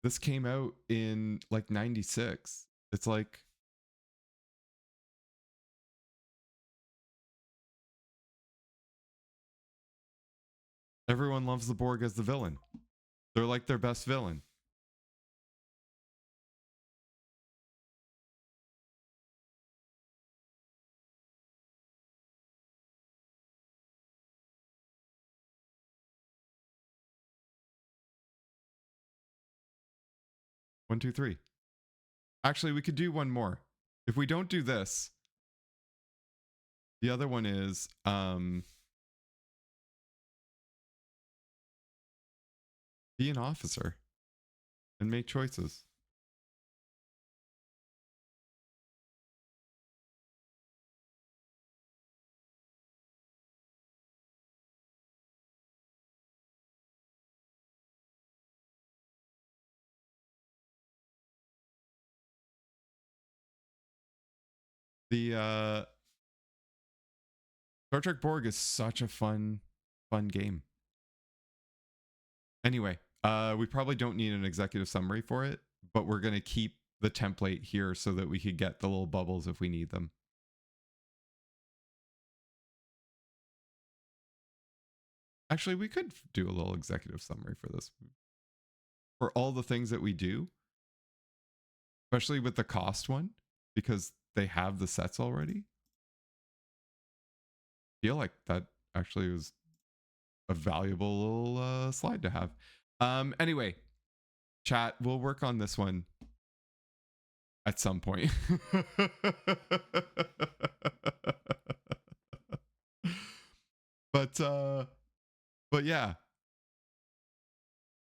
S1: this came out in like 96. It's like everyone loves the Borg as the villain. They're like their best villain. One, two, three. Actually, we could do one more. If we don't do this, the other one is be an officer and make choices. The Star Trek Borg is such a fun game. Anyway, we probably don't need an executive summary for it, but we're going to keep the template here so that we could get the little bubbles if we need them. Actually, we could do a little executive summary for this. For all the things that we do, especially with the cost one, because they have the sets already. I feel like that actually was a valuable little slide to have. Anyway, chat, we'll work on this one at some point. But yeah.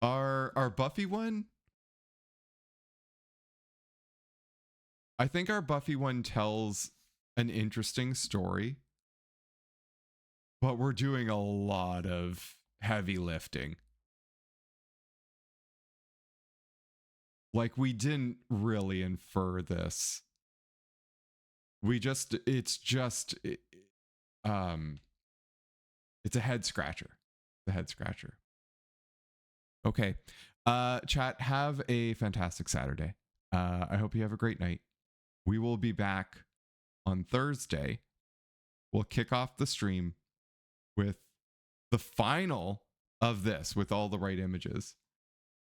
S1: Our Buffy one, I think our Buffy one tells an interesting story, but we're doing a lot of heavy lifting. Like, we didn't really infer this. It's a head scratcher. The head scratcher. Okay. Chat, have a fantastic Saturday. I hope you have a great night. We will be back on Thursday. We'll kick off the stream with the final of this with all the right images.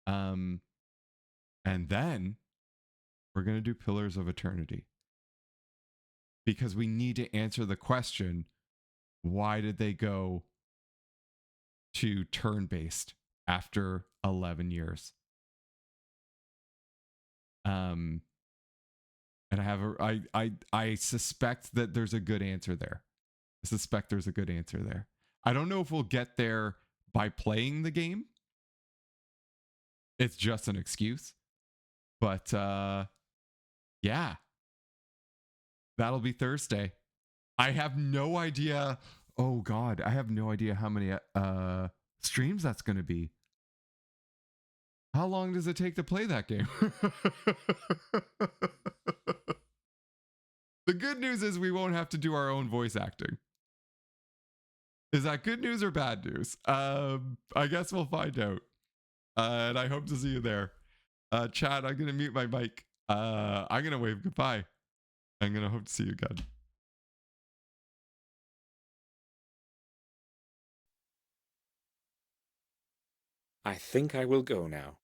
S1: And then we're going to do Pillars of Eternity. Because we need to answer the question, why did they go to turn-based after 11 years? And I suspect that there's a good answer there. I don't know if we'll get there by playing the game. It's just an excuse. But yeah. That'll be Thursday. I have no idea. Oh God, I have no idea how many streams that's going to be. How long does it take to play that game? The good news is we won't have to do our own voice acting. Is that good news or bad news? I guess we'll find out. And I hope to see you there. Chad, I'm going to mute my mic. I'm going to wave goodbye. I'm going to hope to see you again.
S2: I think I will go now.